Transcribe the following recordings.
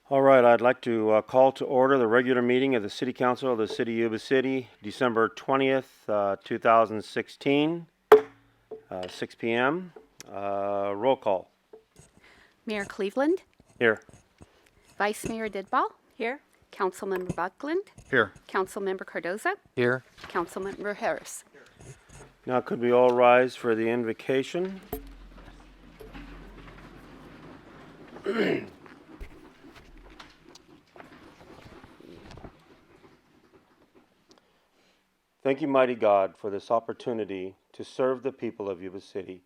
All right, I'd like to call to order the regular meeting of the City Council of the City of Yuba City, December 20th, 2016, 6 p.m. Roll call. Mayor Cleveland, Here. Vice Mayor Didball. Here. Councilmember Buckland. Here. Councilmember Cardoza. Here. Councilmember Harris. Now, could we all rise for the invocation? Thank you, mighty God, for this opportunity to serve the people of Yuba City.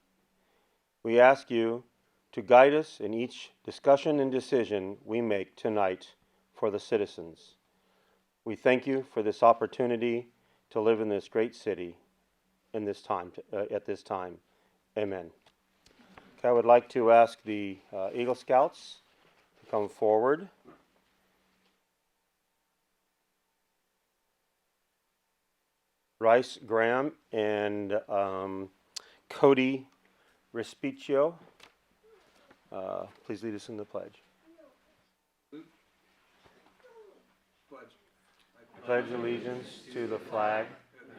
We ask you to guide us in each discussion and decision we make tonight for the citizens. We thank you for this opportunity to live in this great city in this time, at this time. Amen. Okay, I would like to ask the Eagle Scouts to come forward. Rice Graham and Cody Respicio. Please lead us in the pledge. I pledge allegiance to the flag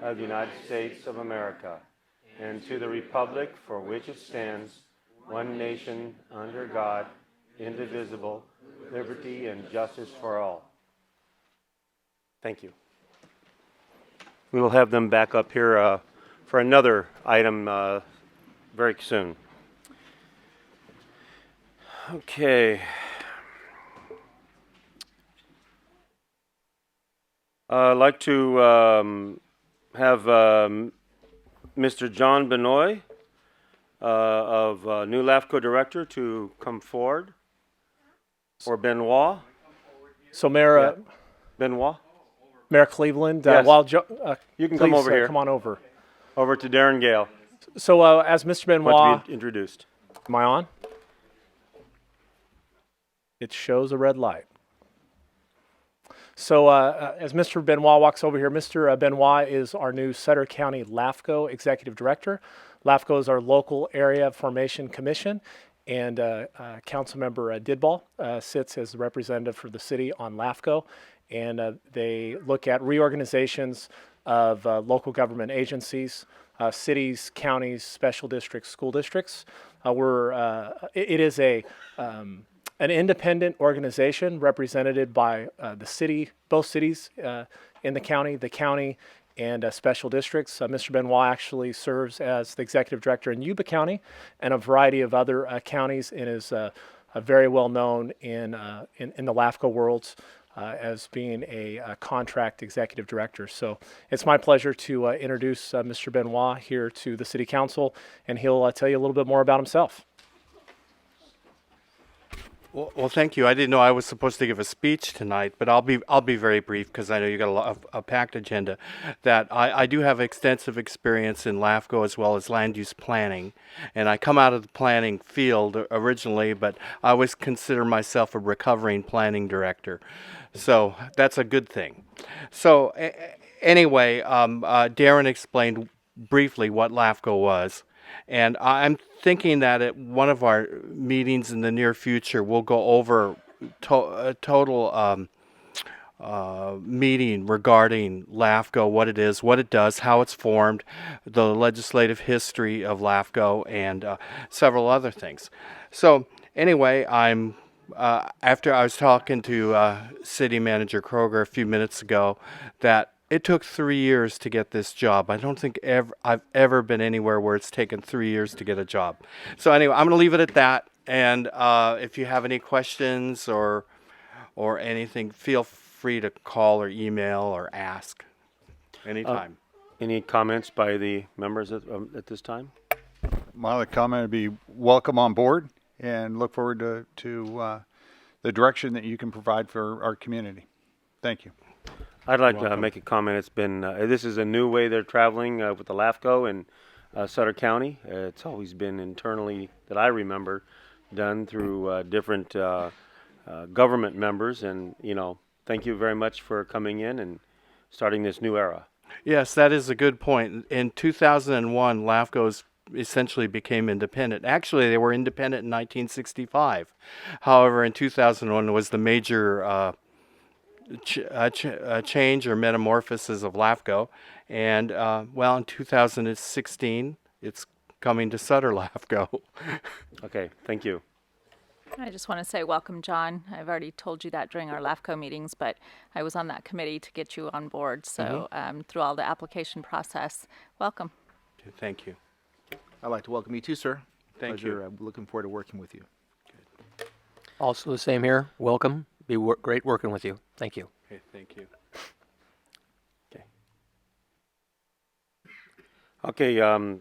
of the United States of America and to the republic for which it stands, one nation, under God, indivisible, liberty and justice for all. Thank you. We will have them back up here for another item very soon. Okay. I'd like to have Mr. John Benoit of New LAFCO Director to come forward. Or Benoit. So Mayor, Benoit. Mayor Cleveland, Yes. You can come please, over here. Come on over. Over to Darren Gale. So as Mr. Want Benoit, to be introduced. am I on? It shows a red light. So as Mr. Benoit walks over here, Mr. Benoit is our new Sutter County LAFCO Executive Director. LAFCO is our local area formation commission, and Councilmember Didball sits as the representative for the city on LAFCO, and they look at reorganizations of local government agencies, cities, counties, special districts, school districts. It is an independent organization represented by the city, both cities in the county, and special districts. Mr. Benoit actually serves as the executive director in Yuba County and a variety of other counties, and is very well known in the LAFCO worlds as being a contract executive director. So it's my pleasure to introduce Mr. Benoit here to the City Council, and he'll tell you a little bit more about himself. Well, thank you. I didn't know I was supposed to give a speech tonight, but I'll be very brief because I know you got a packed agenda. That I do have extensive experience in LAFCO as well as land use planning, and I come out of the planning field originally, but I always consider myself a recovering planning director, so that's a good thing. So anyway, Darren explained briefly what LAFCO was. And I'm thinking that at one of our meetings in the near future, we'll go over a total meeting regarding LAFCO, what it is, what it does, how it's formed, the legislative history of LAFCO, and several other things. So anyway, after I was talking to City Manager Kroger a few minutes ago, that it took 3 years to get this job. I don't think I've ever been anywhere where it's taken 3 years to get a job. So anyway, I'm going to leave it at that. And if you have any questions or anything, feel free to call or email or ask anytime. Any comments by the members at this time? My other comment would be welcome on board and look forward to the direction that you can provide for our community. Thank you. I'd like to make a comment. It's been this is a new way they're traveling with the LAFCO in Sutter County. It's always been internally, that I remember, done through different government members. And thank you very much for coming in and starting this new era. Yes, that is a good point. In 2001, LAFCO's essentially became independent. Actually, they were independent in 1965. However, in 2001 was the major change or metamorphosis of LAFCO. And, well, in 2016, it's coming to Sutter LAFCO. Okay, thank you. I just want to say welcome, John. I've already told you that during our LAFCO meetings, but I was on that committee to get you on board. So through all the application process, welcome. Thank you. I'd like to welcome you too, sir. Thank Pleasure. you. I'm looking forward to working with you. Also the same here. Welcome. Be great working with you. Thank you. Okay, thank you. Okay,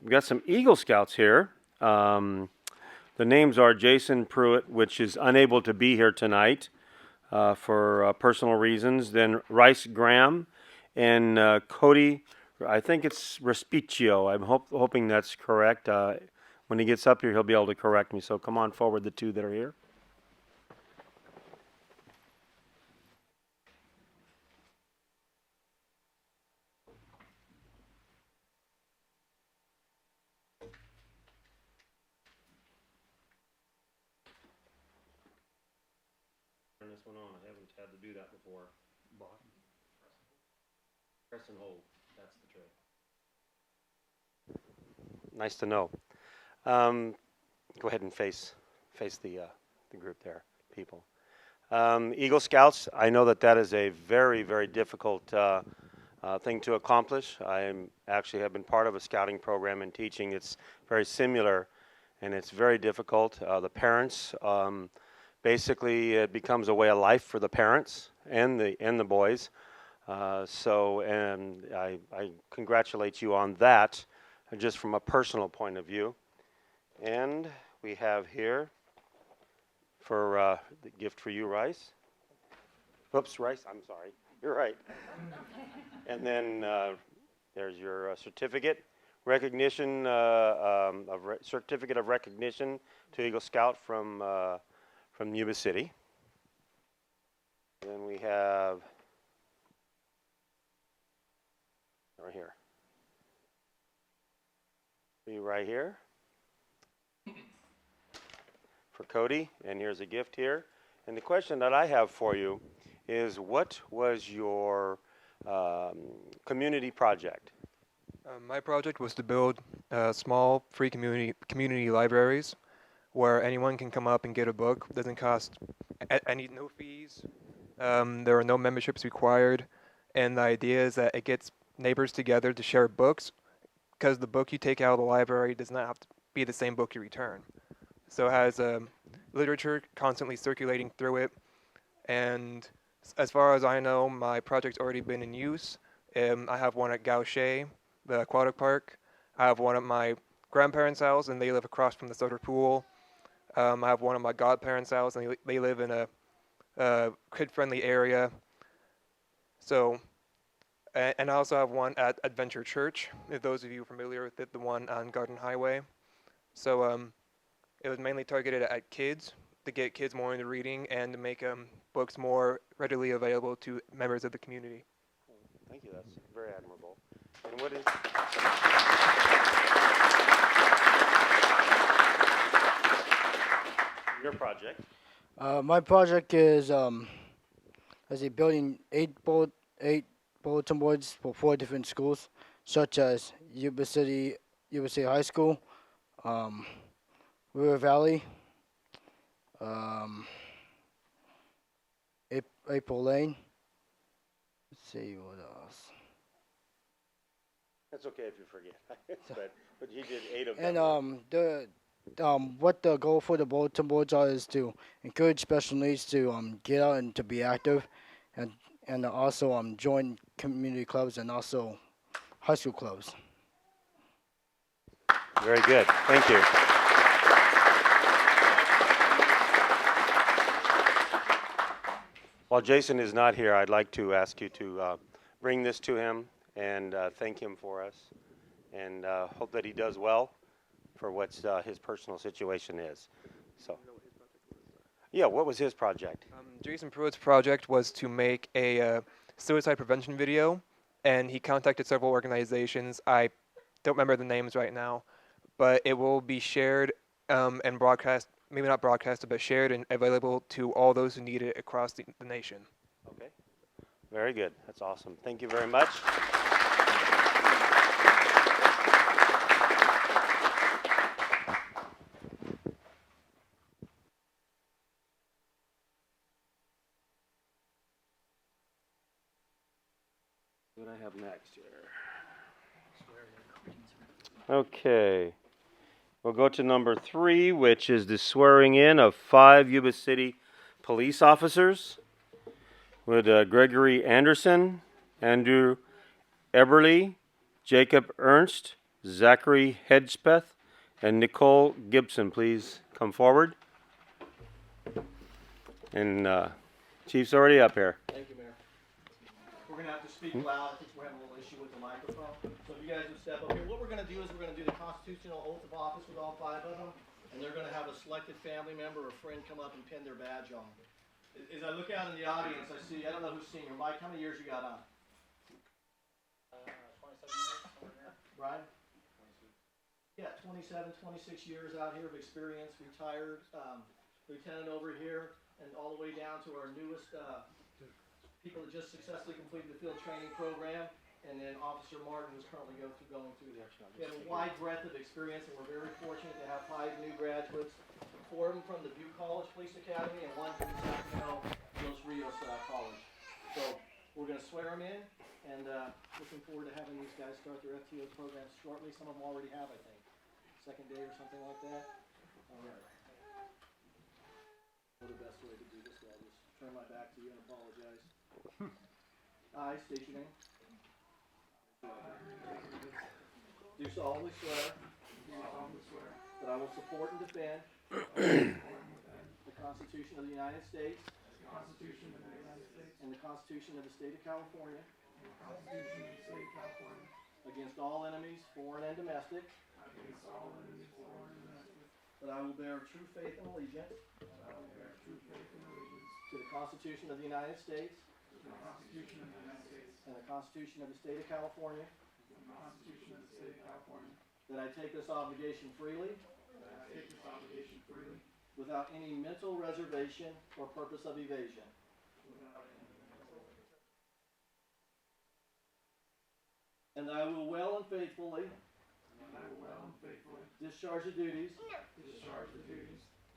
we got some Eagle Scouts here. The names are Jason Pruitt, which is unable to be here tonight for personal reasons. Then Rice Graham and Cody, I think it's Respicio. I'm hoping that's correct. When he gets up here, he'll be able to correct me. So come on forward, the two that are here. Turn this one on. I haven't had to do that before. Press and hold. That's the trick. Nice to know. Go ahead and face the group there, people. Eagle Scouts. I know that is a very, very difficult thing to accomplish. Actually have been part of a scouting program and teaching. It's very similar, and it's very difficult. The parents. Basically, it becomes a way of life for the parents and the boys. And I congratulate you on that, just from a personal point of view. And we have here for the gift for you, Rice. Oops, Rice. I'm sorry. You're right. And then there's your certificate recognition, certificate of recognition to Eagle Scout from Yuba City. Then we have right here. Be right here for Cody, and here's a gift here. And the question that I have for you is, what was your community project? My project was to build small free community libraries where anyone can come up and get a book. It doesn't cost no fees. There are no memberships required. And the idea is that it gets neighbors together to share books, because the book you take out of the library does not have to be the same book you return. So it has literature constantly circulating through it. And as far as I know, my project's already been in use. I have one at Gaucher, the aquatic park. I have one at my grandparents' house, and they live across from the Sutter Pool. I have one at my godparents' house, and they live in a kid-friendly area. So, and I also have one at Adventure Church, if those of you are familiar with it, the one on Garden Highway. So it was mainly targeted at kids, to get kids more into reading and to make books more readily available to members of the community. Thank you. That's very admirable. And what is your project? My project is building eight bulletin boards for 4 different schools, such as Yuba City High School, River Valley, April Lane. Let's see what else. That's okay if you forget. but you did 8 of them. And what the goal for the bulletin boards is to encourage special needs to get out and to be active, and also join community clubs and also high school clubs. Very good. Thank you. While Jason is not here, I'd like to ask you to bring this to him and thank him for us, and hope that he does well for what his personal situation is. So, yeah, what was his project? Jason Pruitt's project was to make a suicide prevention video, and he contacted several organizations. I don't remember the names right now, but it will be shared and broadcast, maybe not broadcasted, but shared and available to all those who need it across the nation. Okay. Very good. That's awesome. Thank you very much. What do I have next here? Okay. We'll go to number 3, which is the swearing in of 5 Yuba City police officers. With Gregory Anderson, Andrew Eberly, Jacob Ernst, Zachary Hedgepeth, and Nicole Gibson. Please come forward. And Chief's already up here. Thank you, Mayor. We're going to have to speak loud. I think we're having a little issue with the microphone. So if you guys would step up here. What we're going to do is we're going to do the constitutional oath of office with all 5 of them. And they're going to have a selected family member or friend come up and pin their badge on. As I look out in the audience, I see, I don't know who's senior. Mike, how many years you got on? 27 years. Brian? 26. Yeah, 27, 26 years out here of experience, retired, lieutenant over here, and all the way down to our newest people that just successfully completed the field training program, and then Officer Martin, who's currently going through there. We have a wide breadth of experience, and we're very fortunate to have 5 new graduates, 4 of them from the Butte College Police Academy, and 1 from the Sacramento Los Rios College. So we're going to swear them in, and looking forward to having these guys start their FTO programs shortly. Some of them already have, I think. Second day or something like that. All right. What the best way to do this? I'll just turn my back to you and apologize. I state your name. Do solemnly swear that I will support and defend the Constitution of the United States and the Constitution of the State of California against all enemies, foreign and domestic. That I will bear true faith and allegiance to the Constitution of the United States and the Constitution of the State of California. That I take this obligation freely without any mental reservation or purpose of evasion. And that I will well and faithfully discharge the duties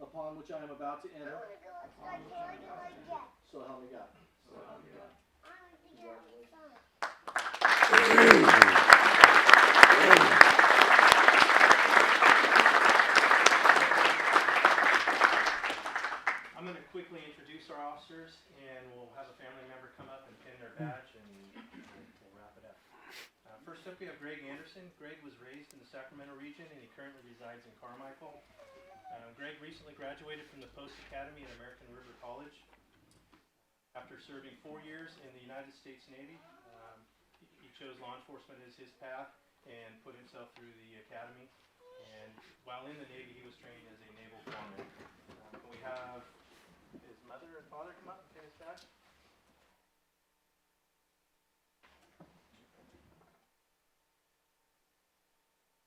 upon which I am about to enter. So help me God. I'm going to quickly introduce our officers, and we'll have a family member come up and pin their badge, and we'll wrap it up. First up, we have Greg Anderson. Greg was raised in the Sacramento region, and he currently resides in Carmichael. Greg recently graduated from the Post Academy at American River College. After serving 4 years in the United States Navy, he chose law enforcement as his path and put himself through the academy. And while in the Navy, he was trained as a naval foreman. We have his mother and father come up and pin his badge.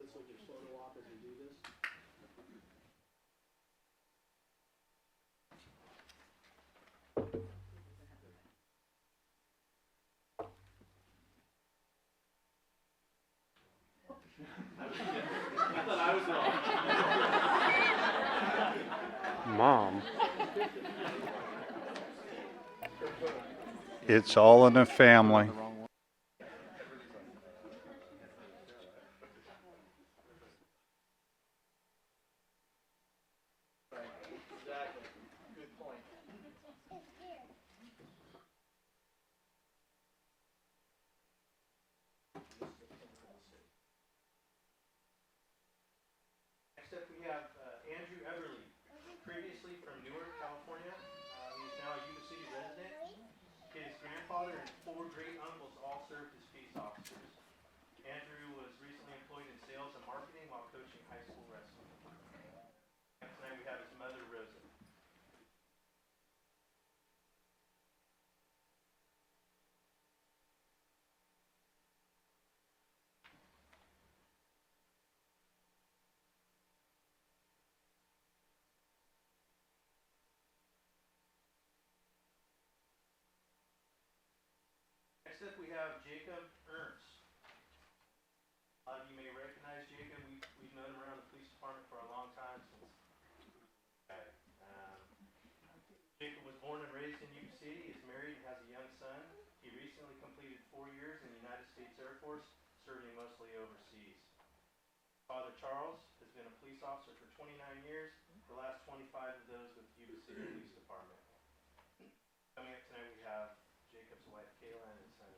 Let's look your photo op as we do this. I thought I was wrong. Mom. It's all in the family. Exactly. Good point. Next up, we have Andrew Everly, previously from Newark, California. He's now a Yuba City resident. His grandfather and 4 great uncles all served as peace officers. Andrew was recently employed in sales and marketing while coaching high school wrestling. And tonight we have his mother, Rosa. Next up, we have Jacob Ernst. A lot of you may recognize Jacob. We've known him around the police department for a long time since. Jacob was born and raised in Yuba City, is married, and has a young son. He recently completed 4 years in the United States Air Force, serving mostly overseas. Father Charles has been a police officer for 29 years, the last 25 of those with Yuba City Police Department. Coming up tonight, we have Jacob's wife, Kayla, and his son.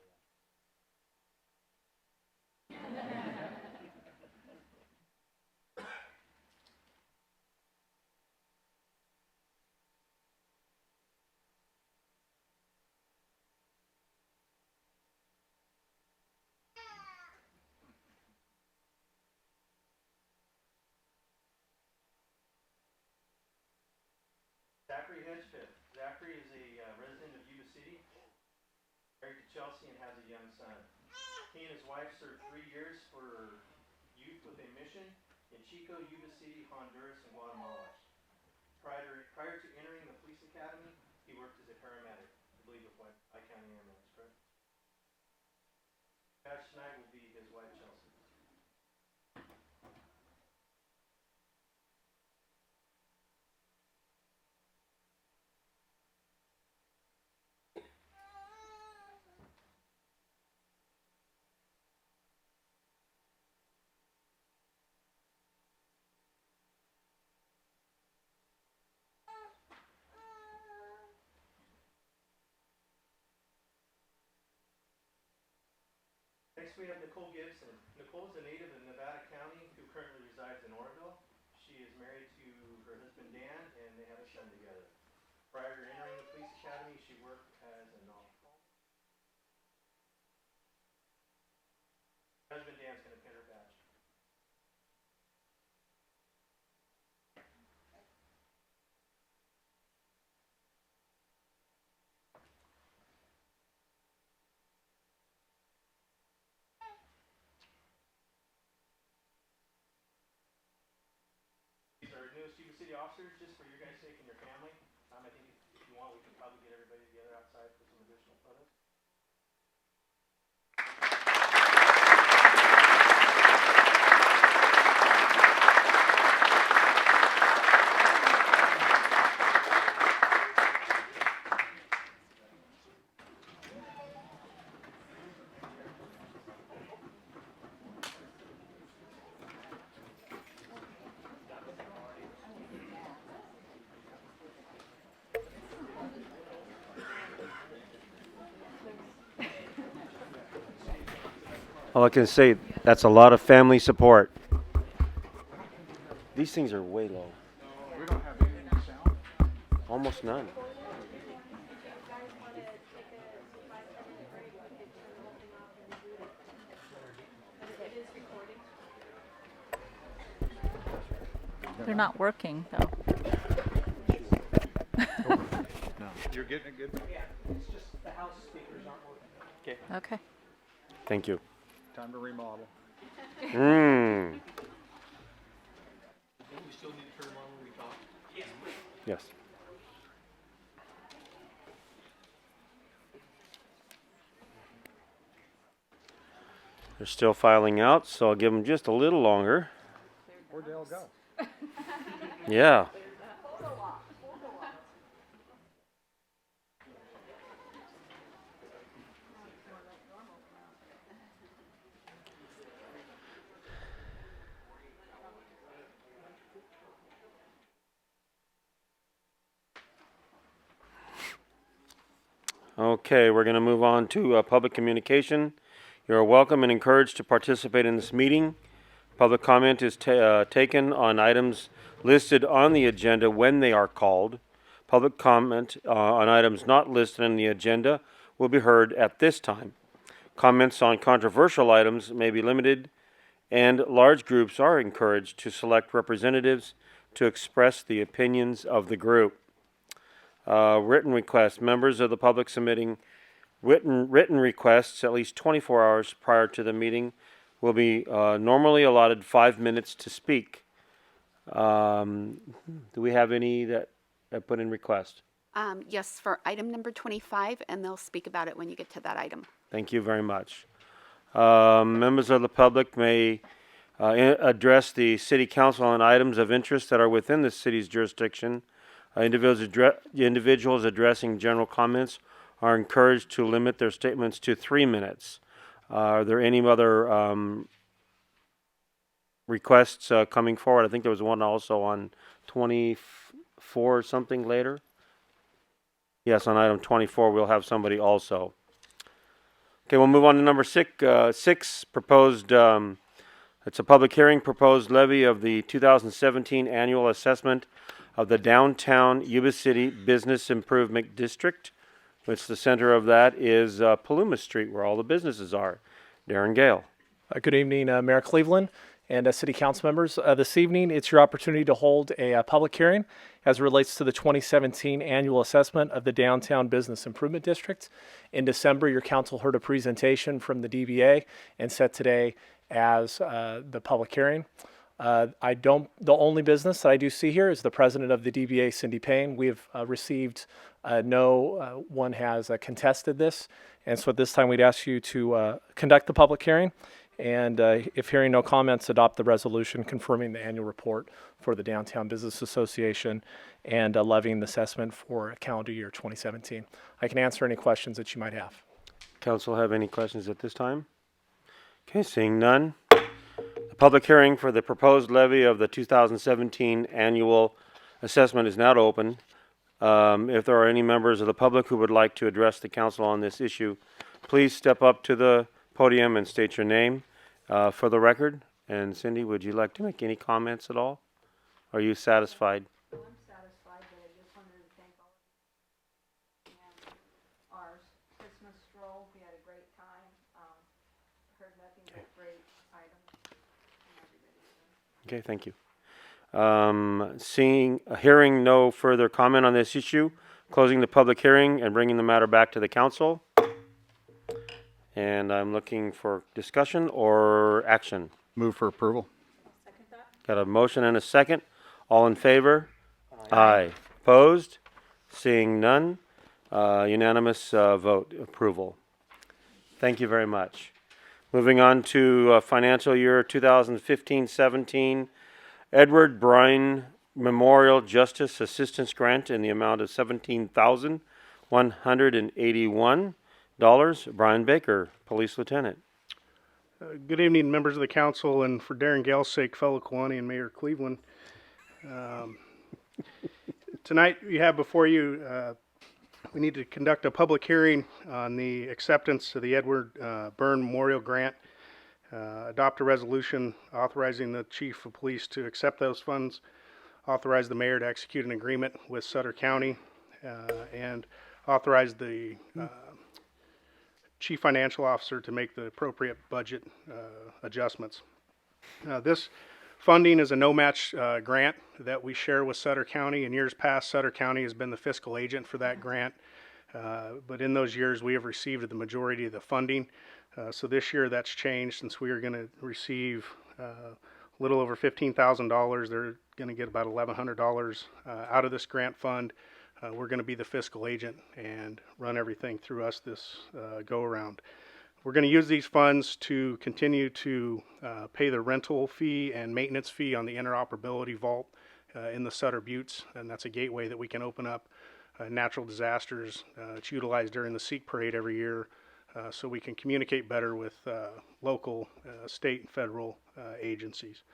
Zachary Hedgepeth. Zachary is a resident of Yuba City, married to Chelsea, and has a young son. He and his wife served 3 years for Youth with a Mission in Chico, Yuba City, Honduras, and Guatemala. Prior to entering the police academy, he worked as a paramedic, I believe with I County Ambulance, correct? Badge tonight will be his wife, Chelsea. Next we have Nicole Gibson. Nicole is a native of Nevada County who currently resides in Oroville. She is married to her husband Dan, and they have a son together. Prior to entering the police academy, she worked as a husband Dan's going to pin her badge. These are newest Yuba City officers, just for your guys' sake and your family. I think if you want, we can probably get everybody together outside for some additional photos. All I can say, that's a lot of family support. These things are way low. We don't have any sound. Almost none. They're not working, though. You're getting it good? Yeah, it's just the house speakers aren't working. Okay. Okay. Thank you. Time to remodel. Mm. We still need to turn them on when we talk. Yes, please. Yes. They're still filing out, so I'll give them just a little longer. Where'd they all go? Yeah. Okay, we're going to move on to public communication. You are welcome and encouraged to participate in this meeting. Public comment is taken on items listed on the agenda when they are called. Public comment on items not listed in the agenda will be heard at this time. Comments on controversial items may be limited, and large groups are encouraged to select representatives to express the opinions of the group. Written requests. Members of the public submitting written requests at least 24 hours prior to the meeting will be normally allotted 5 minutes to speak. Do we have any that put in request? Yes, for item number 25, and they'll speak about it when you get to that item. Thank you very much. Members of the public may address the city council on items of interest that are within the city's jurisdiction. Individuals addressing general comments are encouraged to limit their statements to 3 minutes. Are there any other requests coming forward? I think there was one also on 24 or something later. Yes, on item 24, we'll have somebody also. Okay, we'll move on to number 6, proposed, it's a public hearing, proposed levy of the 2017 annual assessment of the downtown Yuba City Business Improvement District, which the center of that is Paluma Street, where all the businesses are. Darren Gale. Good evening, Mayor Cleveland and city council members. This evening, it's your opportunity to hold a public hearing as it relates to the 2017 annual assessment of the Downtown Business Improvement District. In December, your council heard a presentation from the DBA and set today as the public hearing. The only business that I do see here is the president of the DBA, Cindy Payne. We have received no one has contested this. And so at this time, we'd ask you to conduct the public hearing. And if hearing no comments, adopt the resolution confirming the annual report for the Downtown Business Association and levying the assessment for calendar year 2017. I can answer any questions that you might have. Council have any questions at this time? Okay, seeing none. The public hearing for the proposed levy of the 2017 annual assessment is now open. If there are any members of the public who would like to address the council on this issue, please step up to the podium and state your name for the record. And Cindy, would you like to make any comments at all? Are you satisfied? I'm satisfied, but I just wanted to thank all of you and our Christmas stroll. We had a great time. Heard nothing but great items from everybody. Okay, thank you. Hearing no further comment on this issue, closing the public hearing and bringing the matter back to the council. And I'm looking for discussion or action. Move for approval. Second that. Got a motion and a second. All in favor? Aye. Opposed? Seeing none. Unanimous vote approval. Thank you very much. Moving on to financial year 2015-17. Edward Bryan Memorial Justice Assistance Grant in the amount of $17,181. Brian Baker, Police Lieutenant. Good evening, members of the council, and for Darren Gale's sake, fellow Kewanee and Mayor Cleveland. Tonight we have before you, we need to conduct a public hearing on the acceptance of the Edward Byrne Memorial Grant, adopt a resolution authorizing the Chief of Police to accept those funds, authorize the mayor to execute an agreement with Sutter County, and authorize the Chief Financial Officer to make the appropriate budget adjustments. This funding is a no-match grant that we share with Sutter County. In years past, Sutter County has been the fiscal agent for that grant, but in those years we have received the majority of the funding. So this year that's changed, since we are going to receive a little over $15,000. They're going to get about $1,100 out of this grant fund. We're going to be the fiscal agent and run everything through us this go around. We're going to use these funds to continue to pay the rental fee and maintenance fee on the interoperability vault in the Sutter Buttes, and that's a gateway that we can open up natural disasters. It's utilized during the Sikh Parade every year, so we can communicate better with local, state, and federal agencies.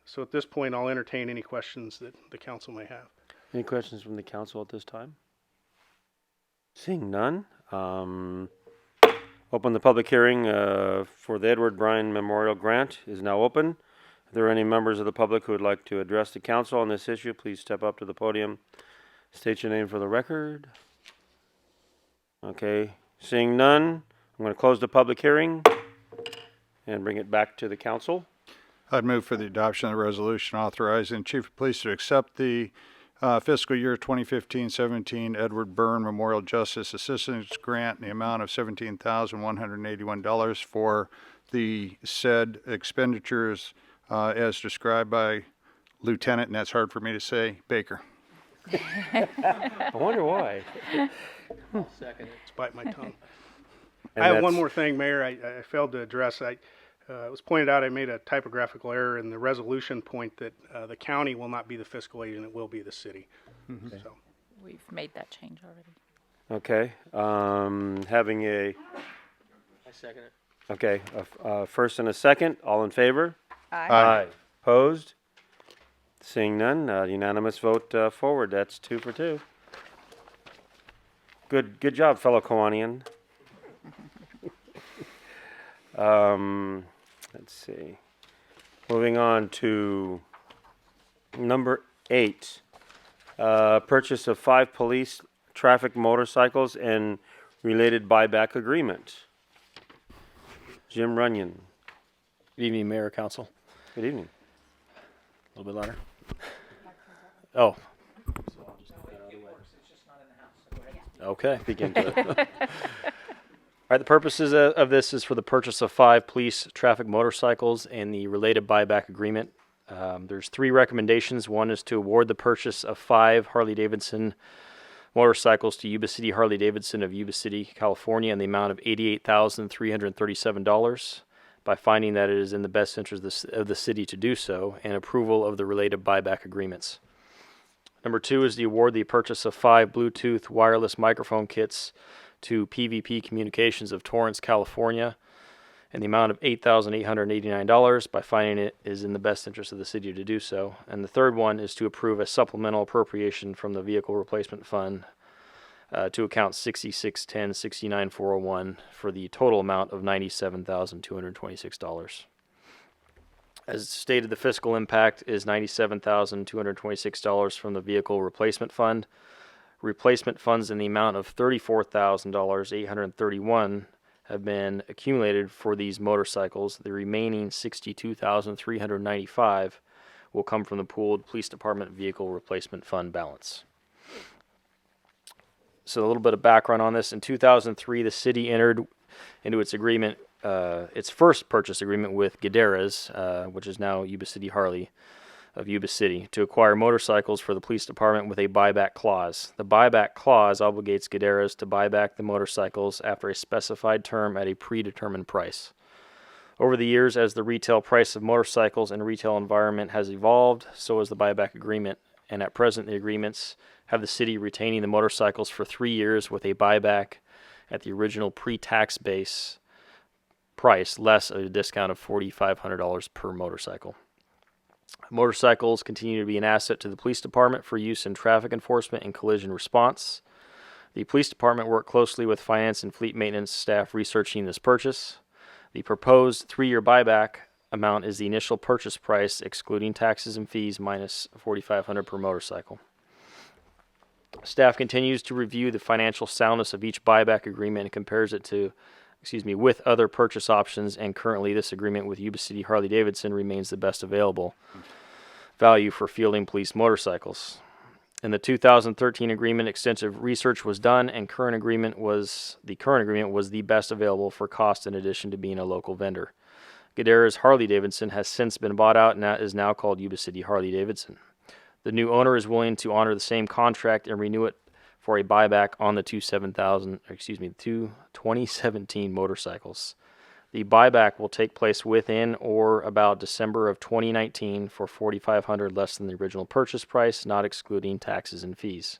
So at this point, I'll entertain any questions that the council may have. Any questions from the council at this time? Seeing none, open the public hearing for the Edward Bryan Memorial Grant is now open. If there are any members of the public who would like to address the council on this issue, please step up to the podium. State your name for the record. Okay, seeing none, I'm going to close the public hearing and bring it back to the council. I'd move for the adoption of the resolution authorizing Chief of Police to accept the fiscal year 2015-17 Edward Byrne Memorial Justice Assistance Grant in the amount of $17,181 for the said expenditures as described by Lieutenant, and that's hard for me to say, Baker. I wonder why. Second. It's bite my tongue. And I have one that's- more thing, Mayor. I failed to address. It was pointed out I made a typographical error in the resolution point that the county will not be the fiscal agent. It will be the city. So. We've made that change already. Okay, having a, I second it. okay, a first and a second, all in favor? Aye. Opposed? Seeing none, unanimous vote forward. That's 2 for 2. Good job, fellow Kawanian. Let's see. Moving on to number 8. Purchase of 5 police traffic motorcycles and related buyback agreement. Jim Runyon. Good evening, Mayor, Council. Good evening. A little bit louder. Oh. Okay. Begin to All right, the purposes of this is for the purchase of 5 police traffic motorcycles and the related buyback agreement. There's 3 recommendations. One is to award the purchase of 5 Harley-Davidson motorcycles to Yuba City Harley-Davidson of Yuba City, California, in the amount of $88,337 by finding that it is in the best interest of the city to do so, and approval of the related buyback agreements. Number 2 is to award the purchase of 5 Bluetooth wireless microphone kits to PVP Communications of Torrance, California, in the amount of $8,889 by finding it is in the best interest of the city to do so. And the third one is to approve a supplemental appropriation from the Vehicle Replacement Fund to account 6610-69401 for the total amount of $97,226. As stated, the fiscal impact is $97,226 from the Vehicle Replacement Fund. Replacement funds in the amount of $34,831 have been accumulated for these motorcycles. The remaining $62,395 will come from the pooled Police Department Vehicle Replacement Fund balance. So a little bit of background on this. In 2003, the city entered into its agreement, its first purchase agreement with Guederas, which is now Yuba City Harley of Yuba City, to acquire motorcycles for the police department with a buyback clause. The buyback clause obligates Guederas to buy back the motorcycles after a specified term at a predetermined price. Over the years, as the retail price of motorcycles and retail environment has evolved, so has the buyback agreement, and at present the agreements have the city retaining the motorcycles for 3 years with a buyback at the original pre-tax base price, less a discount of $4,500 per motorcycle. Motorcycles continue to be an asset to the police department for use in traffic enforcement and collision response. The police department worked closely with finance and fleet maintenance staff researching this purchase. The proposed 3-year buyback amount is the initial purchase price, excluding taxes and fees, minus $4,500 per motorcycle. Staff continues to review the financial soundness of each buyback agreement and compares it with other purchase options, and currently this agreement with Yuba City Harley-Davidson remains the best available value for fielding police motorcycles. In the 2013 agreement, extensive research was done, and the current agreement was the best available for cost, in addition to being a local vendor. Guederas Harley-Davidson has since been bought out and is now called Yuba City Harley-Davidson. The new owner is willing to honor the same contract and renew it for a buyback on the 2017 motorcycles. The buyback will take place within or about December of 2019 for $4,500 less than the original purchase price, not excluding taxes and fees.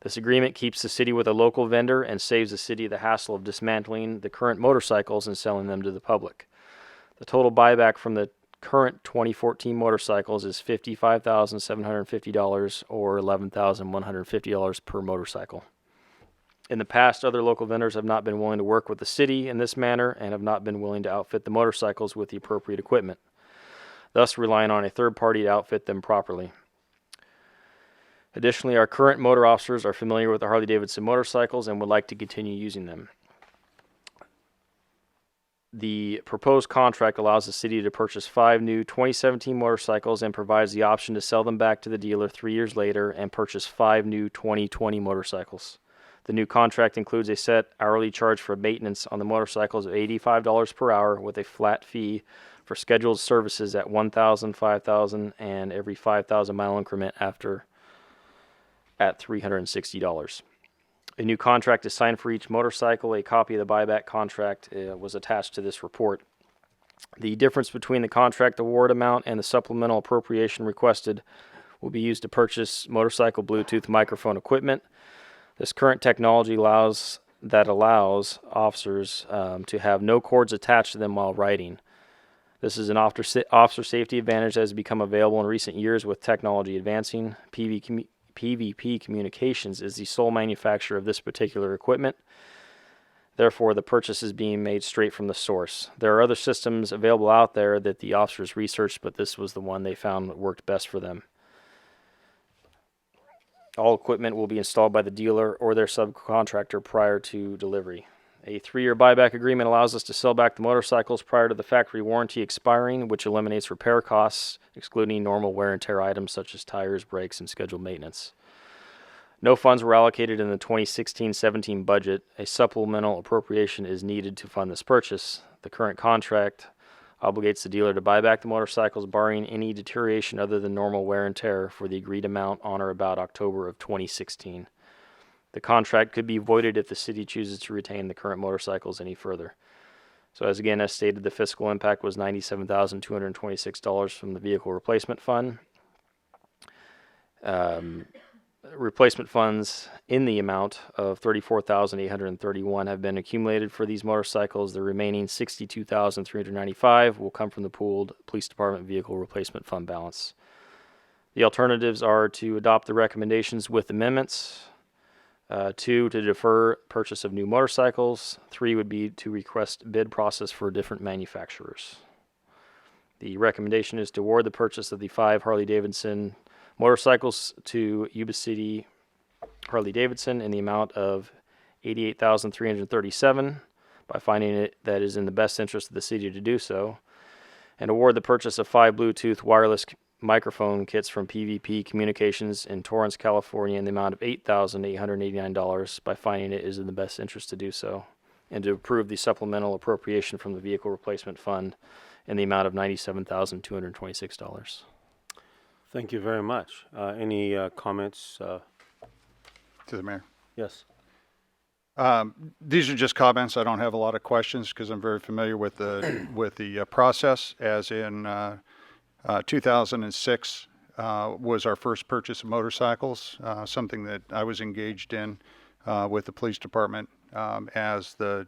This agreement keeps the city with a local vendor and saves the city the hassle of dismantling the current motorcycles and selling them to the public. The total buyback from the current 2014 motorcycles is $55,750 or $11,150 per motorcycle. In the past, other local vendors have not been willing to work with the city in this manner and have not been willing to outfit the motorcycles with the appropriate equipment, thus relying on a third party to outfit them properly. Additionally, our current motor officers are familiar with the Harley-Davidson motorcycles and would like to continue using them. The proposed contract allows the city to purchase 5 new 2017 motorcycles and provides the option to sell them back to the dealer 3 years later and purchase 5 new 2020 motorcycles. The new contract includes a set hourly charge for maintenance on the motorcycles of $85 per hour with a flat fee for scheduled services at $1,000, $5,000, and every 5,000 mile increment after at $360. A new contract is signed for each motorcycle. A copy of the buyback contract was attached to this report. The difference between the contract award amount and the supplemental appropriation requested will be used to purchase motorcycle Bluetooth microphone equipment. This current technology allows officers to have no cords attached to them while riding. This is an officer safety advantage that has become available in recent years with technology advancing. PVP Communications is the sole manufacturer of this particular equipment. Therefore, the purchase is being made straight from the source. There are other systems available out there that the officers researched, but this was the one they found that worked best for them. All equipment will be installed by the dealer or their subcontractor prior to delivery. A 3-year buyback agreement allows us to sell back the motorcycles prior to the factory warranty expiring, which eliminates repair costs, excluding normal wear and tear items such as tires, brakes, and scheduled maintenance. No funds were allocated in the 2016-17 budget. A supplemental appropriation is needed to fund this purchase. The current contract obligates the dealer to buy back the motorcycles, barring any deterioration other than normal wear and tear, for the agreed amount on or about October of 2016. The contract could be voided if the city chooses to retain the current motorcycles any further. So as stated, the fiscal impact was $97,226 from the vehicle replacement fund. Replacement funds in the amount of $34,831 have been accumulated for these motorcycles. The remaining $62,395 will come from the pooled police department vehicle replacement fund balance. The alternatives are to adopt the recommendations with amendments. 2, to defer purchase of new motorcycles. 3 would be to request bid process for different manufacturers. The recommendation is to award the purchase of the 5 Harley-Davidson motorcycles to Yuba City Harley-Davidson in the amount of $88,337 by finding it that is in the best interest of the city to do so, and award the purchase of 5 Bluetooth wireless microphone kits from PVP Communications in Torrance, California in the amount of $8,889 by finding it is in the best interest to do so, and to approve the supplemental appropriation from the Vehicle Replacement Fund in the amount of $97,226. Thank you very much. Any comments? To the mayor. Yes. These are just comments. I don't have a lot of questions because I'm very familiar with the process. As in 2006 was our first purchase of motorcycles, something that I was engaged in with the police department as the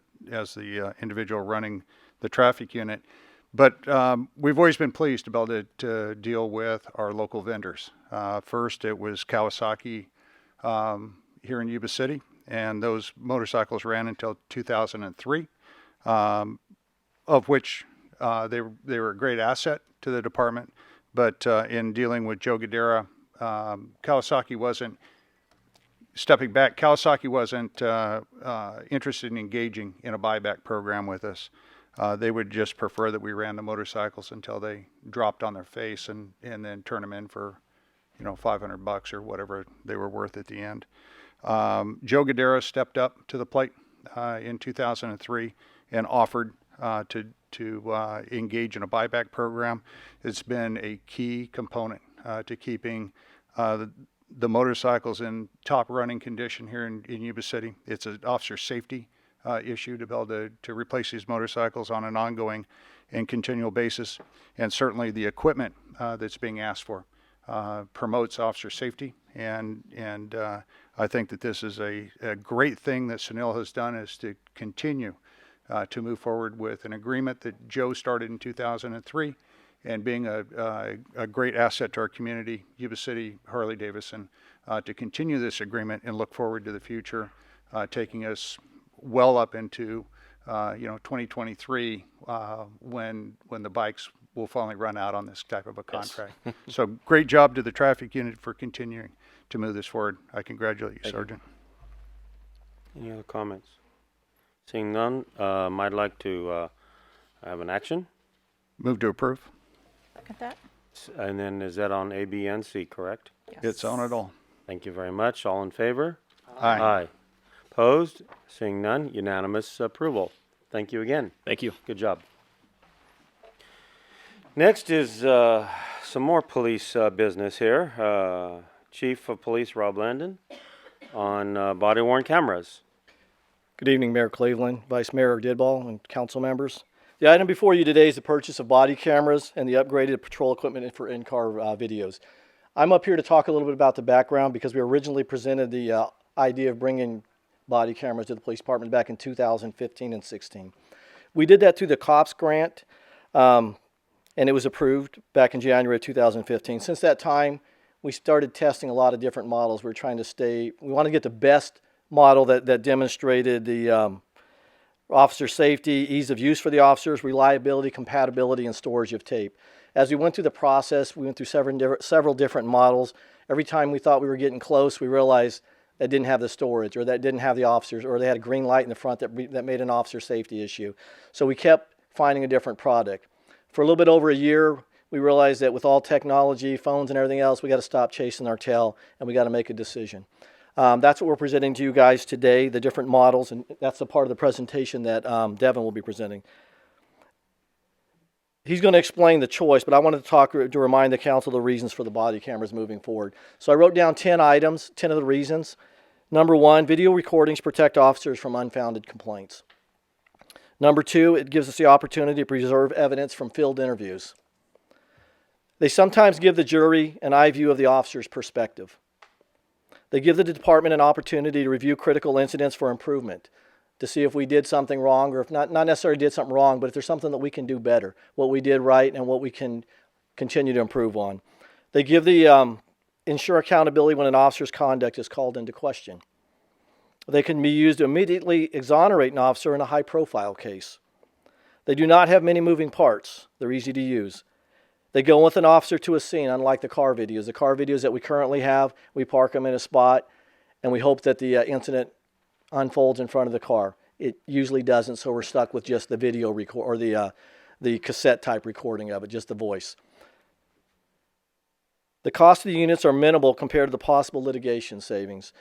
individual running the traffic unit. But we've always been pleased to be able to deal with our local vendors. First, it was Kawasaki here in Yuba City, and those motorcycles ran until 2003, of which they were a great asset to the department. But in dealing with Joe Guidera, Kawasaki wasn't, stepping back, Kawasaki wasn't interested in engaging in a buyback program with us. They would just prefer that we ran the motorcycles until they dropped on their face and then turn them in for, $500 or whatever they were worth at the end. Joe Guidera stepped up to the plate in 2003 and offered to engage in a buyback program. It's been a key component to keeping the motorcycles in top running condition here in Yuba City. It's an officer safety issue to be able to replace these motorcycles on an ongoing and continual basis. And certainly the equipment that's being asked for promotes officer safety. And I think that this is a great thing that Sunil has done, is to continue to move forward with an agreement that Joe started in 2003, and being a great asset to our community, Yuba City Harley-Davidson, to continue this agreement and look forward to the future, taking us well up into 2023 when the bikes will finally run out on this type of a contract. Yes. So great job to the traffic unit for continuing to move this forward. I congratulate you, Sergeant. Any other comments? Seeing none, I'd like to have an action. Move to approve. Second that. And then is that on A, B, and C, correct? Yes. It's on it all. Thank you very much. All in favor? Aye. Aye. Opposed? Seeing none, unanimous approval. Thank you again. Thank you. Good job. Next is some more police business here. Chief of Police Rob Landon on body-worn cameras. Good evening, Mayor Cleveland, Vice Mayor Didball, and council members. The item before you today is the purchase of body cameras and the upgraded patrol equipment for in-car videos. I'm up here to talk a little bit about the background because we originally presented the idea of bringing body cameras to the police department back in 2015 and 16. We did that through the COPS grant, and it was approved back in January of 2015. Since that time, we started testing a lot of different models. We want to get the best model that demonstrated the officer safety, ease of use for the officers, reliability, compatibility, and storage of tape. As we went through the process, we went through several different models. Every time we thought we were getting close, we realized that didn't have the storage, or that didn't have the officers, or they had a green light in the front that made an officer safety issue. So we kept finding a different product. For a little bit over a year, we realized that with all technology, phones and everything else, we got to stop chasing our tail, and we got to make a decision. That's what we're presenting to you guys today, the different models, and that's the part of the presentation that Devin will be presenting. He's going to explain the choice, but I wanted to remind the council the reasons for the body cameras moving forward. So I wrote down 10 items, 10 of the reasons. Number 1, video recordings protect officers from unfounded complaints. Number 2, it gives us the opportunity to preserve evidence from field interviews. They sometimes give the jury an eye view of the officer's perspective. They give the department an opportunity to review critical incidents for improvement, to see if we did something wrong, or if not necessarily did something wrong, but if there's something that we can do better, what we did right and what we can continue to improve on. They give the ensure accountability when an officer's conduct is called into question. They can be used to immediately exonerate an officer in a high-profile case. They do not have many moving parts. They're easy to use. They go with an officer to a scene, unlike the car videos. The car videos that we currently have, we park them in a spot, and we hope that the incident unfolds in front of the car. It usually doesn't, so we're stuck with just the video record, or the cassette type recording of it, just the voice. The cost of the units are minimal compared to the possible litigation savings.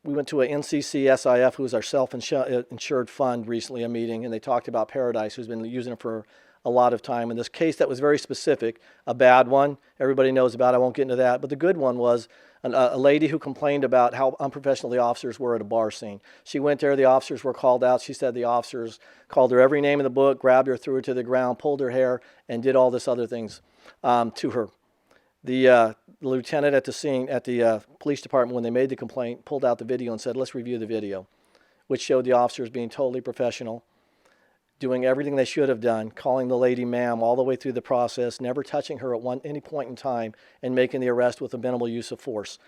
We went to a NCCSIF, who is our self-insured fund, recently, a meeting, and they talked about Paradise, who's been using it for a lot of time. In this case that was very specific, a bad one, everybody knows about, I won't get into that, but the good one was a lady who complained about how unprofessional the officers were at a bar scene. She went there, the officers were called out. She said the officers called her every name in the book, grabbed her, threw her to the ground, pulled her hair, and did all this other things to her. The lieutenant at the scene, at the police department, when they made the complaint, pulled out the video and said, let's review the video, which showed the officers being totally professional, doing everything they should have done, calling the lady ma'am all the way through the process, never touching her at any point in time, and making the arrest with a minimal use of force.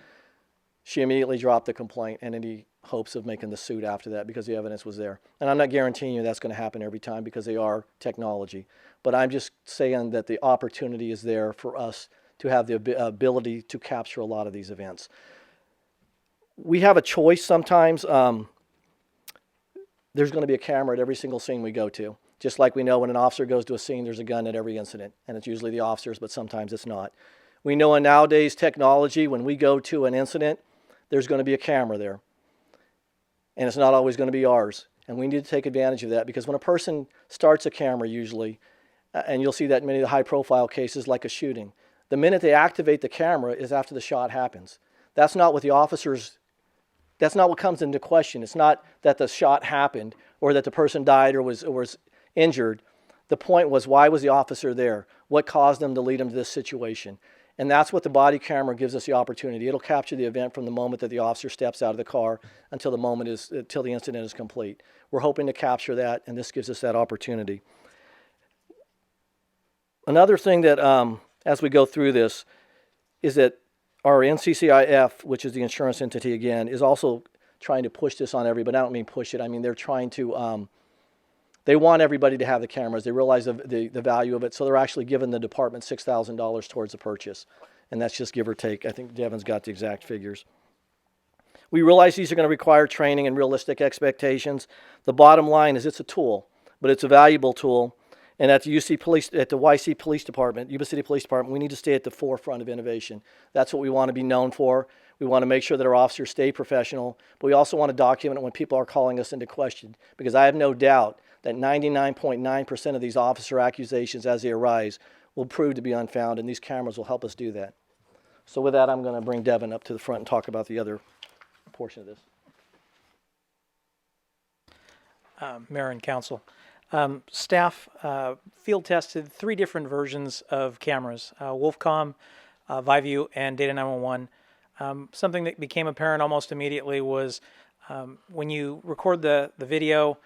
She immediately dropped the complaint and any hopes of making the suit after that because the evidence was there. And I'm not guaranteeing you that's going to happen every time because they are technology. But I'm just saying that the opportunity is there for us to have the ability to capture a lot of these events. We have a choice sometimes. There's going to be a camera at every single scene we go to. Just like we know when an officer goes to a scene, there's a gun at every incident. And it's usually the officers, but sometimes it's not. We know in nowadays technology, when we go to an incident, there's going to be a camera there. And it's not always going to be ours. And we need to take advantage of that because when a person starts a camera usually, and you'll see that in many of the high-profile cases like a shooting, the minute they activate the camera is after the shot happens. That's not what the officers, that's not what comes into question. It's not that the shot happened or that the person died or was injured. The point was, why was the officer there? What caused them to lead him to this situation? And that's what the body camera gives us the opportunity. It'll capture the event from the moment that the officer steps out of the car until the incident is complete. We're hoping to capture that, and this gives us that opportunity. Another thing that, as we go through this, is that our NCCIF, which is the insurance entity again, is also trying to push this on everybody. I don't mean push it. I mean they're trying to, they want everybody to have the cameras. They realize the value of it, so they're actually giving the department $6,000 towards the purchase. And that's just give or take. I think Devin's got the exact figures. We realize these are going to require training and realistic expectations. The bottom line is it's a tool, but it's a valuable tool. And at the YC Police Department, Yuba City Police Department, we need to stay at the forefront of innovation. That's what we want to be known for. We want to make sure that our officers stay professional, but we also want to document it when people are calling us into question, because I have no doubt that 99.9% of these officer accusations as they arise will prove to be unfounded, and these cameras will help us do that. So with that, I'm going to bring Devin up to the front and talk about the other portion of this. Mayor and Council. Staff field tested 3 different versions of cameras, Wolfcom, ViView, and Data 911. Something that became apparent almost immediately was when you record the video,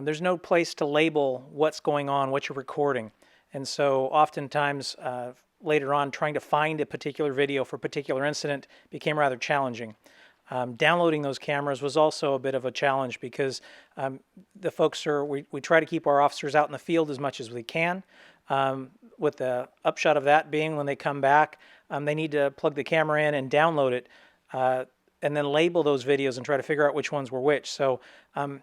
there's no place to label what's going on, what you're recording. And so oftentimes later on, trying to find a particular video for a particular incident became rather challenging. Downloading those cameras was also a bit of a challenge because the folks we try to keep our officers out in the field as much as we can. With the upshot of that being when they come back, they need to plug the camera in and download it and then label those videos and try to figure out which ones were which. So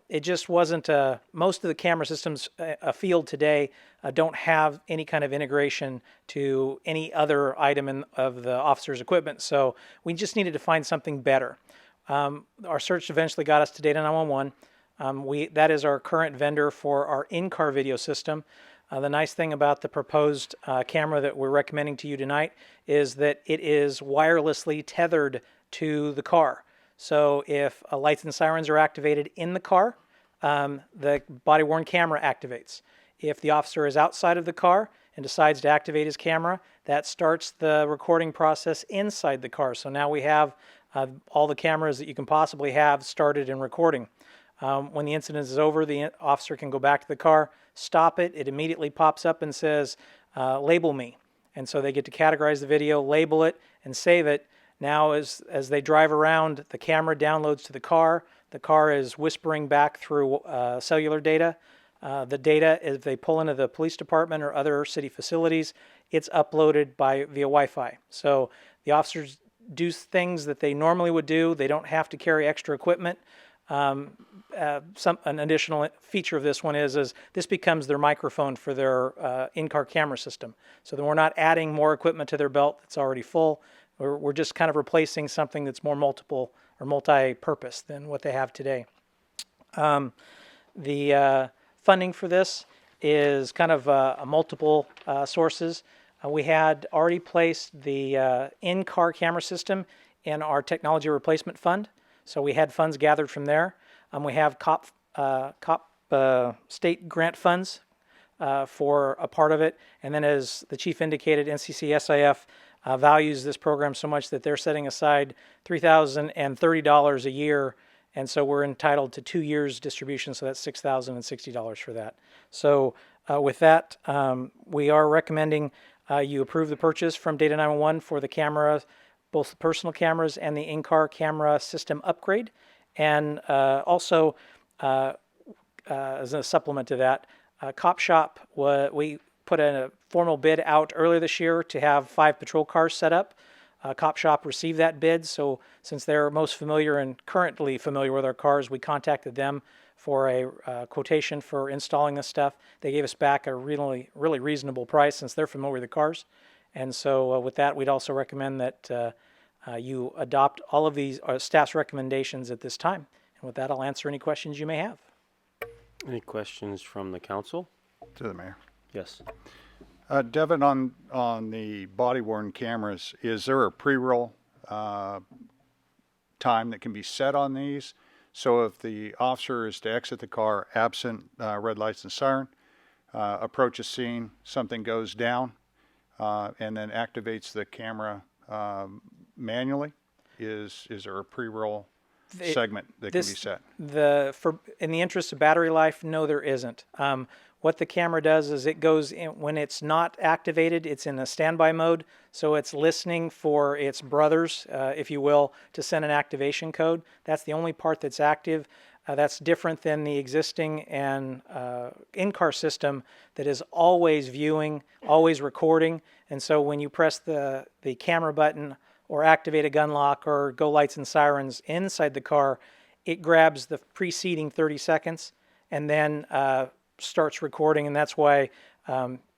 it just wasn't, most of the camera systems afield today don't have any kind of integration to any other item of the officer's equipment. So we just needed to find something better. Our search eventually got us to Data 911. That is our current vendor for our in-car video system. The nice thing about the proposed camera that we're recommending to you tonight is that it is wirelessly tethered to the car. So if lights and sirens are activated in the car, the body-worn camera activates. If the officer is outside of the car and decides to activate his camera, that starts the recording process inside the car. So now we have all the cameras that you can possibly have started in recording. When the incident is over, the officer can go back to the car, stop it. It immediately pops up and says, label me. And so they get to categorize the video, label it, and save it. Now as they drive around, the camera downloads to the car. The car is whispering back through cellular data. The data, if they pull into the police department or other city facilities, it's uploaded via Wi-Fi. So the officers do things that they normally would do. They don't have to carry extra equipment. An additional feature of this one is this becomes their microphone for their in-car camera system. So then we're not adding more equipment to their belt that's already full. We're just kind of replacing something that's more multiple or multi-purpose than what they have today. The funding for this is kind of multiple sources. We had already placed the in-car camera system in our technology replacement fund. So we had funds gathered from there. We have COP state grant funds for a part of it. And then as the chief indicated, NCCSIF values this program so much that they're setting aside $3,030 a year. And so we're entitled to 2 years distribution. So that's $6,060 for that. So with that, we are recommending you approve the purchase from Data 911 for the camera, both the personal cameras and the in-car camera system upgrade. And also, as a supplement to that, Cop Shop, we put a formal bid out earlier this year to have 5 patrol cars set up. Cop Shop received that bid, so since they're most familiar and currently familiar with our cars, we contacted them for a quotation for installing this stuff. They gave us back a really reasonable price since they're familiar with the cars. And so with that, we'd also recommend that you adopt all of these staff's recommendations at this time. And with that, I'll answer any questions you may have. Any questions from the council? To the mayor. Yes. Devin, on the body-worn cameras, is there a pre-roll time that can be set on these? So if the officer is to exit the car absent red lights and siren, approach a scene, something goes down, and then activates the camera manually, is there a pre-roll segment that can be set? In the interest of battery life, no, there isn't. What the camera does is it goes in, when it's not activated, it's in a standby mode, so it's listening for its brothers, if you will, to send an activation code. That's the only part that's active. That's different than the existing and in-car system that is always viewing, always recording. And so when you press the camera button or activate a gun lock or go lights and sirens inside the car, it grabs the preceding 30 seconds and then starts recording. And that's why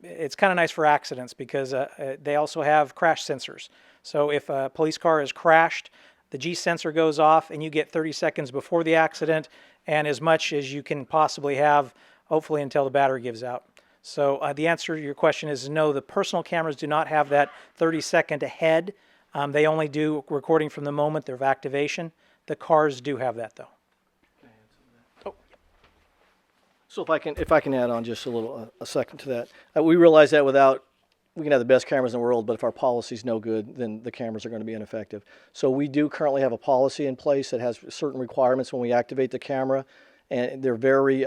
it's kind of nice for accidents, because they also have crash sensors. So if a police car is crashed, the G sensor goes off and you get 30 seconds before the accident and as much as you can possibly have, hopefully until the battery gives out. So the answer to your question is no, the personal cameras do not have that 30-second ahead They only do recording from the moment of activation. The cars do have that though. So if I can add on just a second to that, we realize that we can have the best cameras in the world, but if our policy's no good, then the cameras are going to be ineffective. So we do currently have a policy in place that has certain requirements when we activate the camera, and they're very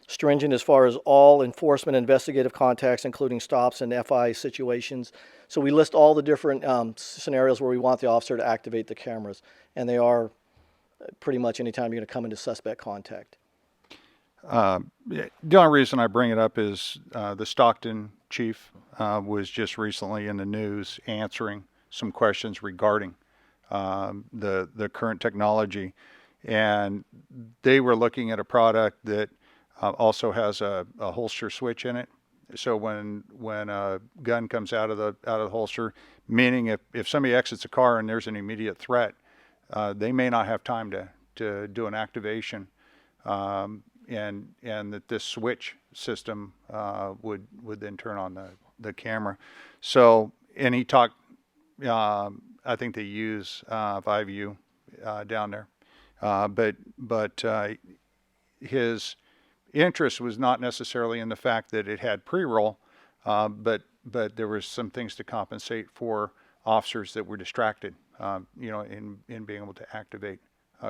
stringent as far as all enforcement investigative contacts, including stops and FI situations. So we list all the different scenarios where we want the officer to activate the cameras, and they are pretty much anytime you're going to come into suspect contact. The only reason I bring it up is the Stockton chief was just recently in the news answering some questions regarding the current technology, and they were looking at a product that also has a holster switch in it. So when a gun comes out of the holster, meaning if somebody exits a car and there's an immediate threat, they may not have time to do an activation. And that this switch system would then turn on the camera. So, and he talked, I think they use ViView down there, but his interest was not necessarily in the fact that it had pre-roll, but there was some things to compensate for officers that were distracted, in being able to activate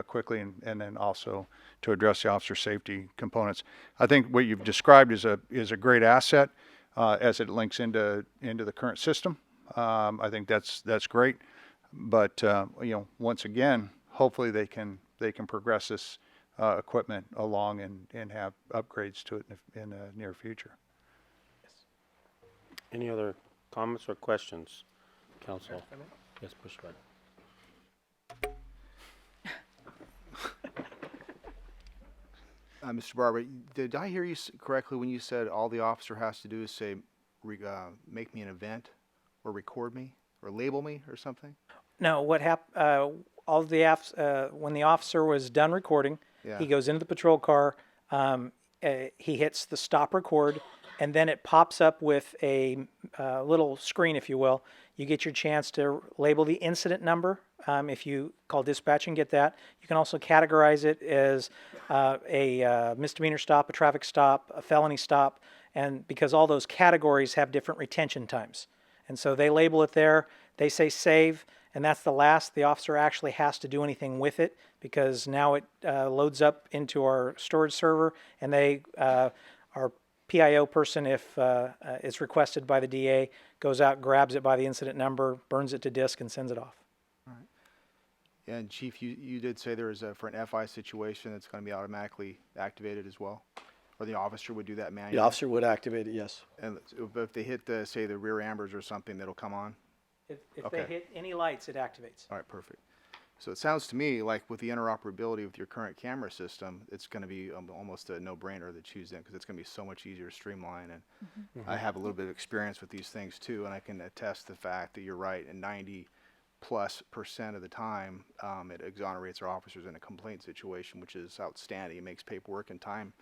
quickly, and then also to address the officer safety components. I think what you've described is a great asset as it links into the current system. I think that's great, but once again, hopefully they can progress this equipment along and have upgrades to it in the near future. Any other comments or questions, Council? Yes, push button. Mr. Barber, did I hear you correctly when you said all the officer has to do is say, make me an event, or record me, or label me, or something? No, what happened? When the officer was done recording, he goes into the patrol car. He hits the stop record, and then it pops up with a little screen, if you will. You get your chance to label the incident number. If you call dispatch and get that, you can also categorize it as a misdemeanor stop, a traffic stop, a felony stop, and because all those categories have different retention times. And so they label it there, they say save, and that's the last the officer actually has to do anything with it, because now it loads up into our storage server, and our PIO person, if it's requested by the DA, goes out, grabs it by the incident number, burns it to disk, and sends it off. And Chief, you did say there is for an FI situation that's going to be automatically activated as well, or the officer would do that manually. The officer would activate it, yes. And if they hit say the rear ambers or something, that'll come on. If they hit any lights, it activates. All right, perfect. So it sounds to me like with the interoperability with your current camera system, it's going to be almost a no-brainer to choose them, because it's going to be so much easier to streamline. And I have a little bit of experience with these things too, and I can attest the fact that you're right. And 90+% of the time, it exonerates our officers in a complaint situation, which is outstanding. It makes paperwork and time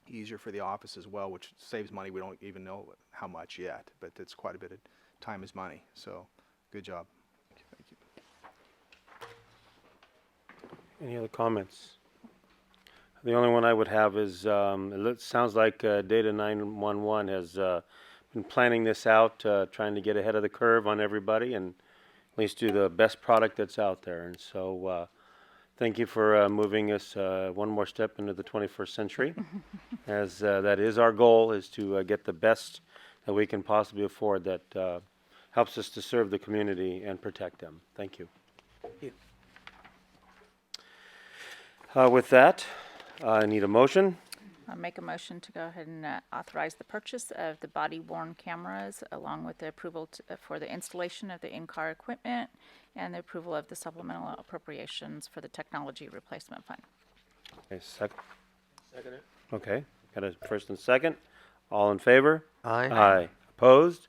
easier for the office as well, which saves money. We don't even know how much yet, but it's quite a bit of time is money. So good job. Thank you. Any other comments? The only one I would have is, it sounds like Data 911 has been planning this out, trying to get ahead of the curve on everybody and at least do the best product that's out there. And so thank you for moving us one more step into the 21st century, as that is our goal, is to get the best that we can possibly afford that helps us to serve the community and protect them. Thank you. Thank you. With that, I need a motion. I'll make a motion to go ahead and authorize the purchase of the body-worn cameras, along with the approval for the installation of the in-car equipment and the approval of the supplemental appropriations for the technology replacement fund. Okay, second. Second it. Okay, got a first and second. All in favor? Aye. Aye. Opposed?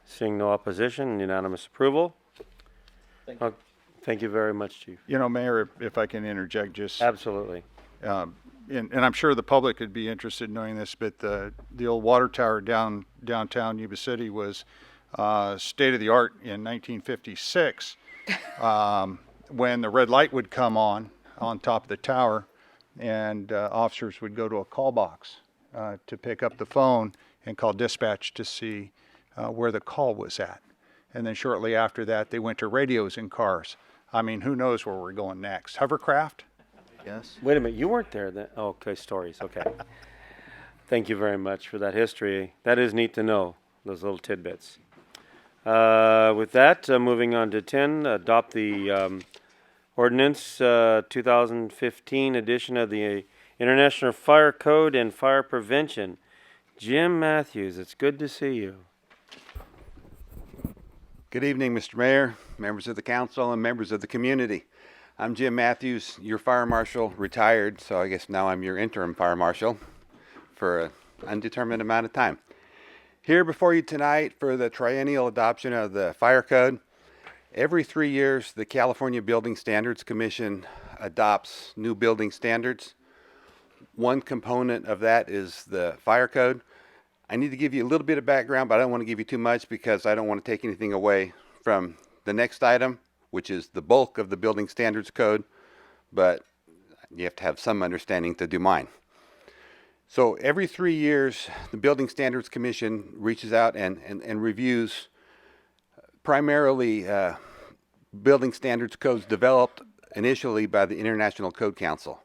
Seeing no opposition, unanimous approval. Thank you very much, Chief. Mayor, if I can interject just. Absolutely. And I'm sure the public would be interested in knowing this, but the old water tower downtown Yuba City was state of the art in 1956 when the red light would come on top of the tower, and officers would go to a call box to pick up the phone and call dispatch to see where the call was at. And then shortly after that, they went to radios in cars. I mean, who knows where we're going next? Hovercraft? Yes. Wait a minute, you weren't there then? Oh, okay, stories, okay. Thank you very much for that history. That is neat to know, those little tidbits. With that, moving on to 10, adopt the ordinance 2015 edition of the International Fire Code and Fire Prevention. Jim Matthews, it's good to see you. Good evening, Mr. Mayor, members of the council, and members of the community. I'm Jim Matthews, your fire marshal, retired, so I guess now I'm your interim fire marshal for an undetermined amount of time. Here before you tonight for the triennial adoption of the fire code. Every 3 years, the California Building Standards Commission adopts new building standards. One component of that is the fire code. I need to give you a little bit of background, but I don't want to give you too much because I don't want to take anything away from the next item, which is the bulk of the Building Standards Code, but you have to have some understanding to do mine. So every 3 years, the Building Standards Commission reaches out and reviews primarily building standards codes developed initially by the International Code Council.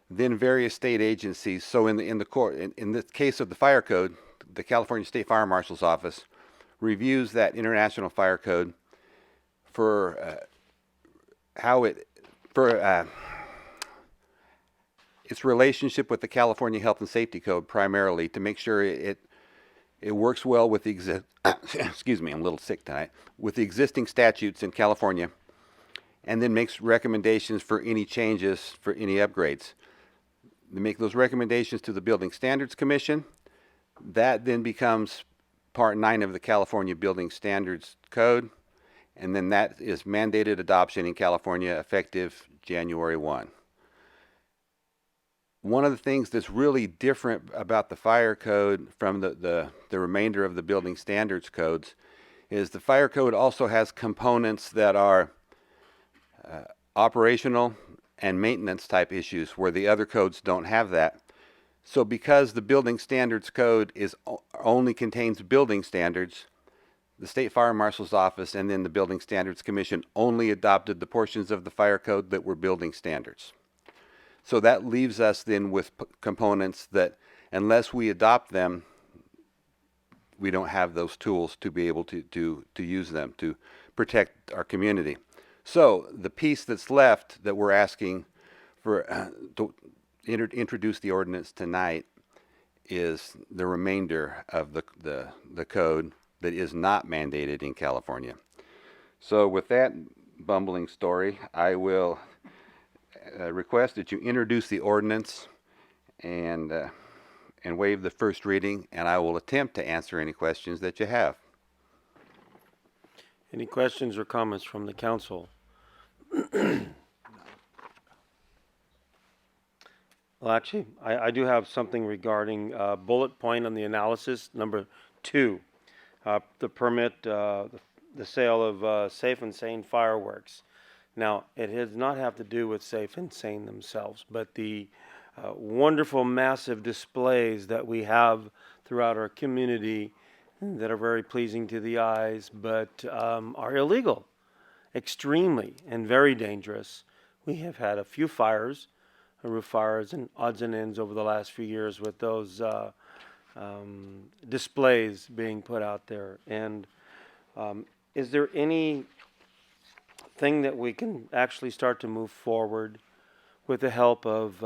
Then various state agencies. So in the case of the fire code, the California State Fire Marshal's Office reviews that international fire code for its relationship with the California Health and Safety Code, primarily to make sure it works well with the excuse me, I'm a little sick tonight, with the existing statutes in California, and then makes recommendations for any changes, for any upgrades. They make those recommendations to the Building Standards Commission. That then becomes Part 9 of the California Building Standards Code, and then that is mandated adoption in California effective January 1. One of the things that's really different about the fire code from the remainder of the building standards codes is the fire code also has components that are operational and maintenance type issues where the other codes don't have that. So because the building standards code only contains building standards, the State Fire Marshal's Office and then the Building Standards Commission only adopted the portions of the fire code that were building standards. So that leaves us then with components that unless we adopt them, we don't have those tools to be able to use them to protect our community. So the piece that's left that we're asking for to introduce the ordinance tonight is the remainder of the code that is not mandated in California. So with that bumbling story, I will request that you introduce the ordinance and waive the first reading, and I will attempt to answer any questions that you have. Any questions or comments from the council? Well, actually, I do have something regarding bullet point on the analysis, number 2. The permit, the sale of Safe and Sane fireworks. Now, it does not have to do with Safe and Sane themselves, but the wonderful, massive displays that we have throughout our community that are very pleasing to the eyes, but are illegal, extremely, and very dangerous. We have had a few fires, roof fires and odds and ends over the last few years with those displays being put out there. And is there any thing that we can actually start to move forward with the help of,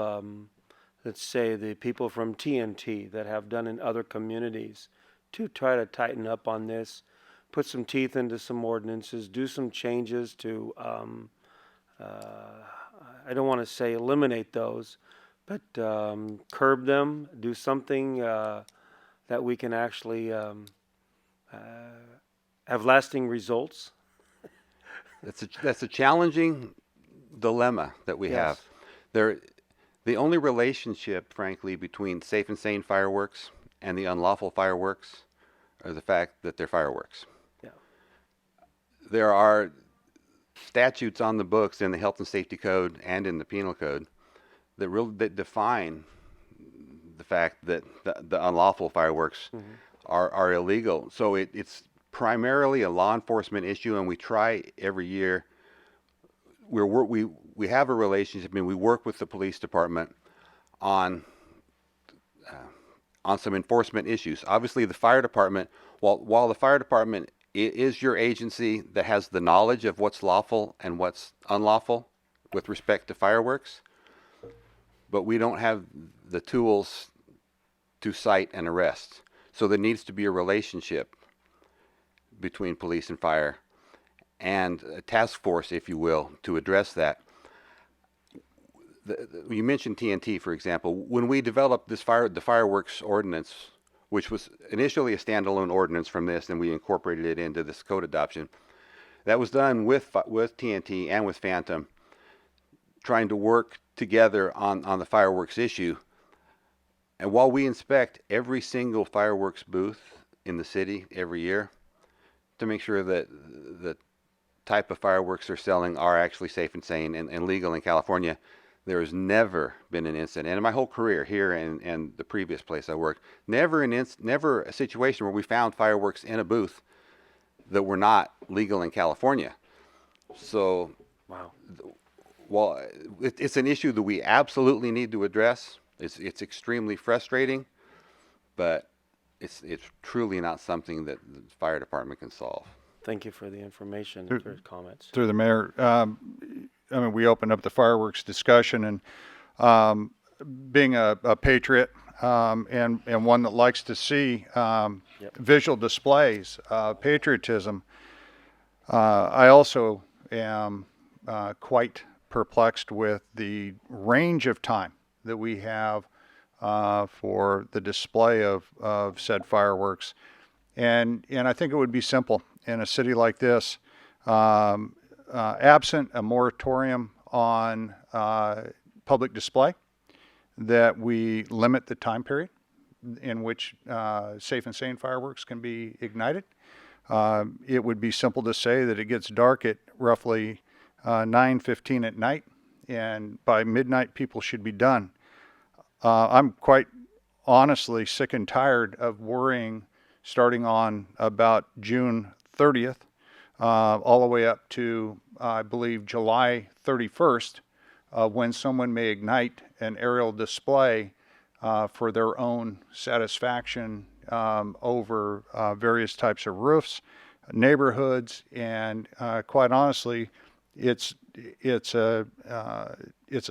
let's say, the people from TNT that have done in other communities to try to tighten up on this, put some teeth into some ordinances, do some changes to, I don't want to say eliminate those, but curb them, do something that we can actually have lasting results? That's a challenging dilemma that we have. The only relationship, frankly, between Safe and Sane fireworks and the unlawful fireworks are the fact that they're fireworks. there are statutes on the books in the Health and Safety Code and in the Penal Code that define the fact that the unlawful fireworks are illegal. So it's primarily a law enforcement issue, and we try every year. We have a relationship, and we work with the police department on some enforcement issues. Obviously, the fire department, while the fire department is your agency that has the knowledge of what's lawful and what's unlawful with respect to fireworks, but we don't have the tools to cite and arrest. So there needs to be a relationship between police and fire, and a task force, if you will, to address that. You mentioned TNT, for example. When we developed the fireworks ordinance, which was initially a standalone ordinance from this, and we incorporated it into this code adoption, that was done with TNT and with Phantom, trying to work together on the fireworks issue. And while we inspect every single fireworks booth in the city every year to make sure that the type of fireworks they're selling are actually safe and sane and legal in California, there has never been an incident, and in my whole career here and the previous place I worked, never a situation where we found fireworks in a booth that were not legal in California. So, wow. Well, it's an issue that we absolutely need to address. It's extremely frustrating, but it's truly not something that the fire department can solve. Thank you for the information and for comments. Through the mayor, I mean, we opened up the fireworks discussion, and being a patriot and one that likes to see visual displays, patriotism, I also am quite perplexed with the range of time that we have for the display of said fireworks. And I think it would be simple in a city like this, absent a moratorium on public display, that we limit the time period in which safe and sane fireworks can be ignited. It would be simple to say that it gets dark at roughly 9:15 at night, and by midnight people should be done. I'm quite honestly sick and tired of worrying starting on about June 30th all the way up to, I believe, July 31st, when someone may ignite an aerial display for their own satisfaction over various types of roofs, neighborhoods, and quite honestly, it's a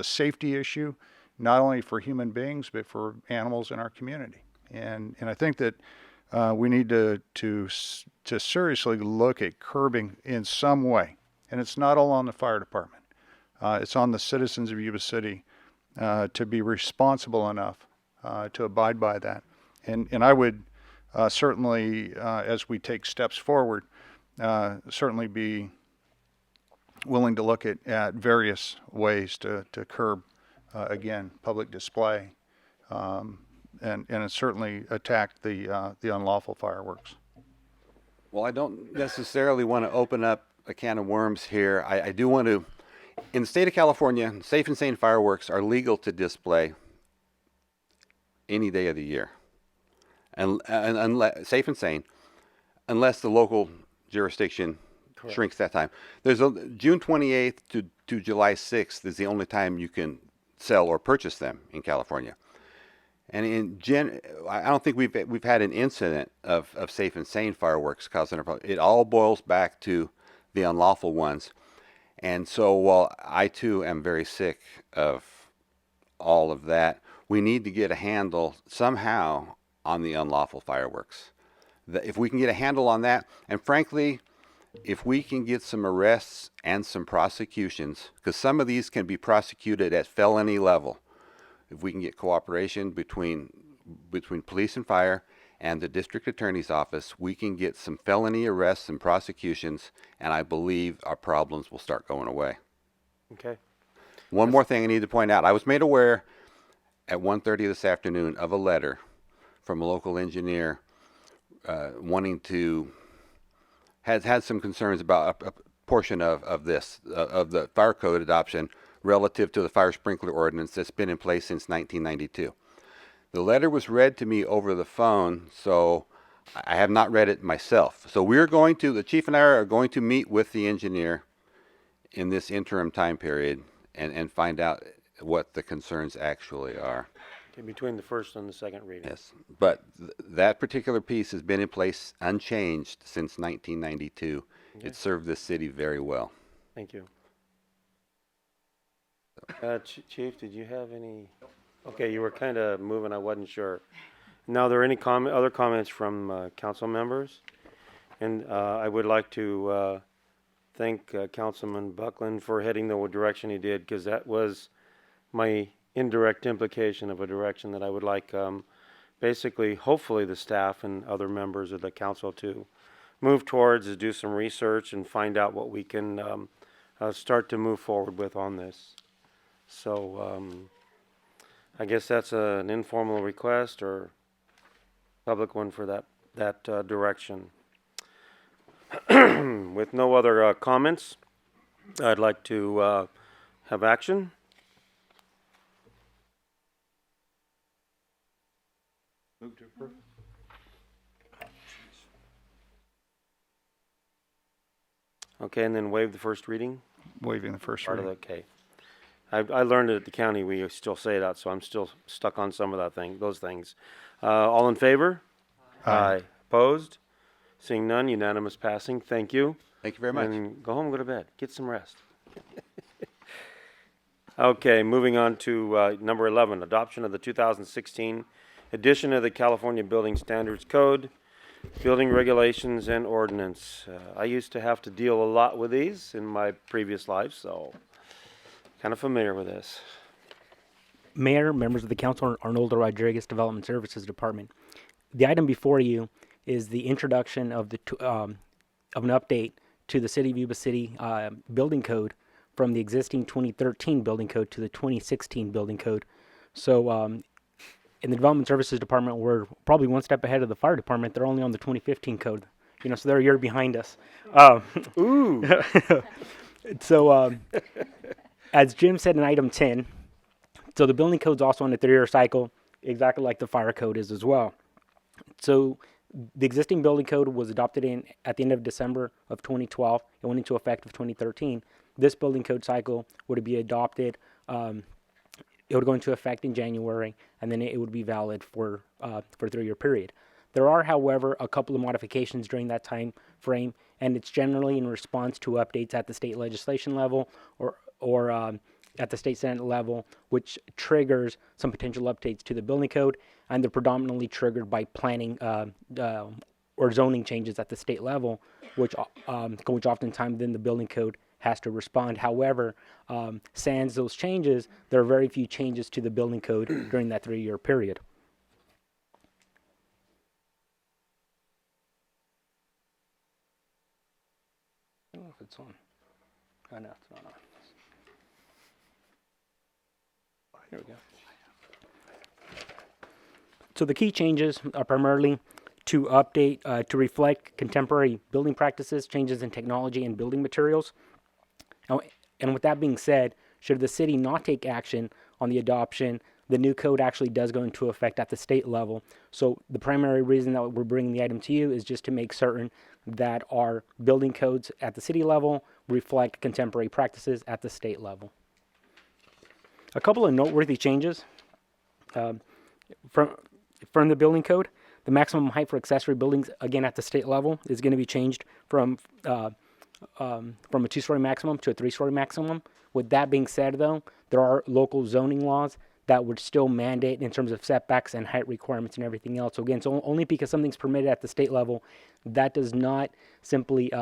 safety issue, not only for human beings but for animals in our community. And I think that we need to seriously look at curbing in some way, and it's not all on the fire department. It's on the citizens of Yuba City to be responsible enough to abide by that. And I would certainly, as we take steps forward, certainly be willing to look at various ways to curb, again, public display, and certainly attack the unlawful fireworks. Well, I don't necessarily want to open up a can of worms here. I do want to, in the state of California, safe and sane fireworks are legal to display any day of the year, and safe and sane, unless the local jurisdiction shrinks that time. There's June 28th to July 6th is the only time you can sell or purchase them in California. And I don't think we've had an incident of safe and sane fireworks causing a problem. It all boils back to the unlawful ones. And so while I too am very sick of all of that, we need to get a handle somehow on the unlawful fireworks. If we can get a handle on that, and frankly, if we can get some arrests and some prosecutions, because some of these can be prosecuted at felony level, if we can get cooperation between police and fire and the district attorney's office, we can get some felony arrests and prosecutions, and I believe our problems will start going away. Okay. One more thing I need to point out. I was made aware at 1:30 this afternoon of a letter from a local engineer wanting to has had some concerns about a portion of this, of the fire code adoption relative to the fire sprinkler ordinance that's been in place since 1992. The letter was read to me over the phone, so I have not read it myself. So the chief and I are going to meet with the engineer in this interim time period and find out what the concerns actually are. Okay, between the first and the second reading. Yes, but that particular piece has been in place unchanged since 1992. Okay. It served this city very well. Thank you. Chief, did you have any? Okay, you were kind of moving. I wasn't sure. Now, are there any other comments from council members? And I would like to thank Councilman Buckland for heading the direction he did, because that was my indirect implication of a direction that I would like, basically, hopefully, the staff and other members of the council to move towards, is do some research and find out what we can start to move forward with on this. So I guess that's an informal request or public one for that direction. With no other comments, I'd like to have action. Move to approve. Okay, and then waive the first reading? Waiving the first Part reading. of the, okay. I learned it at the county, we still say that, so I'm still stuck on some of those things. All in favor? Aye. Opposed? Seeing none, unanimous passing. Thank you. Thank you very much. And go home, go to bed. Get some rest. Okay, moving on to number 11, adoption of the 2016 edition of the California Building Standards Code, building regulations and ordinance. I used to have to deal a lot with these in my previous life, so kind of familiar with this. Mayor, members of the council, Arnoldo Rodriguez, Development Services Department. The item before you is the introduction of an update to the City of Yuba City building code from the existing 2013 building code to the 2016 building code. So in the Development Services Department, we're probably one step ahead of the fire department. They're only on the 2015 code, so they're a year behind us. Ooh. So as Jim said in item 10, so the building code's also on a 3-year cycle, exactly like the fire code is as well. So the existing building code was adopted at the end of December of 2012. It went into effect of 2013. This building code cycle would be adopted. It would go into effect in January, and then it would be valid for a 3-year period. There are, however, a couple of modifications during that time frame, and it's generally in response to updates at the state legislation level or at the state senate level, which triggers some potential updates to the building code, and they're predominantly triggered by planning or zoning changes at the state level, which oftentimes then the building code has to respond. However, sans those changes, there are very few changes to the building code during that 3-year period. I don't know if it's on. I know it's not on. Here we go. So the key changes are primarily to update, to reflect contemporary building practices, changes in technology and building materials. And with that being said, should the city not take action on the adoption, the new code actually does go into effect at the state level. So the primary reason that we're bringing the item to you is just to make certain that our building codes at the city level reflect contemporary practices at the state level. A couple of noteworthy changes from the building code. The maximum height for accessory buildings, again at the state level, is going to be changed from a 2-story maximum to a 3-story maximum. With that being said, though, there are local zoning laws that would still mandate in terms of setbacks and height requirements and everything else. So again, so only because something's permitted at the state level, that does not simply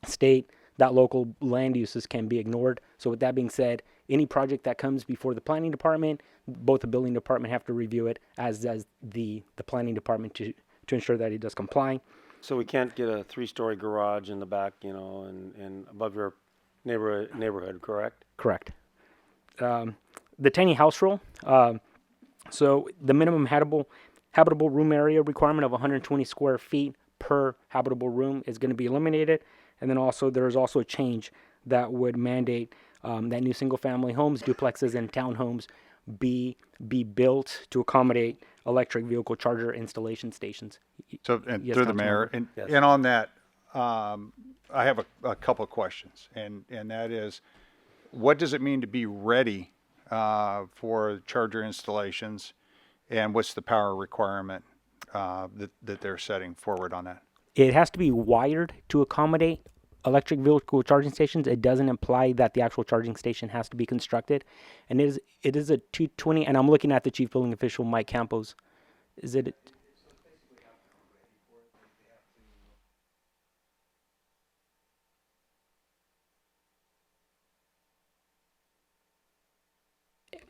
state that local land uses can be ignored. So with that being said, any project that comes before the planning department, both the building department have to review it, as does the planning department to ensure that it does comply. So we can't get a 3-story garage in the back, and above your neighborhood, correct? Correct. The tiny house rule. So the minimum habitable room area requirement of 120 square feet per habitable room is going to be eliminated. And then also there's also a change that would mandate that new single-family homes, duplexes, and townhomes be built to accommodate electric vehicle charger installation stations. So, and Yes, through the Councilmember. mayor, and on that, I have a couple of questions, and that is, what does it mean to be ready for charger installations, and what's the power requirement that they're setting forward on that? It has to be wired to accommodate electric vehicle charging stations. It doesn't imply that the actual charging station has to be constructed. And it is a 220, and I'm looking at the chief building official, Mike Campos. Is it?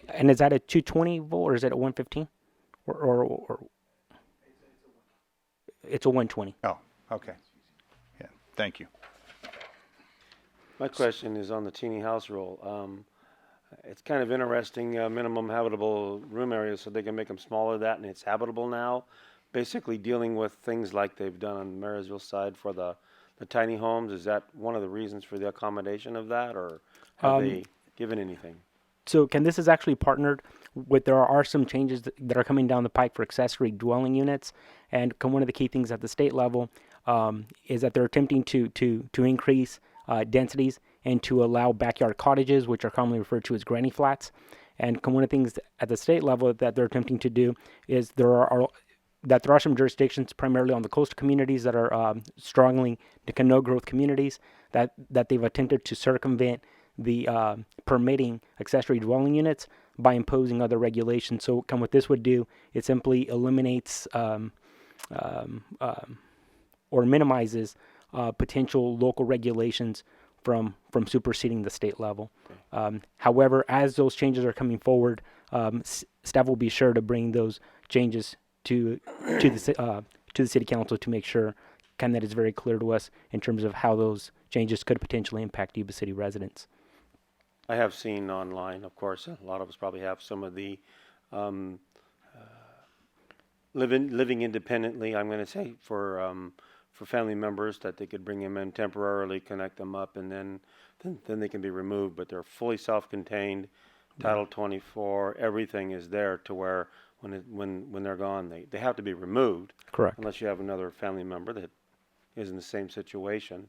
And is that a 220 volt or is it a 115? Or it's a 120. Oh, okay. Yeah, thank you. My question is on the teeny house rule. It's kind of interesting, minimum habitable room areas, so they can make them smaller than that, and it's habitable now. Basically dealing with things like they've done on the Marysville side for the tiny homes. Is that one of the reasons for the accommodation of that, or have they given anything? So Ken, this is actually partnered with, there are some changes that are coming down the pike for accessory dwelling units. And one of the key things at the state level is that they're attempting to increase densities and to allow backyard cottages, which are commonly referred to as granny flats. And one of the things at the state level that they're attempting to do is there are some jurisdictions, primarily on the coastal communities, that are strongly no-growth communities, that they've attempted to circumvent the permitting accessory dwelling units by imposing other regulations. So what this would do, it simply eliminates or minimizes potential local regulations from superseding the state level. However, as those changes are coming forward, staff will be sure to bring those changes to the city council to make sure that it's very clear to us in terms of how those changes could potentially impact Yuba City residents. I have seen online, of course, a lot of us probably have some of the living independently, I'm going to say, for family members, that they could bring them in temporarily, connect them up, and then they can be removed. But they're fully self-contained. Title 24, everything is there to where when they're gone, they have to be removed. Correct. Unless you have another family member that is in the same situation.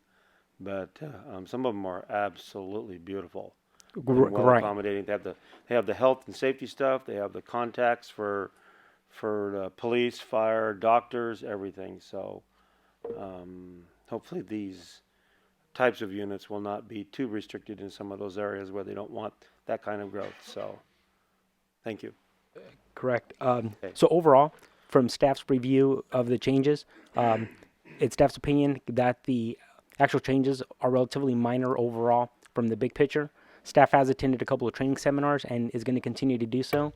But some of them are absolutely beautiful. Well Right. accommodating. They have the health and safety stuff. They have the contacts for police, fire, doctors, everything. So hopefully these types of units will not be too restricted in some of those areas where they don't want that kind of growth. So thank you. Correct. So overall, from staff's review of the changes, it's staff's opinion that the actual changes are relatively minor overall from the big picture. Staff has attended a couple of training seminars and is going to continue to do so.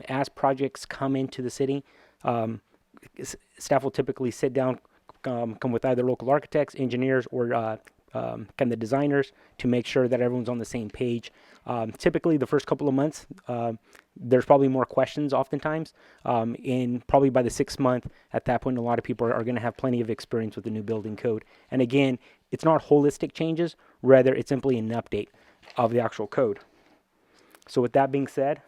As projects come into the city, staff will typically sit down, come with either local architects, engineers, or the designers to make sure that everyone's on the same page. Typically, the first couple of months, there's probably more questions oftentimes. Probably by the 6th month, at that point, a lot of people are going to have plenty of experience with the new building code. And again, it's not holistic changes, rather it's simply an update of the actual code. So with that being said,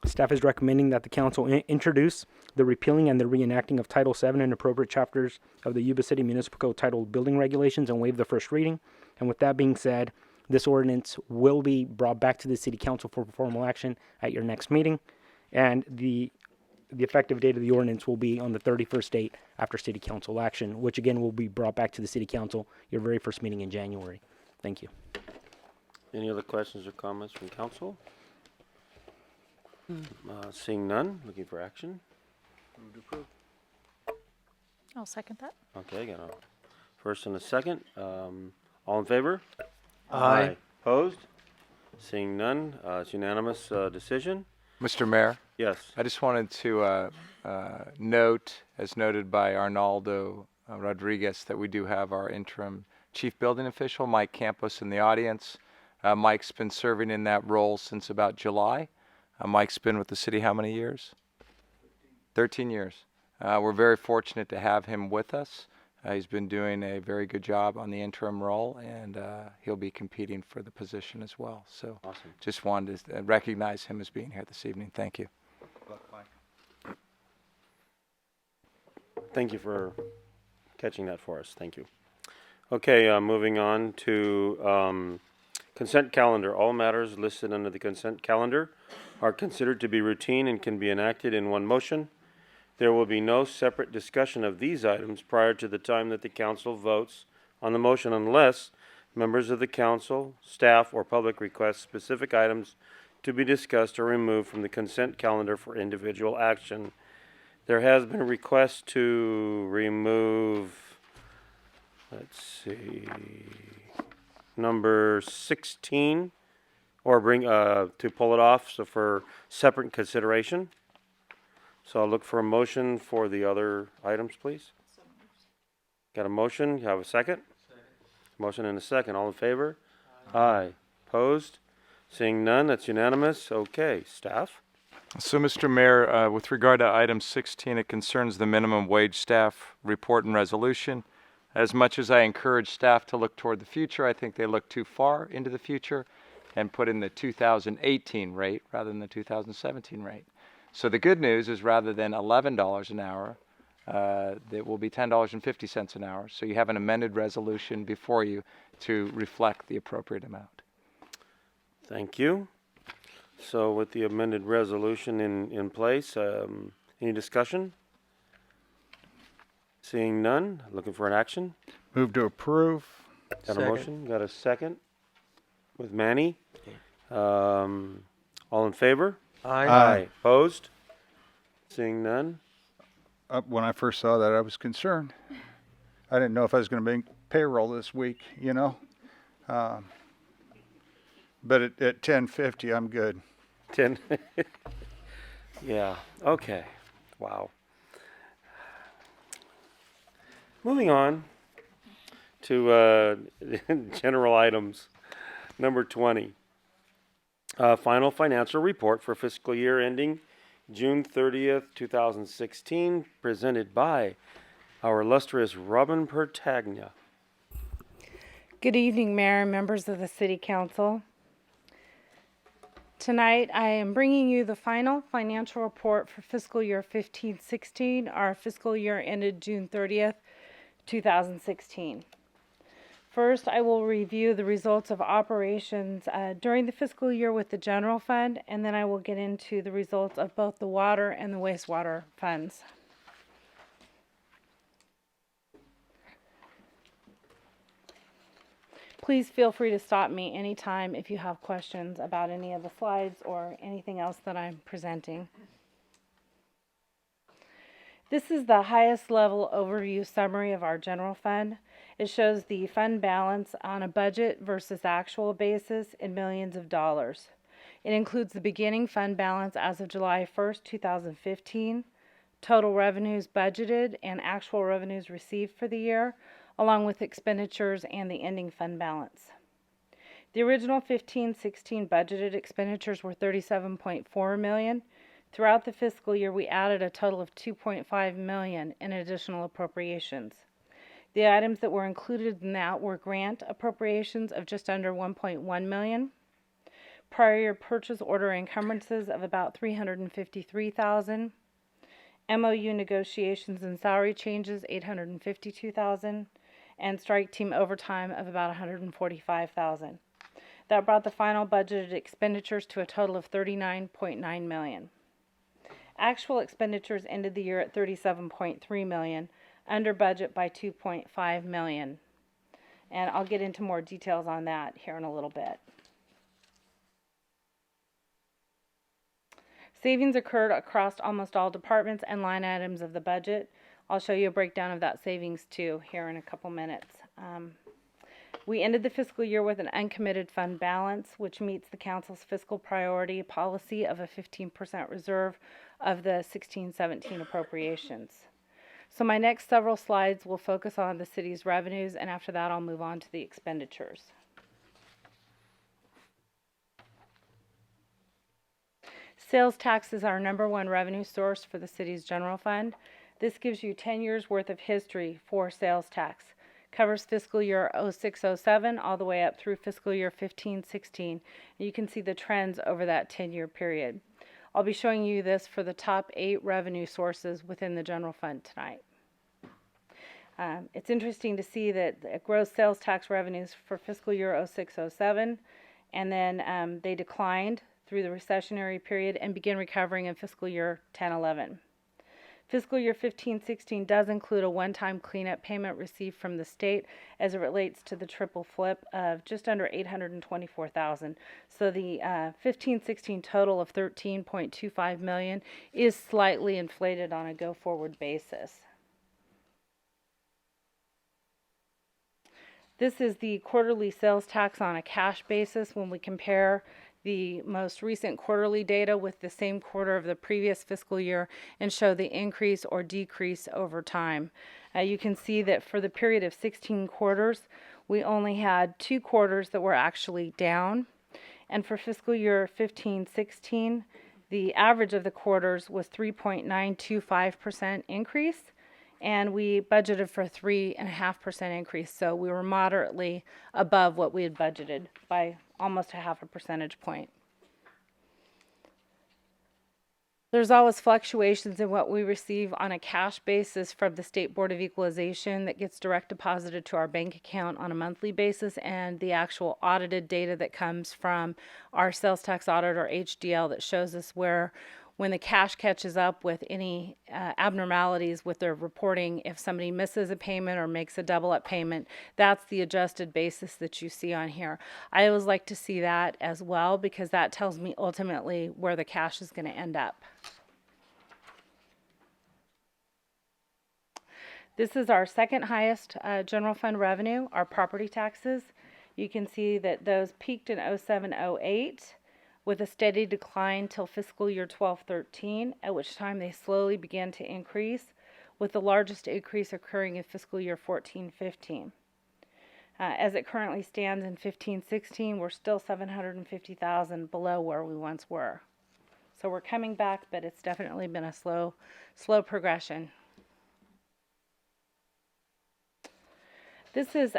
staff is recommending that the council introduce the repealing and the reenacting of Title VII and appropriate chapters of the Yuba City Municipal Code titled Building Regulations and waive the first reading. And with that being said, this ordinance will be brought back to the city council for formal action at your next meeting. And the effective date of the ordinance will be on the 31st date after city council action, which again will be brought back to the city council your very first meeting in January. Thank you. Any other questions or comments from council? Seeing none, looking for action. Move to approve. I'll second that. Okay, got a first and a second. All in favor? Aye. Opposed? Seeing none, it's unanimous decision. Mr. Mayor? Yes. I just wanted to note, as noted by Arnaldo Rodriguez, that we do have our interim chief building official, Mike Campos, in the audience. Mike's been serving in that role since about July. Mike's been with the city how many years? 13 years. We're very fortunate to have him with us. He's been doing a very good job on the interim role, and he'll be competing for the position as well. So Awesome. just wanted to recognize him as being here this evening. Thank you. Thank you for catching that for us. Thank you. Okay, moving on to consent calendar. All matters listed under the consent calendar are considered to be routine and can be enacted in one motion. There will be no separate discussion of these items prior to the time that the council votes on the motion unless members of the council, staff, or public request specific items to be discussed or removed from the consent calendar for individual action. There has been a request to remove, let's see, number 16, or bring to pull it off, so for separate consideration. So I'll look for a motion for the other items, please. Got a motion? You have a second? Second. Motion and a second. All in favor? Aye. Opposed? Seeing none, that's unanimous. Okay, staff? So, Mr. Mayor, with regard to item 16, it concerns the minimum wage staff report and resolution. As much as I encourage staff to look toward the future, I think they look too far into the future and put in the 2018 rate rather than the 2017 rate. So the good news is rather than $11 an hour, it will be $10.50 an hour. So you have an amended resolution before you to reflect the appropriate amount. Thank you. So with the amended resolution in place, any discussion? Seeing none, looking for an action? Move to approve. Got a motion? Got a second? With Manny? All in favor? Aye. Opposed? Seeing none? When I first saw that, I was concerned. I didn't know if I was going to make payroll this week, you know. But at 10:50, I'm good. 10? Yeah, okay. Wow. Moving on to general items. Number 20. Final financial report for fiscal year ending June 30th, 2016, presented by our illustrious Robin Pertagna. Good evening, Mayor and members of the City Council. Tonight, I am bringing you the final financial report for fiscal year 15-16. Our fiscal year ended June 30th, 2016. First, I will review the results of operations during the fiscal year with the general fund, and then I will get into the results of both the water and the wastewater funds. Please feel free to stop me anytime if you have questions about any of the slides or anything else that I'm presenting. This is the highest level overview summary of our general fund. It shows the fund balance on a budget versus actual basis in millions of dollars. It includes the beginning fund balance as of July 1st, 2015, total revenues budgeted and actual revenues received for the year, along with expenditures and the ending fund balance. The original 15-16 budgeted expenditures were $37.4 million. Throughout the fiscal year, we added a total of $2.5 million in additional appropriations. The items that were included in that were grant appropriations of just under $1.1 million, prior year purchase order encumbrances of about $353,000, MOU negotiations and salary changes $852,000, and strike team overtime of about $145,000. That brought the final budgeted expenditures to a total of $39.9 million. Actual expenditures ended the year at $37.3 million, under budget by $2.5 million. And I'll get into more details on that here in a little bit. Savings occurred across almost all departments and line items of the budget. I'll show you a breakdown of that savings too here in a couple minutes. We ended the fiscal year with an uncommitted fund balance, which meets the council's fiscal priority policy of a 15% reserve of the 16-17 appropriations. So my next several slides will focus on the city's revenues, and after that I'll move on to the expenditures. Sales tax is our #1 revenue source for the city's general fund. This gives you 10 years worth of history for sales tax. Covers fiscal year 06-07 all the way up through fiscal year 15-16. You can see the trends over that 10-year period. I'll be showing you this for the top 8 revenue sources within the general fund tonight. It's interesting to see that gross sales tax revenues for fiscal year 06-07, and then they declined through the recessionary period and begin recovering in fiscal year 10-11. Fiscal year 15-16 does include a one-time cleanup payment received from the state as it relates to the triple flip of just under $824,000. So the 15-16 total of $13.25 million is slightly inflated on a go-forward basis. This is the quarterly sales tax on a cash basis when we compare the most recent quarterly data with the same quarter of the previous fiscal year and show the increase or decrease over time. You can see that for the period of 16 quarters, we only had 2 quarters that were actually down. And for fiscal year 15-16, the average of the quarters was 3.925% increase, and we budgeted for 3.5% increase. So we were moderately above what we had budgeted by almost 0.5 percentage point. There's always fluctuations in what we receive on a cash basis from the State Board of Equalization that gets direct deposited to our bank account on a monthly basis, and the actual audited data that comes from our sales tax audit, or HDL, that shows us where, when the cash catches up with any abnormalities with their reporting, if somebody misses a payment or makes a double up payment, that's the adjusted basis that you see on here. I always like to see that as well, because that tells me ultimately where the cash is going to end up. This is our second highest general fund revenue, our property taxes. You can see that those peaked in 07-08 with a steady decline till fiscal year 12-13, at which time they slowly began to increase, with the largest increase occurring in fiscal year 14-15. As it currently stands in 15-16, we're still $750,000 below where we once were. So we're coming back, but it's definitely been a slow progression. This is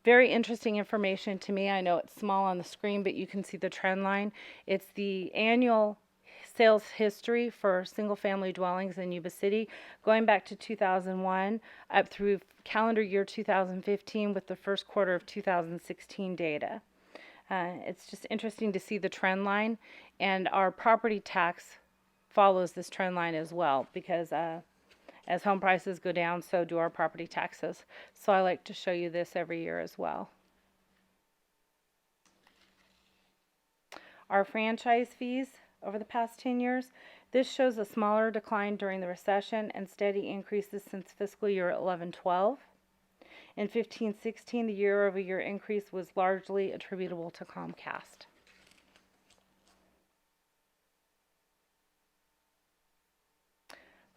very interesting information to me. I know it's small on the screen, but you can see the trend line. It's the annual sales history for single-family dwellings in Yuba City, going back to 2001 up through calendar year 2015 with the first quarter of 2016 data. It's just interesting to see the trend line, and our property tax follows this trend line as well, because as home prices go down, so do our property taxes. So I like to show you this every year as well. Our franchise fees over the past 10 years. This shows a smaller decline during the recession and steady increases since fiscal year 11-12. In 15-16, the year-over-year increase was largely attributable to Comcast.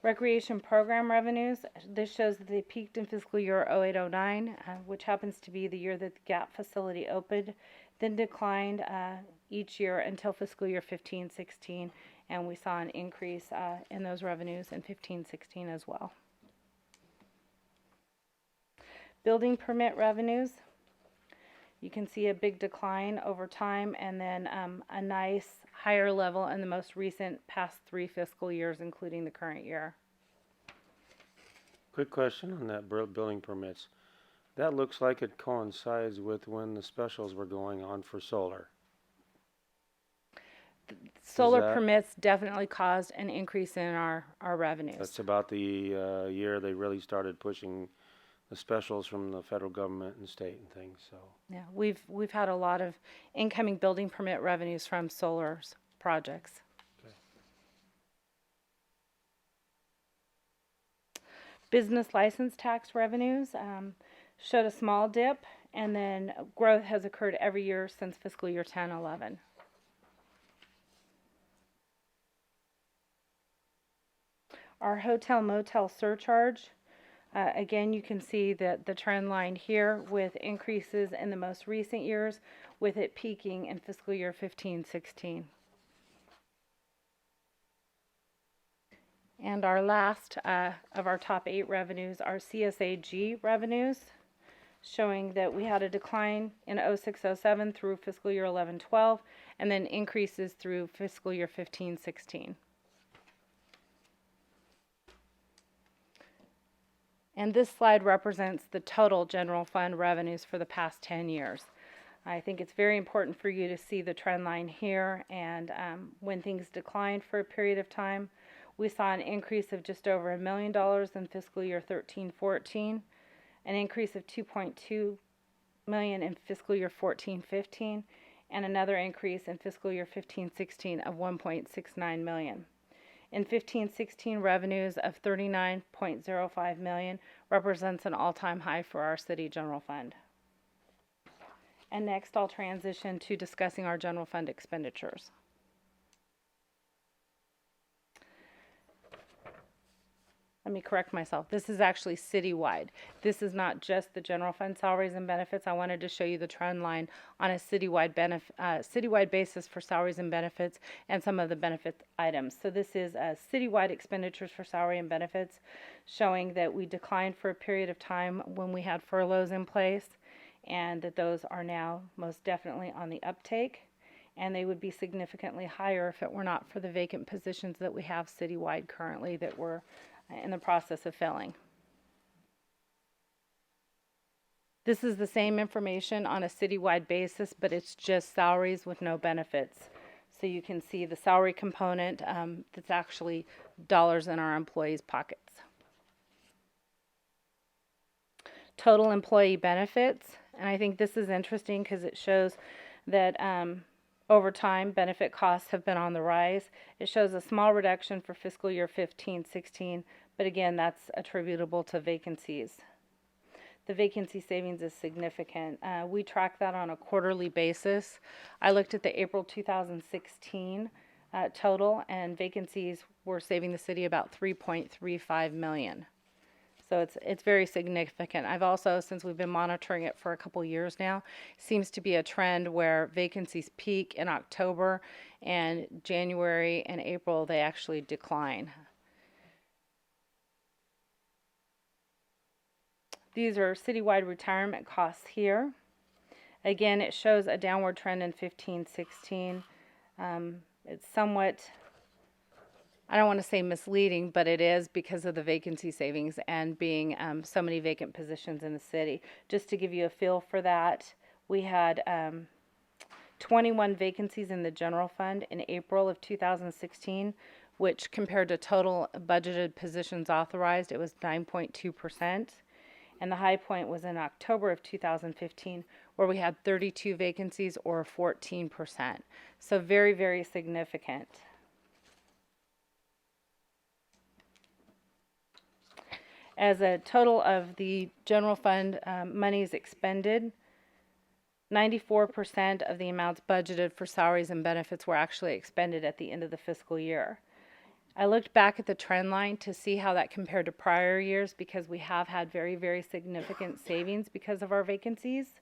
Recreation program revenues. This shows that they peaked in fiscal year 08-09, which happens to be the year that the GAP facility opened, then declined each year until fiscal year 15-16, and we saw an increase in those revenues in 15-16 as well. Building permit revenues. You can see a big decline over time, and then a nice higher level in the most recent past 3 fiscal years, including the current year. Quick question on that building permits. That looks like it coincides with when the specials were going on for solar. Solar permits definitely caused an increase in our revenues. That's about the year they really started pushing the specials from the federal government and state and things. So yeah, we've had a lot of incoming building permit revenues from solar projects. okay. Business license tax revenues showed a small dip, and then growth has occurred every year since fiscal year 10-11. Our hotel motel surcharge. Again, you can see that the trend line here with increases in the most recent years, with it peaking in fiscal year 15-16. And our last of our top 8 revenues are CSAG revenues, showing that we had a decline in 06-07 through fiscal year 11-12, and then increases through fiscal year 15-16. And this slide represents the total general fund revenues for the past 10 years. I think it's very important for you to see the trend line here, and when things declined for a period of time, we saw an increase of just over $1 million in fiscal year 13-14, an increase of $2.2 million in fiscal year 14-15, and another increase in fiscal year 15-16 of $1.69 million. In 15-16, revenues of $39.05 million represents an all-time high for our city general fund. And next, I'll transition to discussing our general fund expenditures. Let me correct myself. This is actually citywide. This is not just the general fund salaries and benefits. I wanted to show you the trend line on a citywide basis for salaries and benefits and some of the benefit items. So this is citywide expenditures for salary and benefits, showing that we declined for a period of time when we had furloughs in place, and that those are now most definitely on the uptake, and they would be significantly higher if it were not for the vacant positions that we have citywide currently that we're in the process of filling. This is the same information on a citywide basis, but it's just salaries with no benefits. So you can see the salary component that's actually dollars in our employees' pockets. Total employee benefits, and I think this is interesting because it shows that over time, benefit costs have been on the rise. It shows a small reduction for fiscal year 15-16, but again, that's attributable to vacancies. The vacancy savings is significant. We track that on a quarterly basis. I looked at the April 2016 total, and vacancies were saving the city about $3.35 million. So it's very significant. I've also, since we've been monitoring it for a couple years now, seems to be a trend where vacancies peak in October, and January and April they actually decline. These are citywide retirement costs here. Again, it shows a downward trend in 15-16. It's somewhat, I don't want to say misleading, but it is because of the vacancy savings and being so many vacant positions in the city. Just to give you a feel for that, we had 21 vacancies in the general fund in April of 2016, which compared to total budgeted positions authorized, it was 9.2%. And the high point was in October of 2015, where we had 32 vacancies, or 14%. So very, very significant. As a total of the general fund monies expended, 94% of the amounts budgeted for salaries and benefits were actually expended at the end of the fiscal year. I looked back at the trend line to see how that compared to prior years, because we have had very, very significant savings because of our vacancies.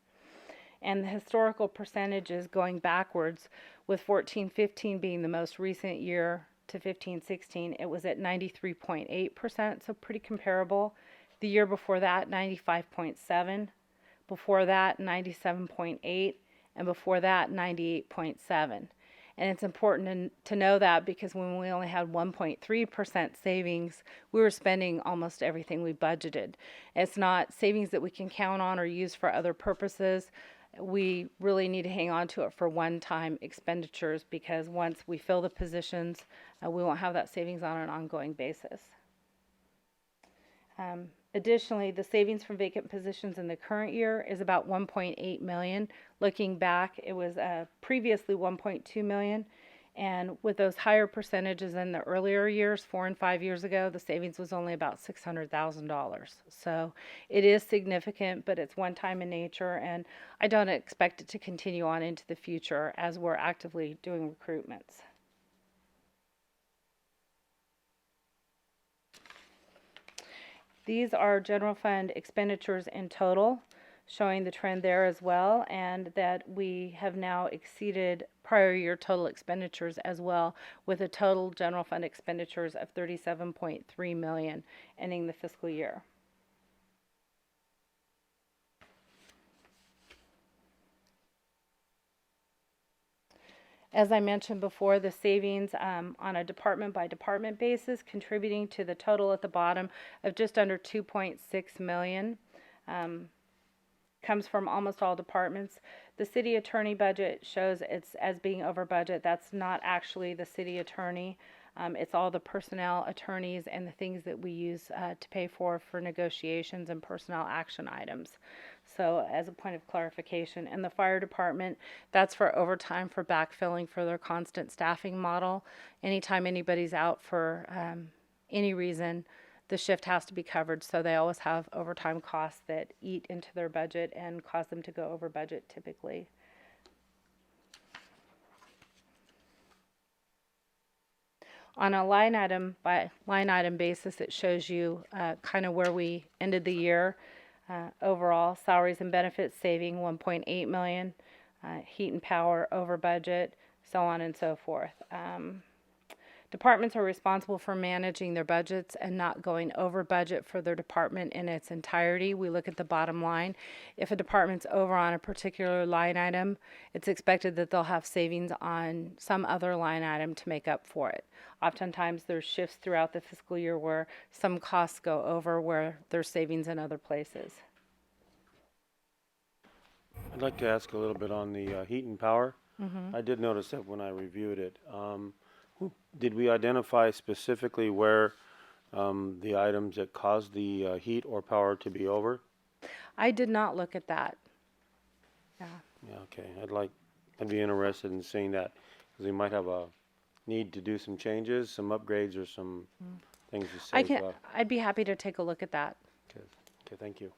And the historical percentages going backwards, with 14-15 being the most recent year to 15-16, it was at 93.8%, so pretty comparable. The year before that, 95.7%. Before that, 97.8%. And before that, 98.7%. And it's important to know that, because when we only had 1.3% savings, we were spending almost everything we budgeted. It's not savings that we can count on or use for other purposes. We really need to hang on to it for one-time expenditures, because once we fill the positions, we won't have that savings on an ongoing basis. Additionally, the savings from vacant positions in the current year is about $1.8 million. Looking back, it was previously $1.2 million. And with those higher percentages in the earlier years, 4 and 5 years ago, the savings was only about $600,000. So it is significant, but it's one time in nature, and I don't expect it to continue on into the future as we're actively doing recruitments. These are general fund expenditures in total, showing the trend there as well, and that we have now exceeded prior year total expenditures as well, with a total general fund expenditures of $37.3 million ending the fiscal year. As I mentioned before, the savings on a department by department basis contributing to the total at the bottom of just under $2.6 million comes from almost all departments. The city attorney budget shows it's as being over budget. That's not actually the city attorney. It's all the personnel attorneys and the things that we use to pay for negotiations and personnel action items. So as a point of clarification, and the fire department, that's for overtime for backfilling for their constant staffing model. Anytime anybody's out for any reason, the shift has to be covered, so they always have overtime costs that eat into their budget and cause them to go over budget typically. On a line item by line item basis, it shows you kind of where we ended the year. Overall, salaries and benefits saving $1.8 million, heat and power over budget, so on and so forth. Departments are responsible for managing their budgets and not going over budget for their department in its entirety. We look at the bottom line. If a department's over on a particular line item, it's expected that they'll have savings on some other line item to make up for it. Oftentimes there's shifts throughout the fiscal year where some costs go over where there's savings in other places. I'd like to ask a little bit on the heat and power. Mm-hmm. I did notice that when I reviewed it. Did we identify specifically where the items that caused the heat or power to be over? I did not look at that. Yeah. Yeah, okay. I'd be interested in seeing that, because we might have a need to do some changes, some upgrades, or some things to save. I'd be happy to take a look at that. Okay, thank you.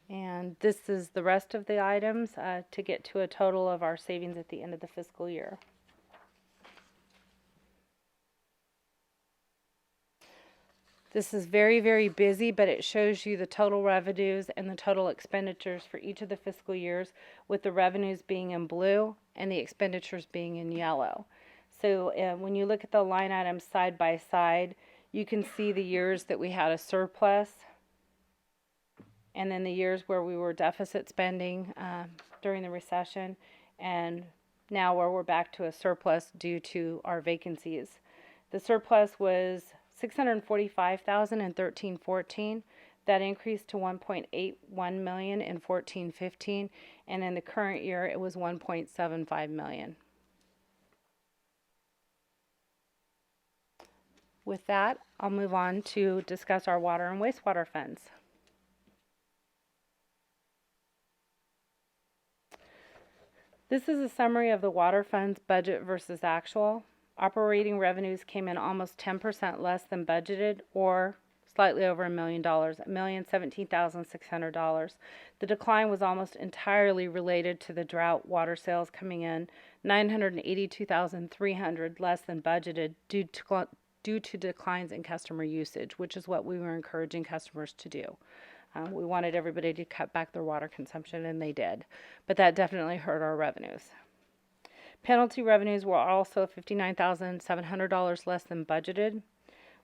And this is the rest of the items to get to a total of our savings at the end of the fiscal year. This is very, very busy, but it shows you the total revenues and the total expenditures for each of the fiscal years, with the revenues being in blue and the expenditures being in yellow. So when you look at the line items side by side, you can see the years that we had a surplus, and then the years where we were deficit spending during the recession, and now where we're back to a surplus due to our vacancies. The surplus was $645,000 in 13-14. That increased to $1.81 million in 14-15, and in the current year it was $1.75 million. With that, I'll move on to discuss our water and wastewater funds. This is a summary of the water fund's budget versus actual. Operating revenues came in almost 10% less than budgeted, or slightly over $1 million, $1,017,600. The decline was almost entirely related to the drought water sales coming in $982,300 less than budgeted due to declines in customer usage, which is what we were encouraging customers to do. We wanted everybody to cut back their water consumption, and they did. But that definitely hurt our revenues. Penalty revenues were also $59,700 less than budgeted.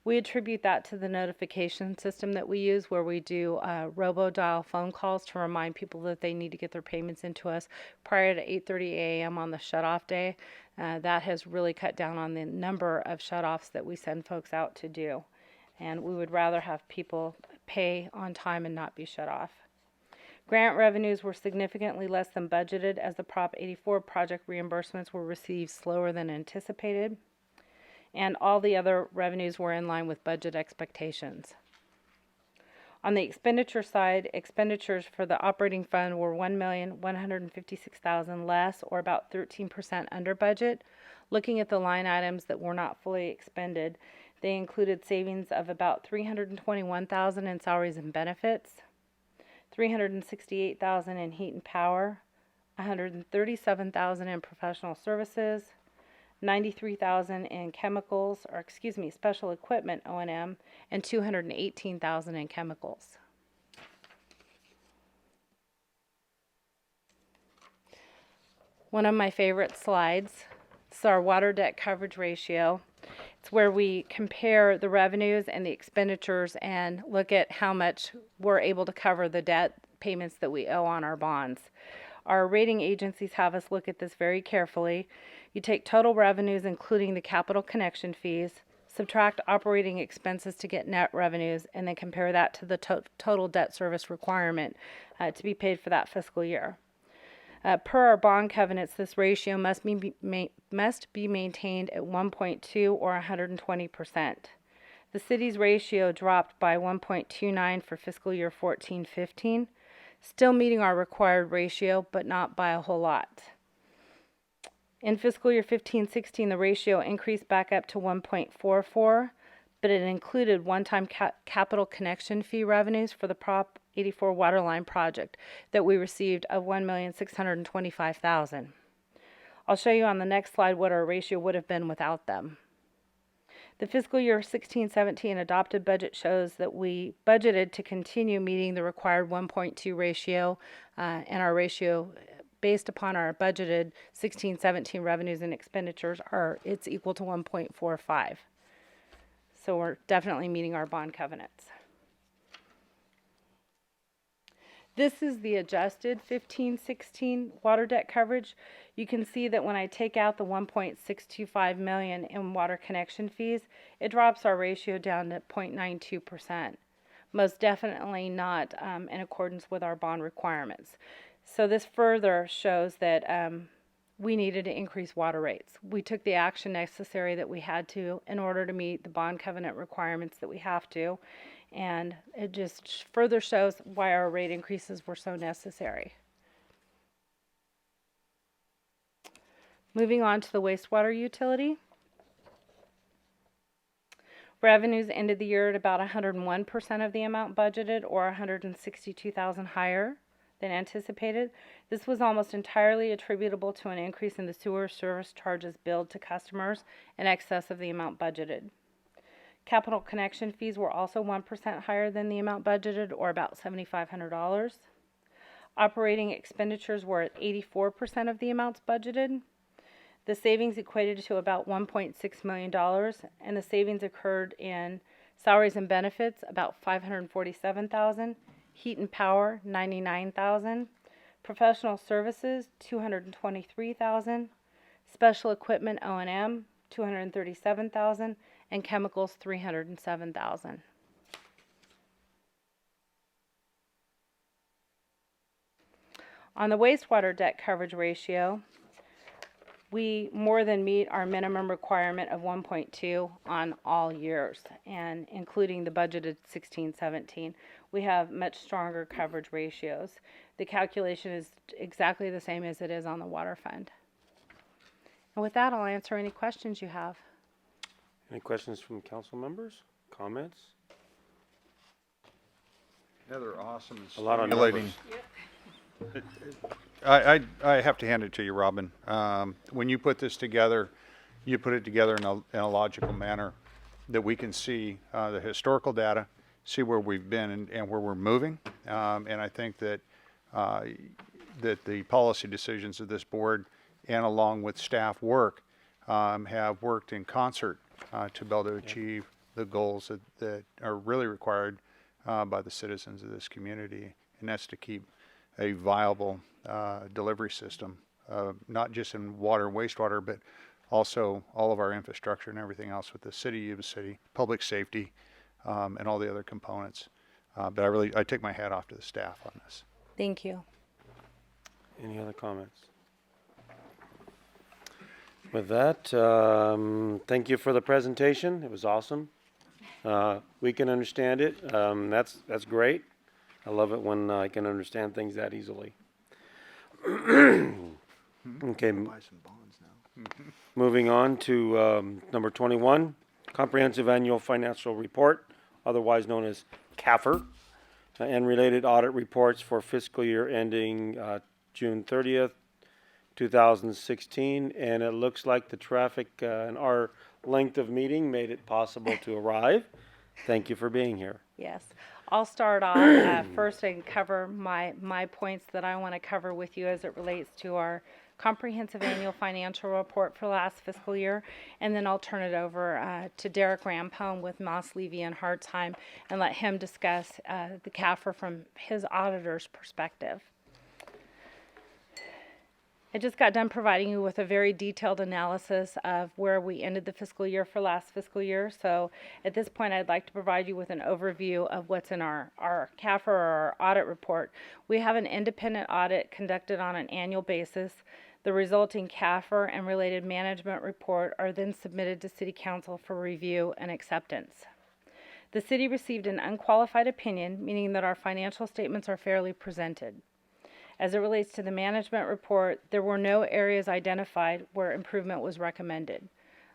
We attribute that to the notification system that we use, where we do robo-dial phone calls to remind people that they need to get their payments into us prior to 8:30 a.m. on the shutoff day. That has really cut down on the number of shutoffs that we send folks out to do. And we would rather have people pay on time and not be shut off. Grant revenues were significantly less than budgeted, as the Prop 84 project reimbursements were received slower than anticipated, and all the other revenues were in line with budget expectations. On the expenditure side, expenditures for the operating fund were $1,156,000 less, or about 13% under budget. Looking at the line items that were not fully expended, they included savings of about $321,000 in salaries and benefits, $368,000 in heat and power, $137,000 in professional services, $93,000 in chemicals, or excuse me, special equipment O&M, and $218,000 in chemicals. One of my favorite slides is our water debt coverage ratio. It's where we compare the revenues and the expenditures and look at how much we're able to cover the debt payments that we owe on our bonds. Our rating agencies have us look at this very carefully. You take total revenues, including the capital connection fees, subtract operating expenses to get net revenues, and then compare that to the total debt service requirement to be paid for that fiscal year. Per our bond covenants, this ratio must be maintained at 1.2 or 120%. The city's ratio dropped by 1.29 for fiscal year 14-15, still meeting our required ratio, but not by a whole lot. In fiscal year 15-16, the ratio increased back up to 1.44, but it included one-time capital connection fee revenues for the Prop 84 waterline project that we received of $1,625,000. I'll show you on the next slide what our ratio would have been without them. The fiscal year 16-17 adopted budget shows that we budgeted to continue meeting the required 1.2 ratio, and our ratio based upon our budgeted 16-17 revenues and expenditures it's equal to 1.45. So we're definitely meeting our bond covenants. This is the adjusted 15-16 water debt coverage. You can see that when I take out the $1.625 million in water connection fees, it drops our ratio down to 0.92%. Most definitely not in accordance with our bond requirements. So this further shows that we needed to increase water rates. We took the action necessary that we had to in order to meet the bond covenant requirements that we have to. And it just further shows why our rate increases were so necessary. Moving on to the wastewater utility. Revenues ended the year at about 101% of the amount budgeted, or $162,000 higher than anticipated. This was almost entirely attributable to an increase in the sewer service charges billed to customers in excess of the amount budgeted. Capital connection fees were also 1% higher than the amount budgeted, or about $7,500. Operating expenditures were at 84% of the amounts budgeted. The savings equated to about $1.6 million, and the savings occurred in salaries and benefits, about $547,000, heat and power, $99,000, professional services, $223,000, special equipment O&M, $237,000, and chemicals, $307,000. On the wastewater debt coverage ratio, we more than meet our minimum requirement of 1.2 on all years, and including the budgeted 16-17. We have much stronger coverage ratios. The calculation is exactly the same as it is on the water fund. And with that, I'll answer any questions you have. Any questions from council members? Comments? Heather, awesome and A lot of stimulating. I have to hand it to you, Robin. When you put this together, you put it together in a logical manner that we can see the historical data, see where we've been and where we're moving. And I think that that the policy decisions of this board and along with staff work have worked in concert to be able to achieve the goals that are really required by the citizens of this community, and that's to keep a viable delivery system, not just in water and wastewater, but also all of our infrastructure and everything else with the city of Yuba City, public safety, and all the other components. But I take my hat off to the staff on this. Thank you. Any other comments? With that, thank you for the presentation. It was awesome. We can understand it. That's great. I love it when I can understand things that easily. Okay. Buy some bonds now. Moving on to number 21, Comprehensive Annual Financial Report, otherwise known as CAFR, and related audit reports for fiscal year ending June 30th, 2016, and it looks like the traffic and our length of meeting made it possible to arrive. Thank you for being here. Yes. I'll start off first and cover my points that I want to cover with you as it relates to our comprehensive annual financial report for last fiscal year, and then I'll turn it over to Derek Rampone with Moss, Levy, and Hartzheim and let him discuss the CAFR from his auditor's perspective. I just got done providing you with a very detailed analysis of where we ended the fiscal year for last fiscal year. So at this point, I'd like to provide you with an overview of what's in our CAFR or our audit report. We have an independent audit conducted on an annual basis. The resulting CAFR and related management report are then submitted to City Council for review and acceptance. The City received an unqualified opinion, meaning that our financial statements are fairly presented. As it relates to the management report, there were no areas identified where improvement was recommended.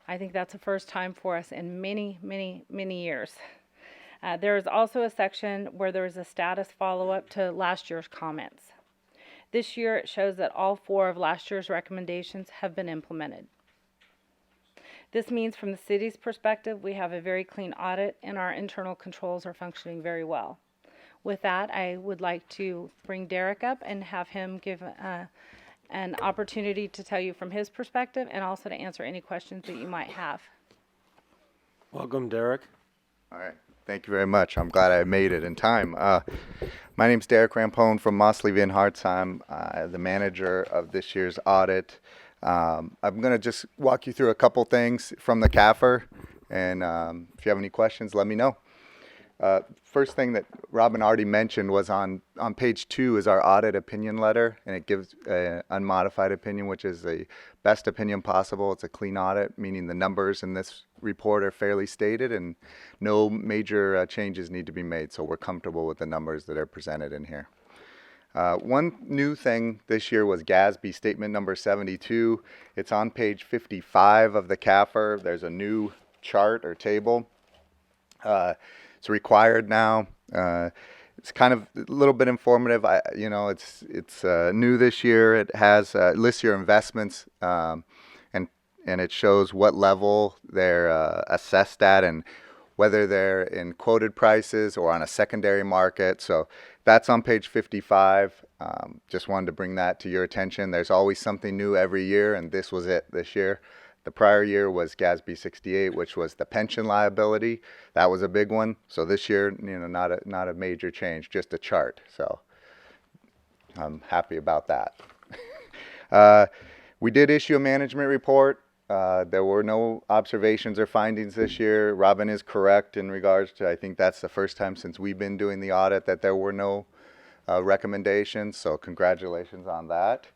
I think that's the first time for us in many, many, many years. There is also a section where there is a status follow-up to last year's comments. This year, it shows that all 4 of last year's recommendations have been implemented. This means from the city's perspective, we have a very clean audit and our internal controls are functioning very well. With that, I would like to bring Derek up and have him give an opportunity to tell you from his perspective and also to answer any questions that you might have. Welcome, Derek. All right. Thank you very much. I'm glad I made it in time. My name's Derek Rampone from Moss, Levy, and Hartzheim, the manager of this year's audit. I'm going to just walk you through a couple things from the CAFR, and if you have any questions, let me know. First thing that Robin already mentioned was on page 2 is our audit opinion letter, and it gives an unmodified opinion, which is the best opinion possible. It's a clean audit, meaning the numbers in this report are fairly stated and no major changes need to be made, so we're comfortable with the numbers that are presented in here. One new thing this year was GASB statement number 72. It's on page 55 of the CAFR. There's a new chart or table. It's required now. It's kind of a little bit informative. It's new this year. It has lists your investments and it shows what level they're assessed at and whether they're in quoted prices or on a secondary market. So that's on page 55. Just wanted to bring that to your attention. There's always something new every year, and this was it this year. The prior year was GASB 68, which was the pension liability. That was a big one. So this year, not a major change, just a chart. So I'm happy about that. We did issue a management report. There were no observations or findings this year. Robin is correct in regards to, I think that's the first time since we've been doing the audit that there were no recommendations. So congratulations on that.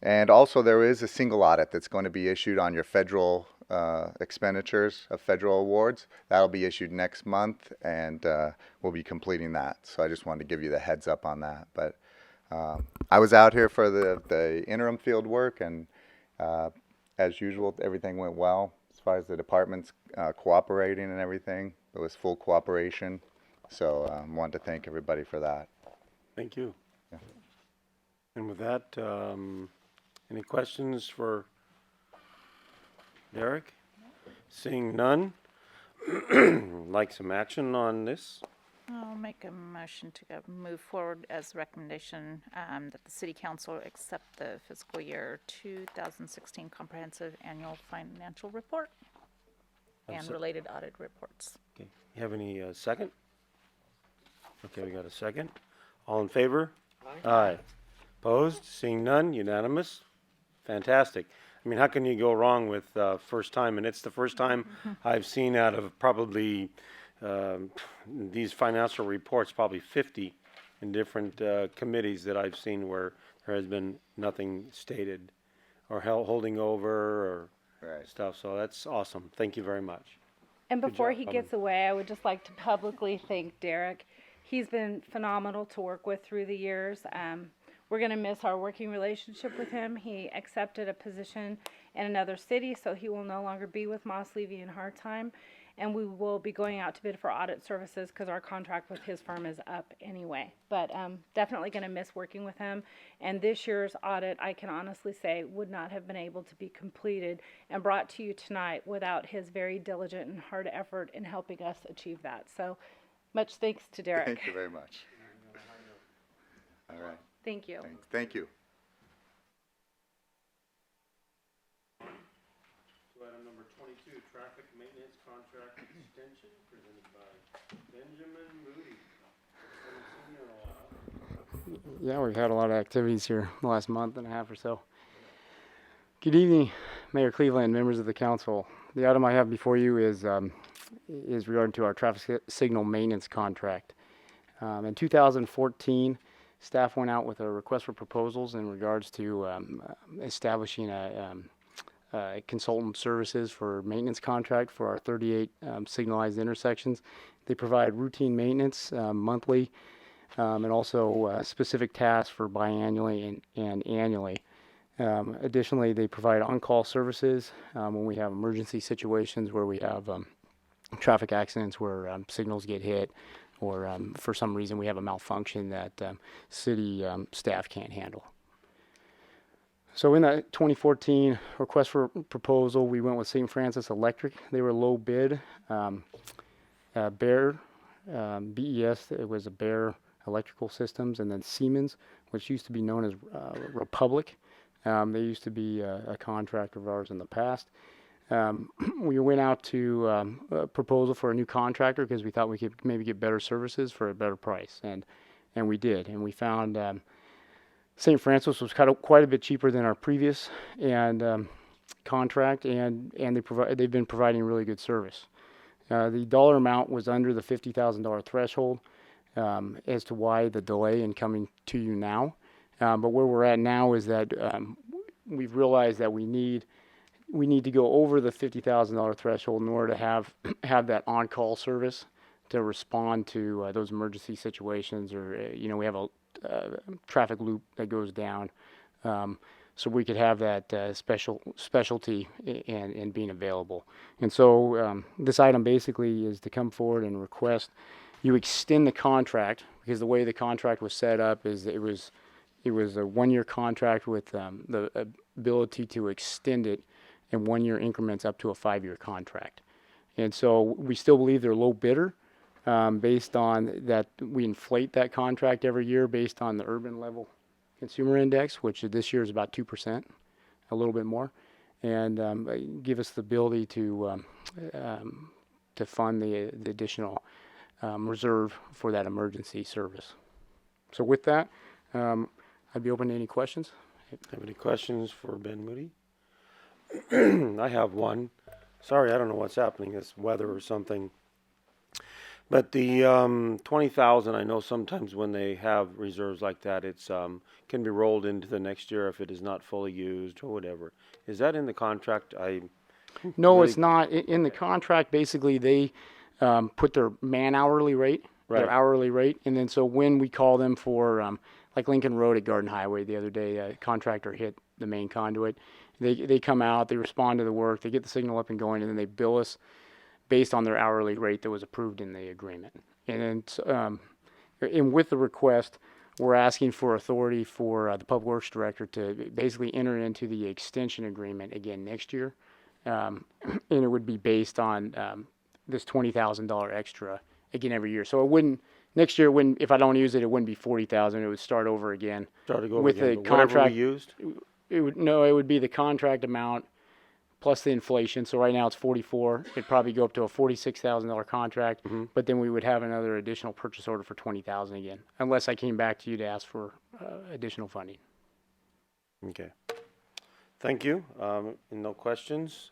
And also there is a single audit that's going to be issued on your federal expenditures of federal awards. That'll be issued next month, and we'll be completing that. So I just wanted to give you the heads up on that. But I was out here for the interim field work, and as usual, everything went well as far as the department's cooperating and everything. It was full cooperation. So I wanted to thank everybody for that. Thank you. Yeah. And with that, any questions for Derek? Seeing none, like some action on this? I'll make a motion to move forward as recommendation that the City Council accept the fiscal year 2016 Comprehensive Annual Financial Report and related audit reports. Okay. You have any second? Okay, we got a second. All in favor? Aye. Aye. Opposed? Seeing none, unanimous. Fantastic. I mean, how can you go wrong with first time? And it's the first time I've seen out of probably these financial reports, probably 50 in different committees that I've seen where there has been nothing stated or holding over or stuff. So that's awesome. Thank you very much. And before he gets away, I would just like to publicly thank Derek. He's been phenomenal to work with through the years. We're going to miss our working relationship with him. He accepted a position in another city, so he will no longer be with Moss, Levy, and Hartzheim. and we will be going out to bid for audit services because our contract with his firm is up anyway. But definitely going to miss working with him. And this year's audit, I can honestly say, would not have been able to be completed and brought to you tonight without his very diligent and hard effort in helping us achieve that. So much thanks to Derek. Thank you very much. All right. Thank you. Thanks. Thank you. So item number 22, traffic maintenance contract extension, presented by Benjamin Moody. Haven't seen you in a while. Yeah, we've had a lot of activities here the last month and a half or so. Good evening, Mayor Cleveland, members of the council. The item I have before you is regarding to our traffic signal maintenance contract. In 2014, staff went out with a request for proposals in regards to establishing a consultant services for maintenance contract for our 38 signalized intersections. They provide routine maintenance monthly and also specific tasks for biannually and annually. Additionally, they provide on-call services when we have emergency situations where we have traffic accidents where signals get hit, or for some reason we have a malfunction that city staff can't handle. So in that 2014 request for proposal, we went with St. Francis Electric. They were low bid. Bear, BES, it was a Bear Electrical Systems, and then Siemens, which used to be known as Republic. They used to be a contractor of ours in the past. We went out to a proposal for a new contractor because we thought we could maybe get better services for a better price, and we did. And we found St. Francis was quite a bit cheaper than our previous contract, and they've been providing really good service. The dollar amount was under the $50,000 threshold as to why the delay in coming to you now. But where we're at now is that we've realized that we need to go over the $50,000 threshold in order to have that on-call service to respond to those emergency situations, or we have a traffic loop that goes down, so we could have that specialty and being available. And so this item basically is to come forward and request you extend the contract, because the way the contract was set up is it was a 1-year contract with the ability to extend it in 1-year increments up to a 5-year contract. And so we still believe they're low bidder based on that. We inflate that contract every year based on the urban level consumer index, which this year is about 2%, a little bit more, and give us the ability to fund the additional reserve for that emergency service. So with that, I'd be open to any questions. Have any questions for Ben Moody? I have one. Sorry, I don't know what's happening. It's weather or something. But the 20,000, I know sometimes when they have reserves like that, it's can be rolled into the next year if it is not fully used or whatever. Is that in the contract? No, really it's not. In the contract, basically, they put their man-hourly rate, their hourly rate, and then so when we call them for, like Lincoln Road at Garden Highway the other day, a contractor hit the main conduit. They come out, they respond to the work, they get the signal up and going, and then they bill us based on their hourly rate that was approved in the agreement. And then, and with the request, we're asking for authority for the Public Works Director to basically enter into the extension agreement again next year, and it would be based on this $20,000 extra again every year. So it wouldn't. Next year, if I don't use it, it wouldn't be $40,000. It would start over again. Start to go with again, the but whatever contract we used? It would be the contract amount plus the inflation. So right now it's 44. It'd probably go up to a $46,000 contract, but then we would have another additional purchase order for $20,000 again, unless I came back to you to ask for additional funding. Okay. Thank you. No questions.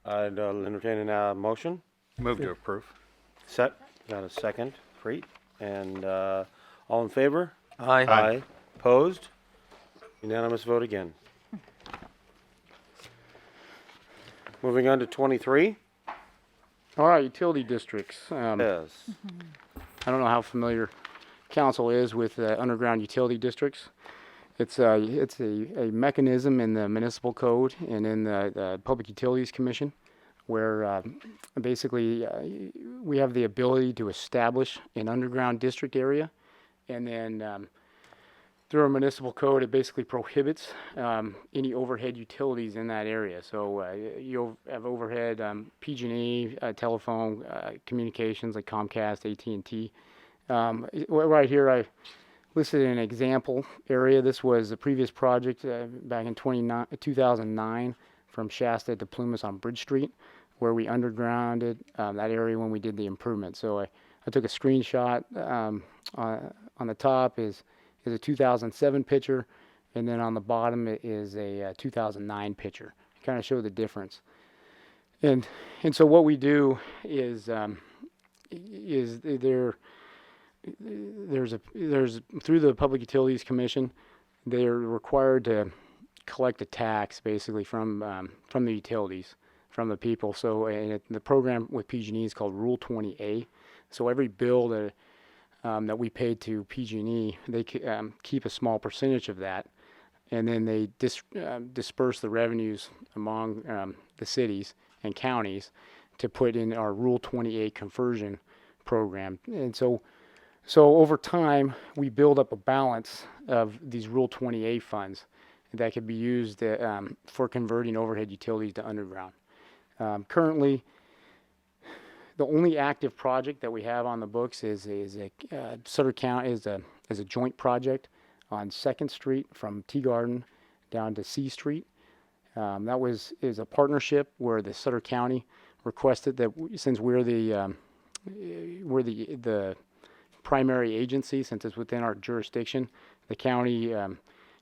I'd entertain a motion. Move to approve. Set. Got a second. Preet. And all in favor? Aye. Aye. Opposed? Unanimous vote again. Moving on to 23. All right, utility districts. Yes. I don't know how familiar council is with underground utility districts. It's a mechanism in the municipal code and in the Public Utilities Commission where basically we have the ability to establish an underground district area, and then through our municipal code, it basically prohibits any overhead utilities in that area. So you'll have overhead PG&E, telephone, communications like Comcast, AT&T. Right here, I listed an example area. This was a previous project back in 2009 from Shasta to Plumas on Bridge Street, where we undergrounded that area when we did the improvement. So I took a screenshot. On the top is a 2007 picture, and then on the bottom is a 2009 picture. Kind of show the difference. And so what we do is there's through the Public Utilities Commission, they're required to collect a tax basically from the utilities, from the people. So the program with PG&E is called Rule 20A. So every bill that we paid to PG&E, they keep a small percentage of that, and then they disperse the revenues among the cities and counties to put in our Rule 20A conversion program. And so over time, we build up a balance of these Rule 20A funds that could be used for converting overhead utilities to underground. Currently, the only active project that we have on the books is a Sutter County is a joint project on 2nd Street from Tea Garden down to C Street. That is a partnership where the Sutter County requested that since we're the primary agency, since it's within our jurisdiction, the county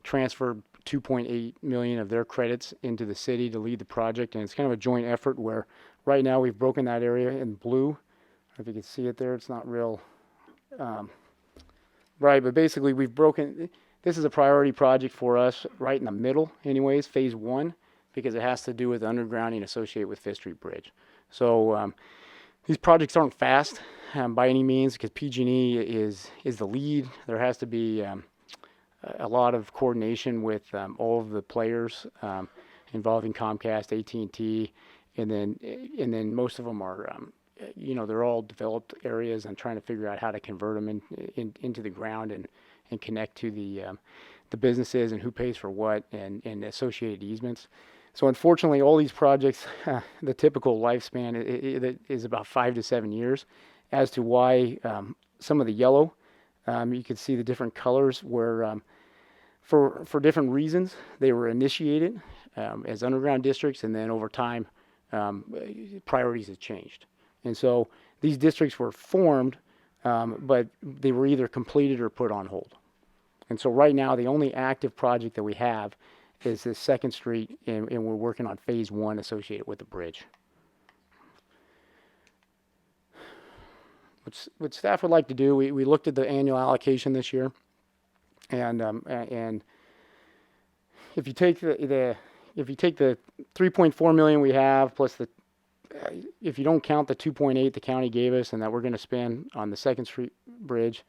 transferred $2.8 million of their credits into the city to lead the project, and it's kind of a joint effort where right now we've broken that area in blue. If you can see it there, it's not real right, but basically we've broken. This is a priority project for us right in the middle, anyways, phase 1, because it has to do with undergrounding associated with Fifth Street Bridge. So these projects aren't fast by any means, because PG&E is the lead. There has to be a lot of coordination with all of the players involving Comcast, AT&T, and then most of them are, they're all developed areas and trying to figure out how to convert them into the ground and connect to the businesses and who pays for what and associated easements. So unfortunately, all these projects, the typical lifespan is about 5 to 7 years. As to why some of the yellow, you can see the different colors where for different reasons they were initiated as underground districts, and then over time priorities have changed. And so these districts were formed, but they were either completed or put on hold. And so right now the only active project that we have is this 2nd Street, and we're working on phase 1 associated with the bridge. What staff would like to do, we looked at the annual allocation this year, and if you take the 3.4 million we have plus if you don't count the 2.8 the county gave us and that we're going to spend on the 2nd Street Bridge,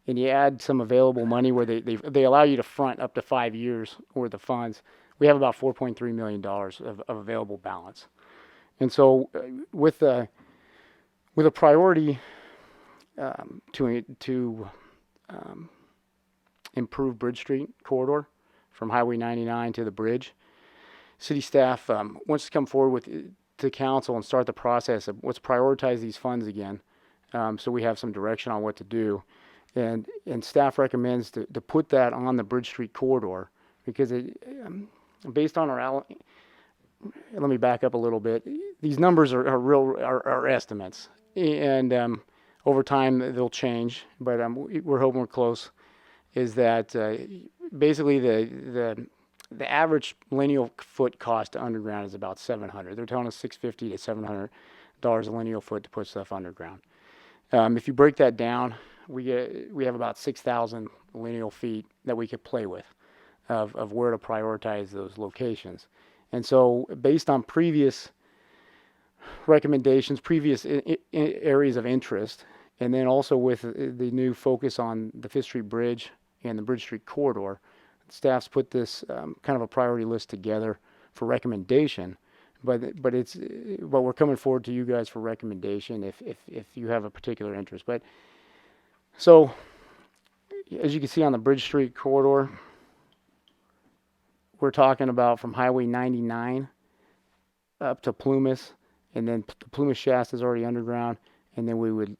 and you add some available money where they allow you to front up to 5 years worth of funds, we have about $4.3 million of available balance. And so with a priority to improve Bridge Street corridor from Highway 99 to the bridge, city staff wants to come forward to council and start the process of let's prioritize these funds again, so we have some direction on what to do. And staff recommends to put that on the Bridge Street corridor because based on let me back up a little bit. These numbers are estimates, and over time they'll change, but we're hoping we're close. Is that basically the average lineal foot cost to underground is about $700. They're telling us $650 to $700 a lineal foot to put stuff underground. If you break that down, we have about 6,000 lineal feet that we could play with of where to prioritize those locations. And so based on previous recommendations, previous areas of interest, and then also with the new focus on the Fifth Street Bridge and the Bridge Street corridor, staff's put this kind of a priority list together for recommendation but we're coming forward to you guys for recommendation if you have a particular interest. But so, as you can see on the Bridge Street corridor, we're talking about from Highway 99 up to Plumas, and then the Plumas Shasta is already underground, and then we would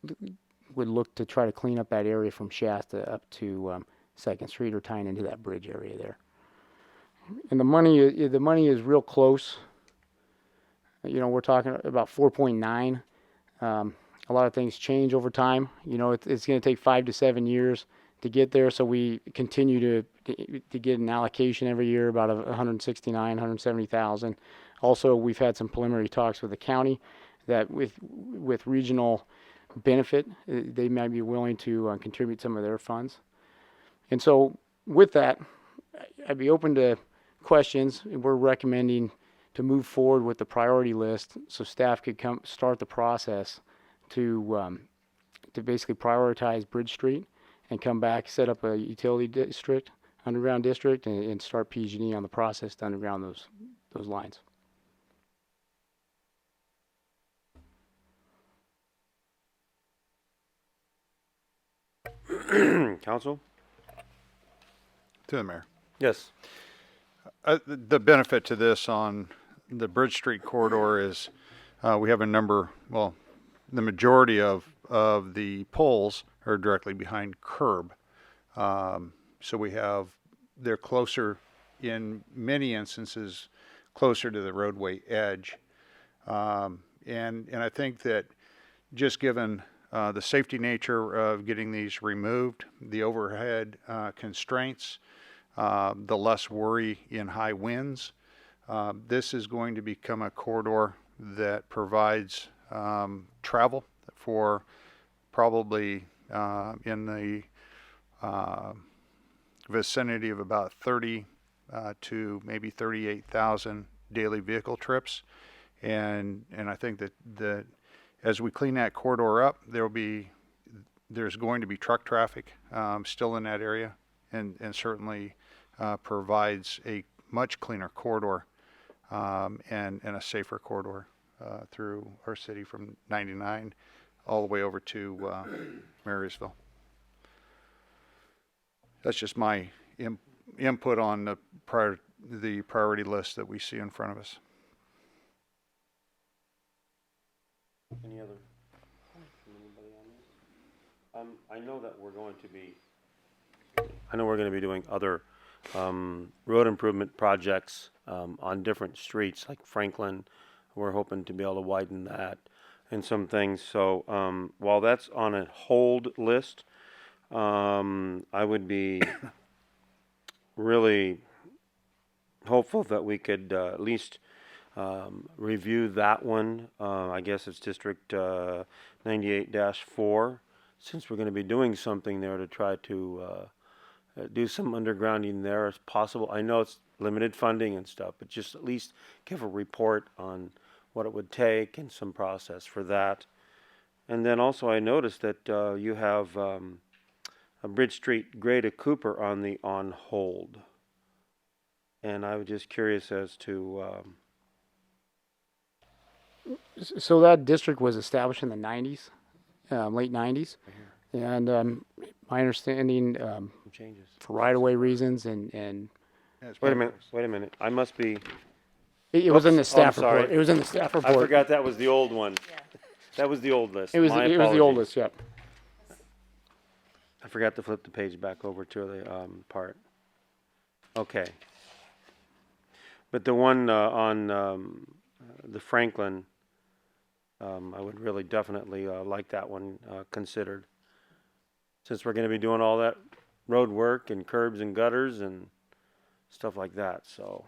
look to try to clean up that area from Shasta up to 2nd Street, or tying into that bridge area there. And the money is real close. You know, we're talking about 4.9. A lot of things change over time. You know, it's going to take 5 to 7 years to get there, so we continue to get an allocation every year, about 169,000, 170,000. Also, we've had some preliminary talks with the county that with regional benefit, they might be willing to contribute some of their funds. And so with that, I'd be open to questions. We're recommending to move forward with the priority list so staff could start the process to basically prioritize Bridge Street and come back, set up a utility district, underground district, and start PG&E on the process to underground those lines. Council? To the mayor. Yes. The benefit to this on the Bridge Street corridor is we have the majority of the poles are directly behind curb. So they're closer, in many instances, closer to the roadway edge. And I think that just given the safety nature of getting these removed, the overhead constraints, the less worry in high winds, this is going to become a corridor that provides travel for probably in the vicinity of about 30 to maybe 38,000 daily vehicle trips. And I think that as we clean that corridor up, there's going to be truck traffic still in that area, and certainly provides a much cleaner corridor and a safer corridor through our city from 99 all the way over to Marysville. That's just my input on the priority list that we see in front of us. Any other comments from anybody on this? I know that we're going to be doing other road improvement projects on different streets, like Franklin. We're hoping to be able to widen that and some things. So while that's on a hold list, I would be really hopeful that we could at least review that one. I guess it's District 98-4, since we're going to be doing something there to try to do some undergrounding there as possible. I know it's limited funding and stuff, but just at least give a report on what it would take and some process for that. And then also I noticed that you have a Bridge Street Gray to Cooper on hold. And I was just curious as to... So that district was established in the 90s, late 90s. And my understanding, changes for right-of-way reasons and Wait a minute. I must be... It was in the staff sorry. report. It was in the staff report. I forgot that was the old one. Yeah. That was the old list. It was the old list, yep. I forgot to flip the page back over to the part. Okay. But the one on the Franklin, I would really definitely like that one considered, since we're going to be doing all that road work and curbs and gutters and stuff like that. So,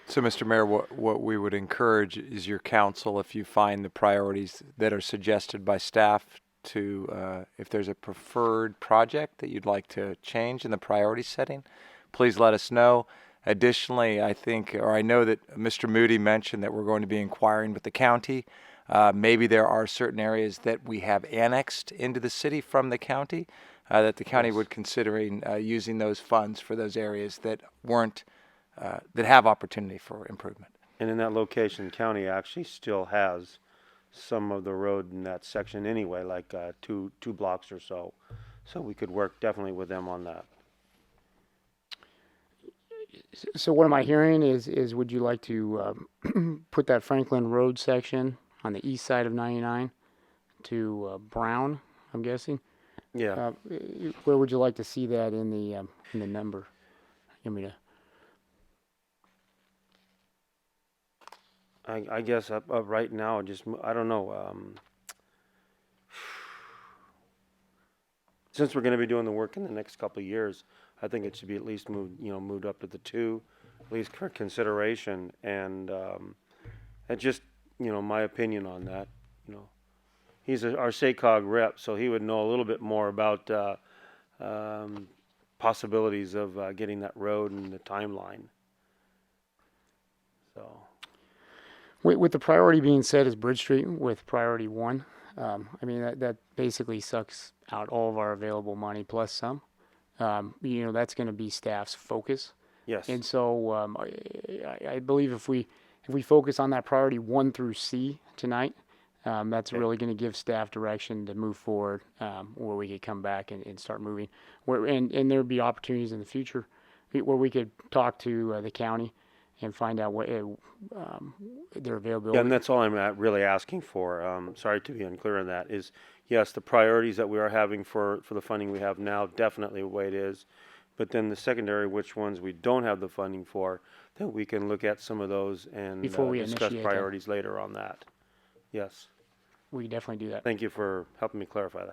Mr. Mayor, what we would encourage is your council, if you find the priorities that are suggested by staff, to if there's a preferred project that you'd like to change in the priority setting, please let us know. Additionally, I know that Mr. Moody mentioned that we're going to be inquiring with the county. Maybe there are certain areas that we have annexed into the city from the county, that the county would considering using those funds for those areas that weren't, that have opportunity for improvement. And in that location, county actually still has some of the road in that section anyway, like two blocks or so. So we could work definitely with them on that. So what am I hearing is would you like to put that Franklin Road section on the east side of 99 to Brown, I'm guessing? Yeah. Where would you like to see that in the number? You want me to? I guess up right now, just I don't know. Since we're going to be doing the work in the next couple of years, I think it should be at least moved up to the 2, at least for consideration. And just my opinion on that. He's our SACOG rep, so he would know a little bit more about possibilities of getting that road and the timeline. So. With the priority being set as Bridge Street with priority 1, I mean that basically sucks out all of our available money plus some. That's going to be staff's focus. Yes. And so I believe if we focus on that priority 1 through C tonight, that's really going to give staff direction to move forward, where we could come back and start moving. And there'd be opportunities in the future where we could talk to the county and find out what their availability. Yeah, and that's all I'm really asking for. Sorry to be unclear on that. Is yes, the priorities that we are having for the funding we have now, definitely the way it is. But then the secondary, which ones we don't have the funding for, that we can look at some of those and Before we discuss initiate priorities later on that. Yes. We can definitely do that. Thank you for helping me clarify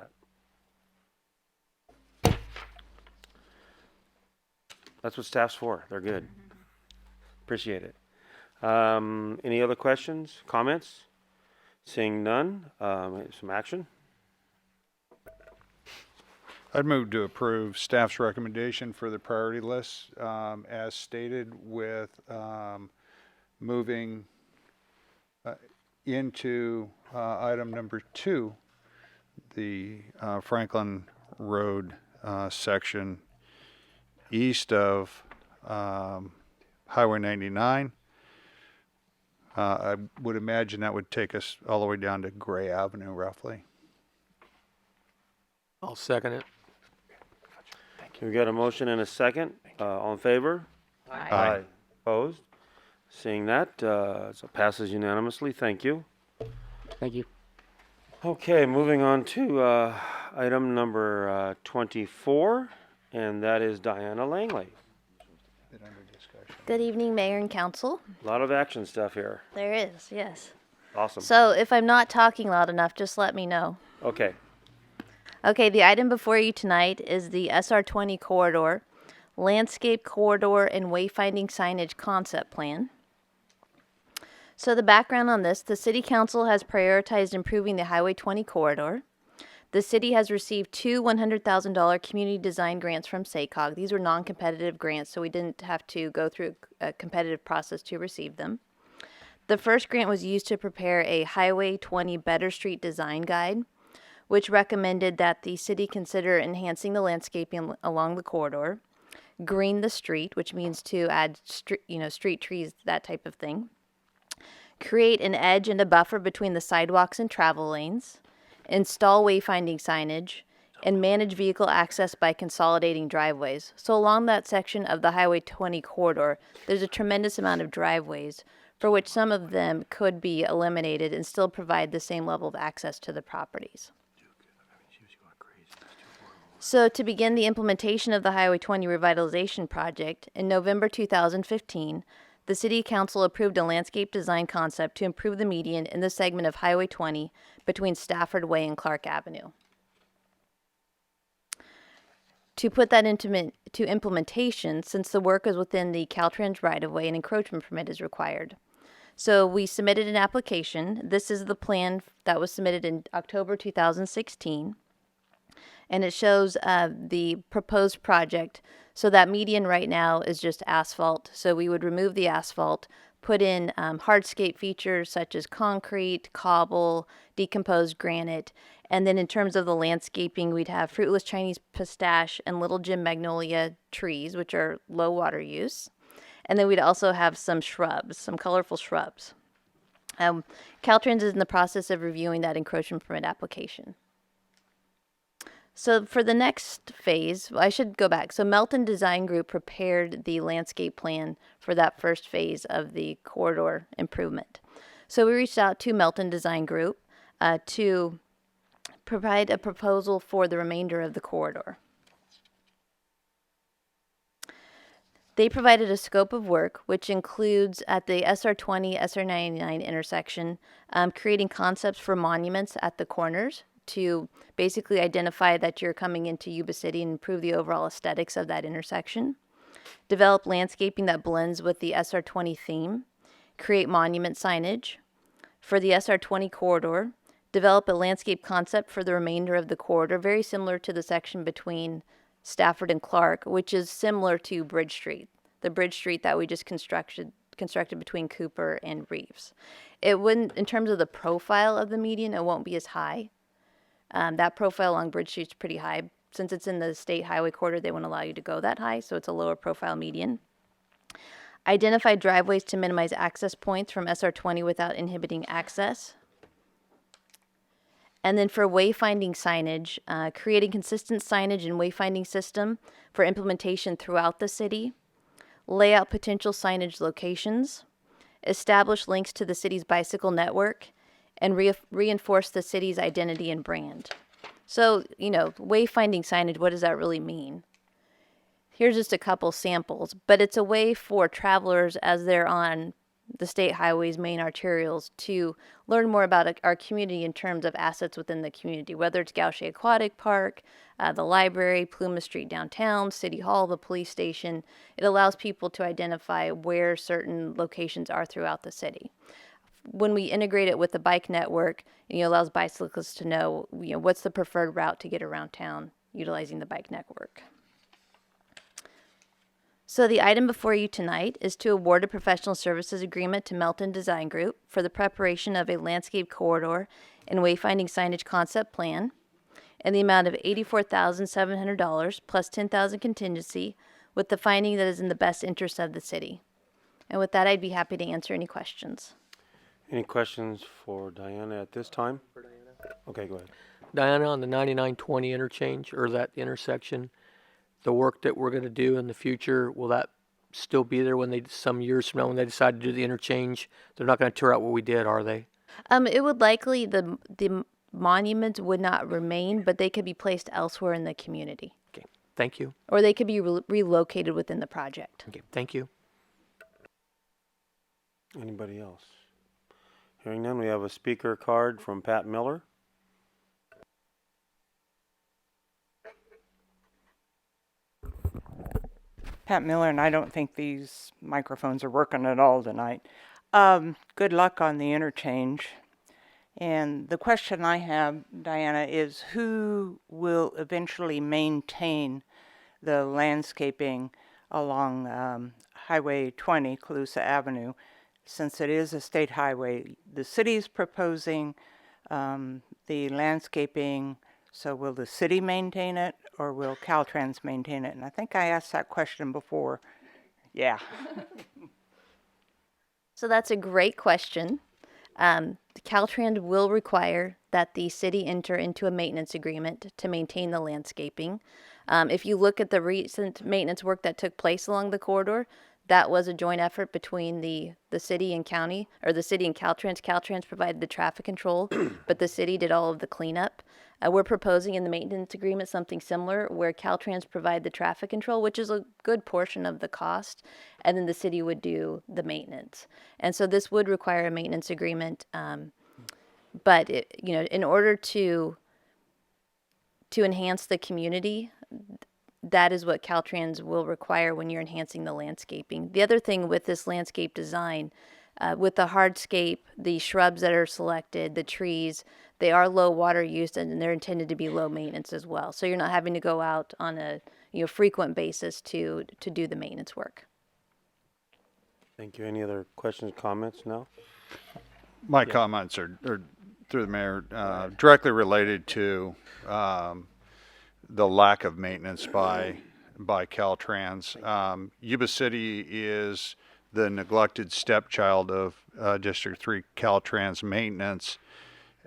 that. That's what staff's for. They're good. Appreciate it. Any other questions, comments? Seeing none, some action. I'd move to approve staff's recommendation for the priority list as stated, with moving into item number 2, the Franklin Road section east of Highway 99. I would imagine that would take us all the way down to Gray Avenue, roughly. I'll second it. We got a motion and a second. All in favor? Aye. Aye. Opposed? Seeing that, so it passes unanimously. Thank you. Thank you. Okay, moving on to item number 24, and that is Diana Langley. Good evening, Mayor and Council. A lot of action stuff here. There is, yes. Awesome. So if I'm not talking loud enough, just let me know. Okay. Okay, the item before you tonight is the SR20 corridor, landscape corridor and wayfinding signage concept plan. So the background on this, the City Council has prioritized improving the Highway 20 corridor. The city has received 2 $100,000 community design grants from SACOG. These were non-competitive grants, so we didn't have to go through a competitive process to receive them. The first grant was used to prepare a Highway 20 Better Street Design Guide, which recommended that the city consider enhancing the landscaping along the corridor, green the street, which means to add street trees, that type of thing, create an edge and a buffer between the sidewalks and travel lanes, install wayfinding signage, and manage vehicle access by consolidating driveways. So along that section of the Highway 20 corridor, there's a tremendous amount of driveways, for which some of them could be eliminated and still provide the same level of access to the properties. So to begin the implementation of the Highway 20 revitalization project, in November 2015, the City Council approved a landscape design concept to improve the median in the segment of Highway 20 between Stafford Way and Clark Avenue. To put that into implementation, since the work is within the Caltrans right-of-way, an encroachment permit is required. So we submitted an application. This is the plan that was submitted in October 2016. And it shows the proposed project. So that median right now is just asphalt. So we would remove the asphalt, put in hardscape features such as concrete, cobble, decomposed granite. And then in terms of the landscaping, we'd have fruitless Chinese pistache and little Jim magnolia trees, which are low water use. And then we'd also have some shrubs, some colorful shrubs. Caltrans is in the process of reviewing that encroachment permit application. So for the next phase, I should go back. So Melton Design Group prepared the landscape plan for that first phase of the corridor improvement. So we reached out to Melton Design Group to provide a proposal for the remainder of the corridor. They provided a scope of work, which includes at the SR20, SR99 intersection, creating concepts for monuments at the corners to basically identify that you're coming into Yuba City and improve the overall aesthetics of that intersection. Develop landscaping that blends with the SR20 theme. Create monument signage. For the SR20 corridor, develop a landscape concept for the remainder of the corridor, very similar to the section between Stafford and Clark, which is similar to Bridge Street, the Bridge Street that we just constructed between Cooper and Reeves. It wouldn't, in terms of the profile of the median, it won't be as high. That profile along Bridge Street is pretty high. Since it's in the state highway corridor, they won't allow you to go that high, so it's a lower profile median. Identify driveways to minimize access points from SR20 without inhibiting access. And then for wayfinding signage, creating consistent signage and wayfinding system for implementation throughout the city. Lay out potential signage locations. Establish links to the city's bicycle network. And reinforce the city's identity and brand. So, wayfinding signage, what does that really mean? Here's just a couple samples, but it's a way for travelers as they're on the state highways, main arterials, to learn more about our community in terms of assets within the community, whether it's Gaucher Aquatic Park, the library, Pluma Street downtown, City Hall, the police station. It allows people to identify where certain locations are throughout the city. When we integrate it with the bike network, it allows bicyclists to know, what's the preferred route to get around town utilizing the bike network. So the item before you tonight is to award a professional services agreement to Melton Design Group for the preparation of a landscape corridor and wayfinding signage concept plan in the amount of $84,700 plus $10,000 contingency, with the finding that is in the best interest of the city. And with that, I'd be happy to answer any questions. Any questions for Diana at this time? Okay, go ahead. Diana, on the 9920 interchange, or that intersection, the work that we're going to do in the future, will that still be there when some years from now when they decide to do the interchange? They're not going to tear out what we did, are they? It would likely, the monuments would not remain, but they could be placed elsewhere in the community. Okay, thank you. Or they could be relocated within the project. Okay, thank you. Anybody else? Hearing none, we have a speaker card from Pat Miller. Pat Miller, and I don't think these microphones are working at all tonight. Good luck on the interchange. And the question I have, Diana, is who will eventually maintain the landscaping along Highway 20, Calusa Avenue, since it is a state highway? The city's proposing the landscaping, so will the city maintain it or will Caltrans maintain it? And I think I asked that question before. Yeah. So that's a great question. Caltrans will require that the city enter into a maintenance agreement to maintain the landscaping. If you look at the recent maintenance work that took place along the corridor, that was a joint effort between the city and county, or the city and Caltrans. Caltrans provided the traffic control, but the city did all of the cleanup. We're proposing in the maintenance agreement something similar, where Caltrans provide the traffic control, which is a good portion of the cost, and then the city would do the maintenance. And so this would require a maintenance agreement, but in order to enhance the community, that is what Caltrans will require when you're enhancing the landscaping. The other thing with this landscape design, with the hardscape, the shrubs that are selected, the trees, they are low water use and they're intended to be low maintenance as well. So you're not having to go out on a frequent basis to do the maintenance work. Thank you. Any other questions, comments now? My comments are through the mayor, directly related to the lack of maintenance by by Caltrans. Yuba City is the neglected stepchild of District 3 Caltrans maintenance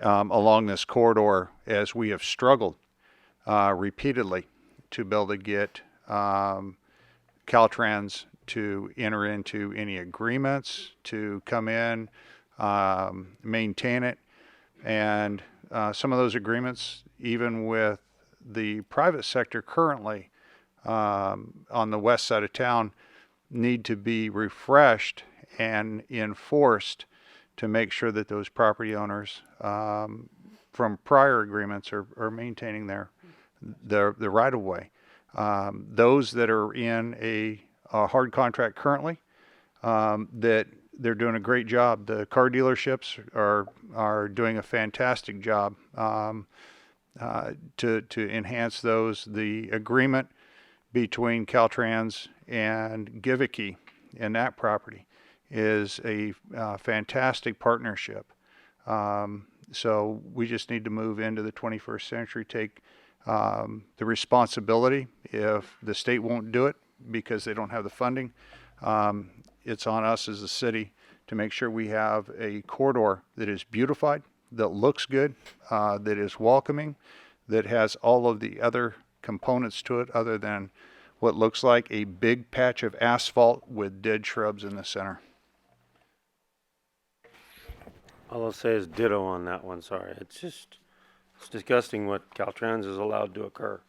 along this corridor, as we have struggled repeatedly to be able to get Caltrans to enter into any agreements to come in, maintain it. And some of those agreements, even with the private sector currently on the west side of town, need to be refreshed and enforced to make sure that those property owners from prior agreements are maintaining the right of way. Those that are in a hard contract currently, that they're doing a great job. The car dealerships are doing a fantastic job to enhance those. The agreement between Caltrans and Civic in that property is a fantastic partnership. So we just need to move into the 21st century, take the responsibility. If the state won't do it because they don't have the funding, it's on us as a city to make sure we have a corridor that is beautified, that looks good, that is welcoming, that has all of the other components to it other than what looks like a big patch of asphalt with dead shrubs in the center. All I'll say is ditto on that one. Sorry, it's disgusting what Caltrans is allowed to occur,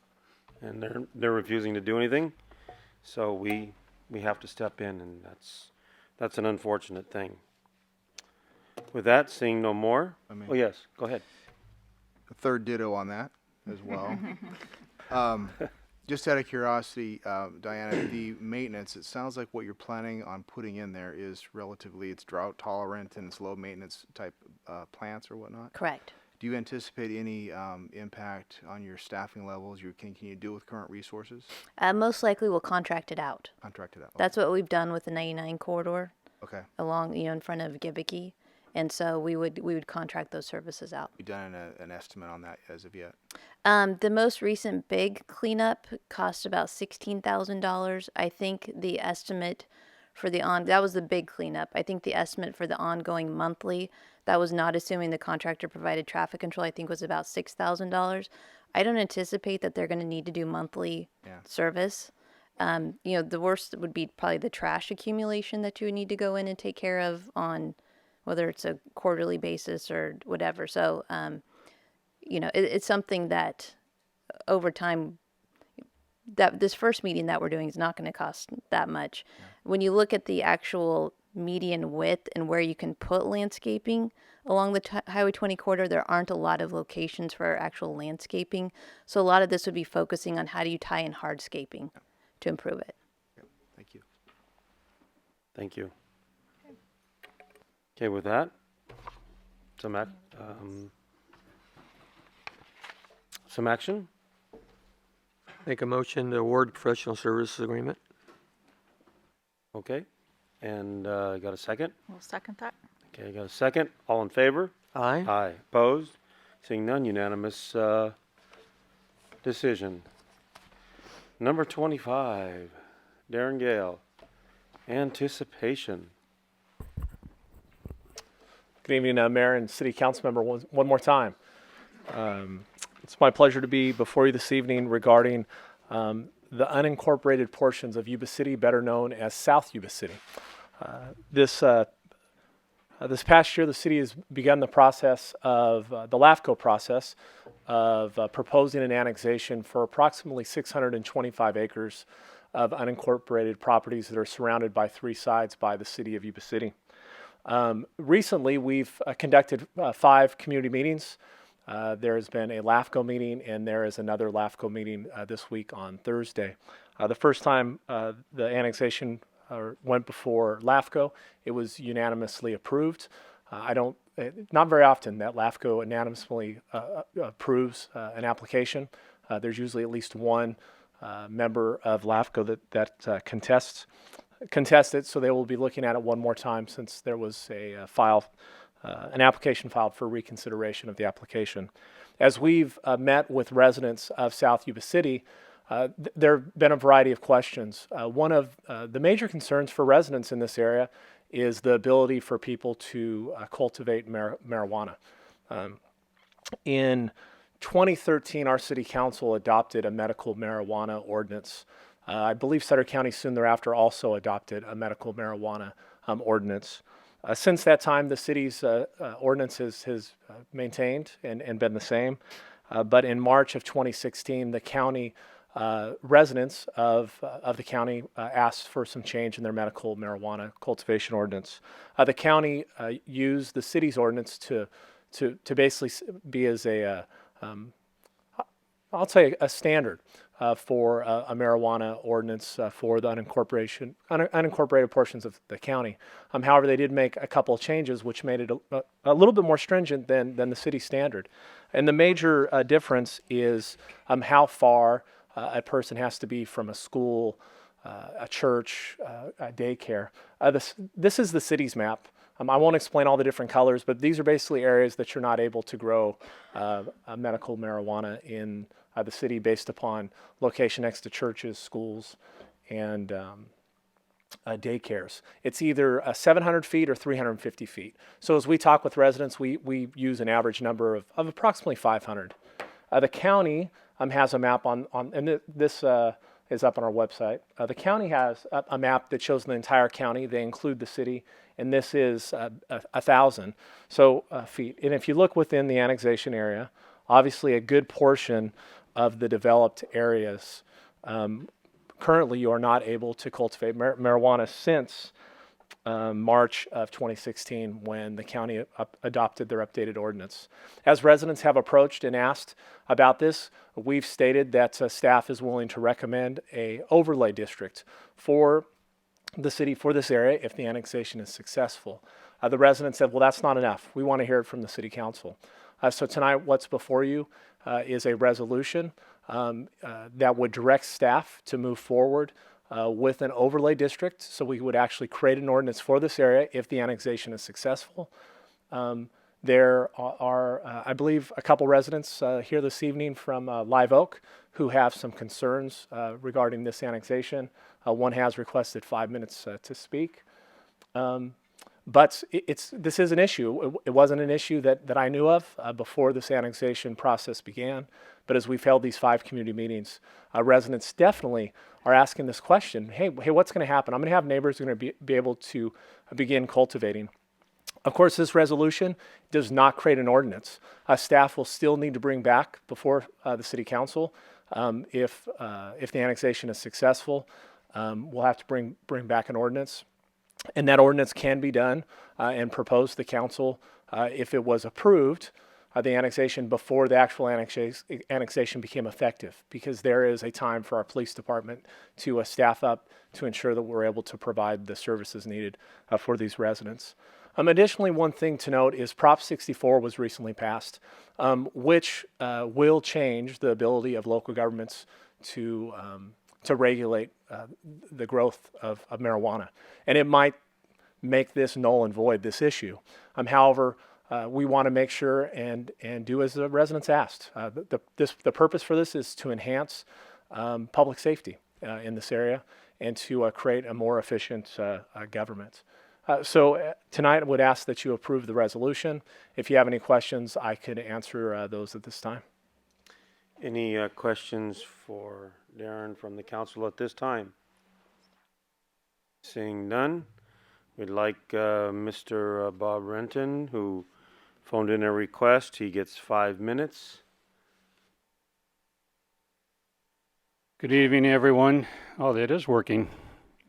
and they're refusing to do anything. So we have to step in, and that's an unfortunate thing. With that, seeing no more. Oh yes, go ahead. A third ditto on that as well. Just out of curiosity, Diana, the maintenance, it sounds like what you're planning on putting in there is it's drought tolerant and it's low maintenance type plants or whatnot? Correct. Do you anticipate any impact on your staffing levels? Can you do with current resources? Most likely we'll contract it out. Contract it out. That's what we've done with the 99 corridor. Okay. Along, in front of Civic. And so we would contract those services out. You done an estimate on that as of yet? The most recent big cleanup cost about $16,000. I think the estimate for that was the big cleanup. I think the estimate for the ongoing monthly, that was not assuming the contractor provided traffic control, I think was about $6,000. I don't anticipate that they're going to need to do monthly service. The worst would be probably the trash accumulation that you would need to go in and take care of on whether it's a quarterly basis or whatever. So, it's something that over time, that this first meeting that we're doing is not going to cost that much. Yeah. When you look at the actual median width and where you can put landscaping along the Highway 20 corridor, there aren't a lot of locations for actual landscaping. So a lot of this would be focusing on how do you tie in hardscaping to improve it. Yeah. Thank you. Thank you. Okay, with that, some action. Make a motion to award professional services agreement. Okay, and got a second? We'll second that. Okay, got a second. All in favor? Aye. Aye. Opposed? Seeing none, unanimous decision. Number 25, Darren Gale, anticipation. Good evening, Mayor and City Council member. One more time. It's my pleasure to be before you this evening regarding the unincorporated portions of Yuba City, better known as South Yuba City. This past year, the city has begun the process of the LAFCO process of proposing an annexation for approximately 625 acres of unincorporated properties that are surrounded by three sides by the city of Yuba City. Recently, we've conducted 5 community meetings. There has been a LAFCO meeting, and there is another LAFCO meeting this week on Thursday. The first time the annexation went before LAFCO, it was unanimously approved. Not very often that LAFCO unanimously approves an application. There's usually at least one member of LAFCO that contests it, so they will be looking at it one more time since there was an application filed for reconsideration of the application. As we've met with residents of South Yuba City, There have been a variety of questions. One of the major concerns for residents in this area is the ability for people to cultivate marijuana. In 2013, our city council adopted a medical marijuana ordinance. I believe Sutter County soon thereafter also adopted a medical marijuana ordinance. Since that time, the city's ordinance has maintained and been the same. But in March of 2016, the county residents of the county asked for some change in their medical marijuana cultivation ordinance. The county used the city's ordinance to basically be as I'll say a standard for a marijuana ordinance for the unincorporated portions of the county. However, they did make a couple of changes which made it a little bit more stringent than the city standard. And the major difference is how far a person has to be from a school, a church, a daycare. This is the city's map. I won't explain all the different colors, but these are basically areas that you're not able to grow medical marijuana in the city based upon location next to churches, schools, and daycares. It's either 700 feet or 350 feet. So as we talk with residents, we use an average number of approximately 500. The county has a map and this is up on our website. The county has a map that shows the entire county. They include the city, and this is 1,000 feet. And if you look within the annexation area, obviously a good portion of the developed areas, currently you are not able to cultivate marijuana since March of 2016 when the county adopted their updated ordinance. As residents have approached and asked about this, we've stated that staff is willing to recommend a overlay district for the city for this area if the annexation is successful. The residents said, well, that's not enough. We want to hear it from the city council. So tonight what's before you is a resolution that would direct staff to move forward with an overlay district, so we would actually create an ordinance for this area if the annexation is successful. There are, I believe, a couple residents here this evening from Live Oak who have some concerns regarding this annexation. One has requested 5 minutes to speak. But this is an issue. It wasn't an issue that I knew of before this annexation process began. But as we've held these 5 community meetings, residents definitely are asking this question. Hey, what's going to happen? I'm going to have neighbors who are going to be able to begin cultivating. Of course, this resolution does not create an ordinance. Staff will still need to bring back before the city council if the annexation is successful. We'll have to bring back an ordinance. And that ordinance can be done and proposed to the council if it was approved, the annexation before the actual annexation became effective, because there is a time for our police department to staff up to ensure that we're able to provide the services needed for these residents. Additionally, one thing to note is Prop 64 was recently passed, which will change the ability of local governments to regulate the growth of marijuana. And it might make this null and void, this issue. However, we want to make sure and do as the residents asked. The purpose for this is to enhance public safety in this area and to create a more efficient government. So tonight I would ask that you approve the resolution. If you have any questions, I could answer those at this time. Any questions for Darren from the council at this time? Seeing none, we'd like Mr. Bob Renton, who phoned in a request. He gets 5 minutes. Good evening, everyone. Oh, it is working.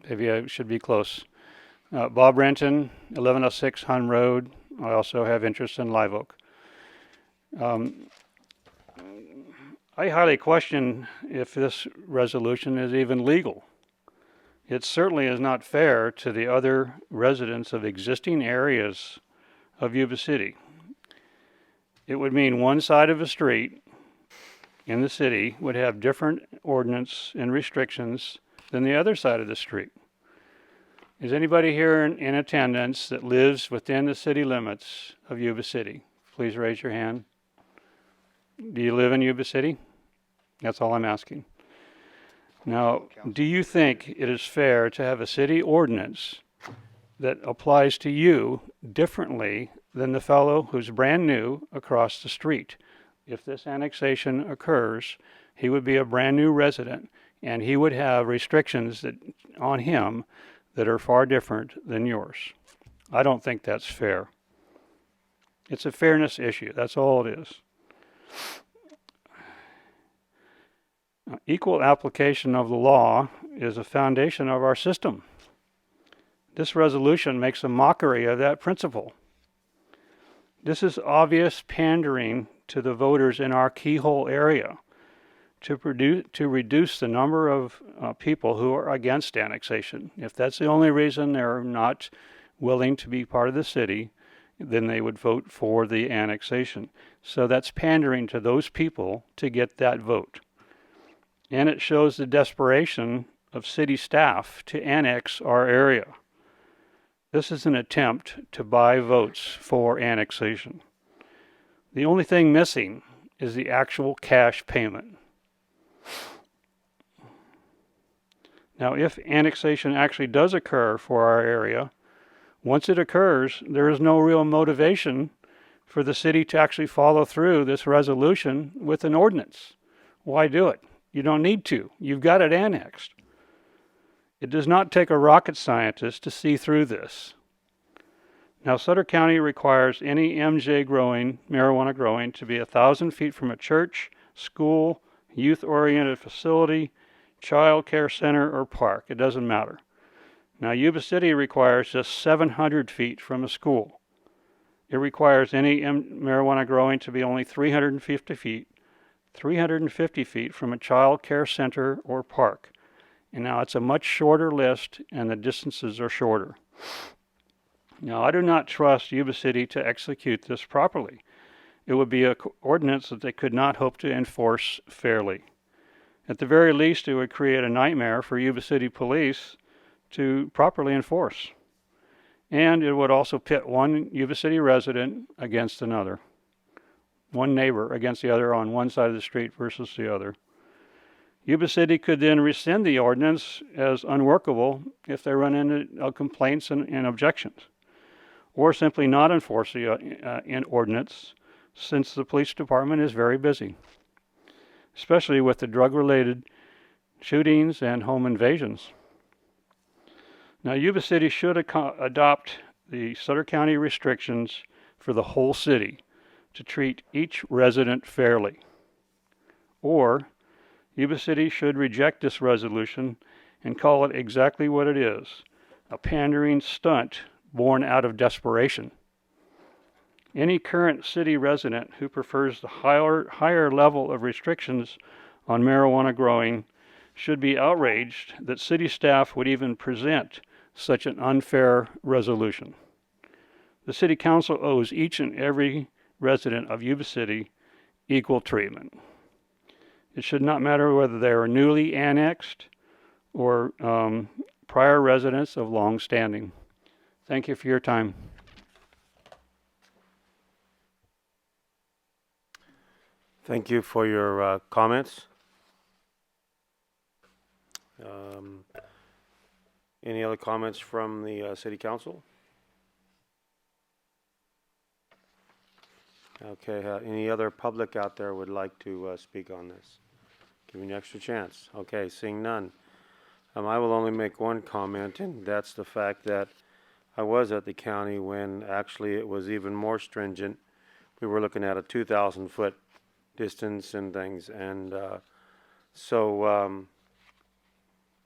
Maybe I should be close. Bob Renton, 1106 Hun Road. I also have interest in Live Oak. I highly question if this resolution is even legal. It certainly is not fair to the other residents of existing areas of Yuba City. It would mean one side of a street in the city would have different ordinance and restrictions than the other side of the street. Is anybody here in attendance that lives within the city limits of Yuba City? Please raise your hand. Do you live in Yuba City? That's all I'm asking. Now, do you think it is fair to have a city ordinance that applies to you differently than the fellow who's brand new across the street? If this annexation occurs, he would be a brand new resident, and he would have restrictions on him that are far different than yours. I don't think that's fair. It's a fairness issue. That's all it is. Equal application of the law is a foundation of our system. This resolution makes a mockery of that principle. This is obvious pandering to the voters in our keyhole area to reduce the number of people who are against annexation. If that's the only reason they're not willing to be part of the city, then they would vote for the annexation. So that's pandering to those people to get that vote. And it shows the desperation of city staff to annex our area. This is an attempt to buy votes for annexation. The only thing missing is the actual cash payment. Now, if annexation actually does occur for our area, once it occurs, there is no real motivation for the city to actually follow through this resolution with an ordinance. Why do it? You don't need to. You've got it annexed. It does not take a rocket scientist to see through this. Now, Sutter County requires any marijuana growing, to be 1,000 feet from a church, school, youth-oriented facility, child care center, or park. It doesn't matter. Now, Yuba City requires just 700 feet from a school. It requires any marijuana growing to be only 350 feet from a child care center or park. And now it's a much shorter list, and the distances are shorter. Now, I do not trust Yuba City to execute this properly. It would be an ordinance that they could not hope to enforce fairly. At the very least, it would create a nightmare for Yuba City police to properly enforce. And it would also pit one Yuba City resident against another. One neighbor against the other on one side of the street versus the other. Yuba City could then rescind the ordinance as unworkable if they run into complaints and objections, or simply not enforce the ordinance, since the police department is very busy, especially with the drug-related shootings and home invasions. Now, Yuba City should adopt the Sutter County restrictions for the whole city to treat each resident fairly. Or, Yuba City should reject this resolution and call it exactly what it is, a pandering stunt born out of desperation. Any current city resident who prefers the higher level of restrictions on marijuana growing should be outraged that city staff would even present such an unfair resolution. The City Council owes each and every resident of Yuba City equal treatment. It should not matter whether they are newly annexed or prior residents of long standing. Thank you for your time. Thank you for your comments. Any other comments from the City Council? Okay, any other public out there would like to speak on this? Give me an extra chance. Okay, seeing none. I will only make one comment, and that's the fact that I was at the county when actually it was even more stringent. We were looking at a 2,000 foot distance and things, and so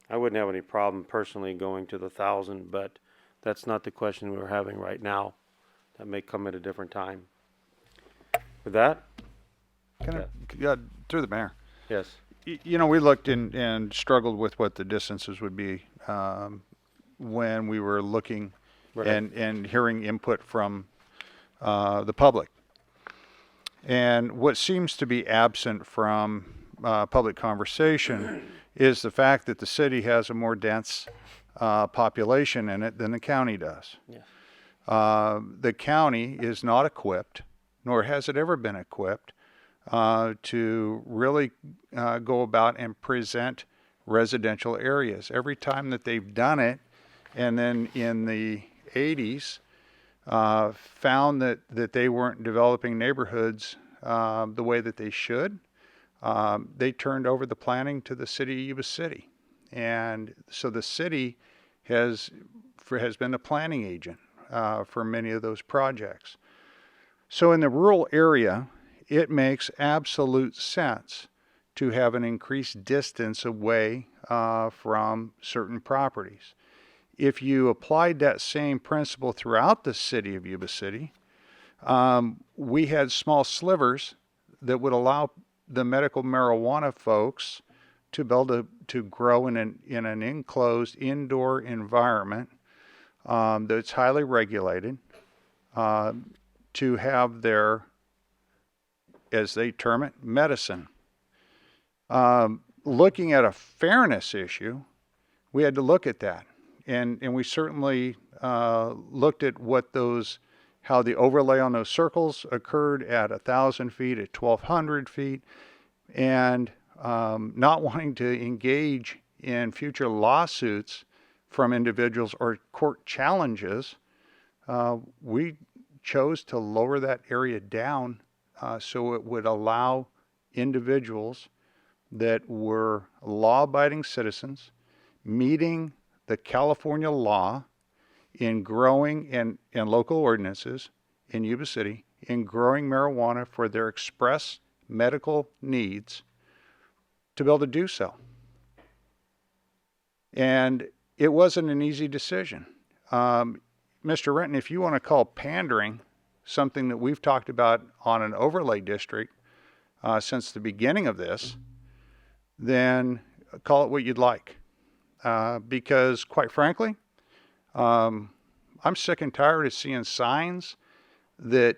I wouldn't have any problem personally going to the 1,000, but that's not the question we're having right now. That may come at a different time. With that? Through the mayor. Yes. You know, we looked and struggled with what the distances would be when we were looking and hearing input from the public. And what seems to be absent from public conversation is the fact that the city has a more dense population in it than the county does. Yes. The county is not equipped, nor has it ever been equipped, to really go about and present residential areas. Every time that they've done it, and then in the 80s, found that they weren't developing neighborhoods the way that they should, they turned over the planning to the city of Yuba City. And so the city has been a planning agent for many of those projects. So in the rural area, it makes absolute sense to have an increased distance away from certain properties. If you applied that same principle throughout the city of Yuba City, we had small slivers that would allow the medical marijuana folks to be able to grow in an enclosed indoor environment that's highly regulated, to have their, as they term it, medicine. Looking at a fairness issue, we had to look at that. And we certainly looked at how the overlay on those circles occurred at 1,000 feet, at 1,200 feet, and not wanting to engage in future lawsuits from individuals or court challenges, we chose to lower that area down so it would allow individuals that were law-abiding citizens meeting the California law in growing and local ordinances in Yuba City in growing marijuana for their express medical needs to be able to do so. And it wasn't an easy decision. Mr. Renton, if you want to call pandering something that we've talked about on an overlay district since the beginning of this, then call it what you'd like. Because quite frankly, I'm sick and tired of seeing signs that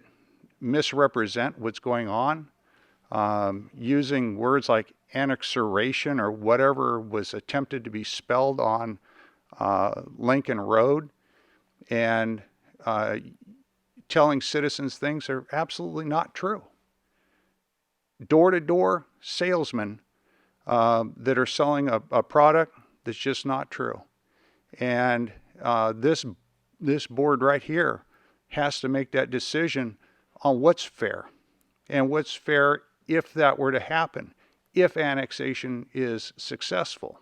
misrepresent what's going on, using words like annexation or whatever was attempted to be spelled on Lincoln Road, and telling citizens things that are absolutely not true. Door-to-door salesmen that are selling a product that's just not true. And this board right here has to make that decision on what's fair, and what's fair if that were to happen, if annexation is successful.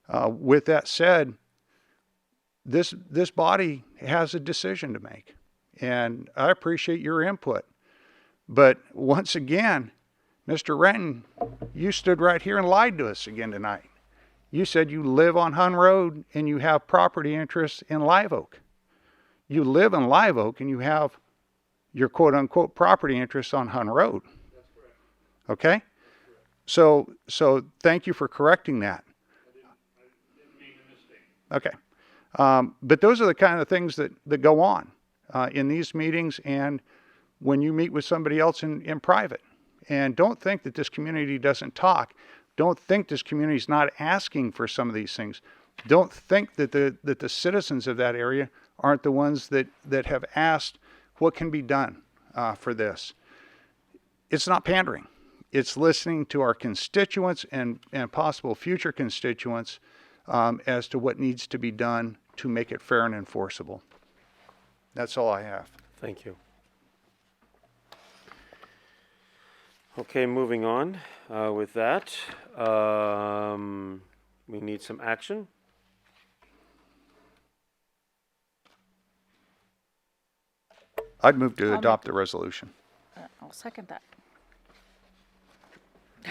With that said, this body has a decision to make, and I appreciate your input. But once again, Mr. Renton, you stood right here and lied to us again tonight. You said you live on Hun Road and you have property interests in Live Oak. You live in Live Oak and you have your quote-unquote property interests on Hun Road. That's correct. Okay? So thank you for correcting that. I didn't mean to mistake. Okay. But those are the kind of things that go on in these meetings and when you meet with somebody else in private. And don't think that this community doesn't talk. Don't think this community is not asking for some of these things. Don't think that the citizens of that area aren't the ones that have asked what can be done for this. It's not pandering. It's listening to our constituents and possible future constituents as to what needs to be done to make it fair and enforceable. That's all I have. Thank you. Okay, moving on with that. We need some action. I'd move to adopt the resolution. I'll second that.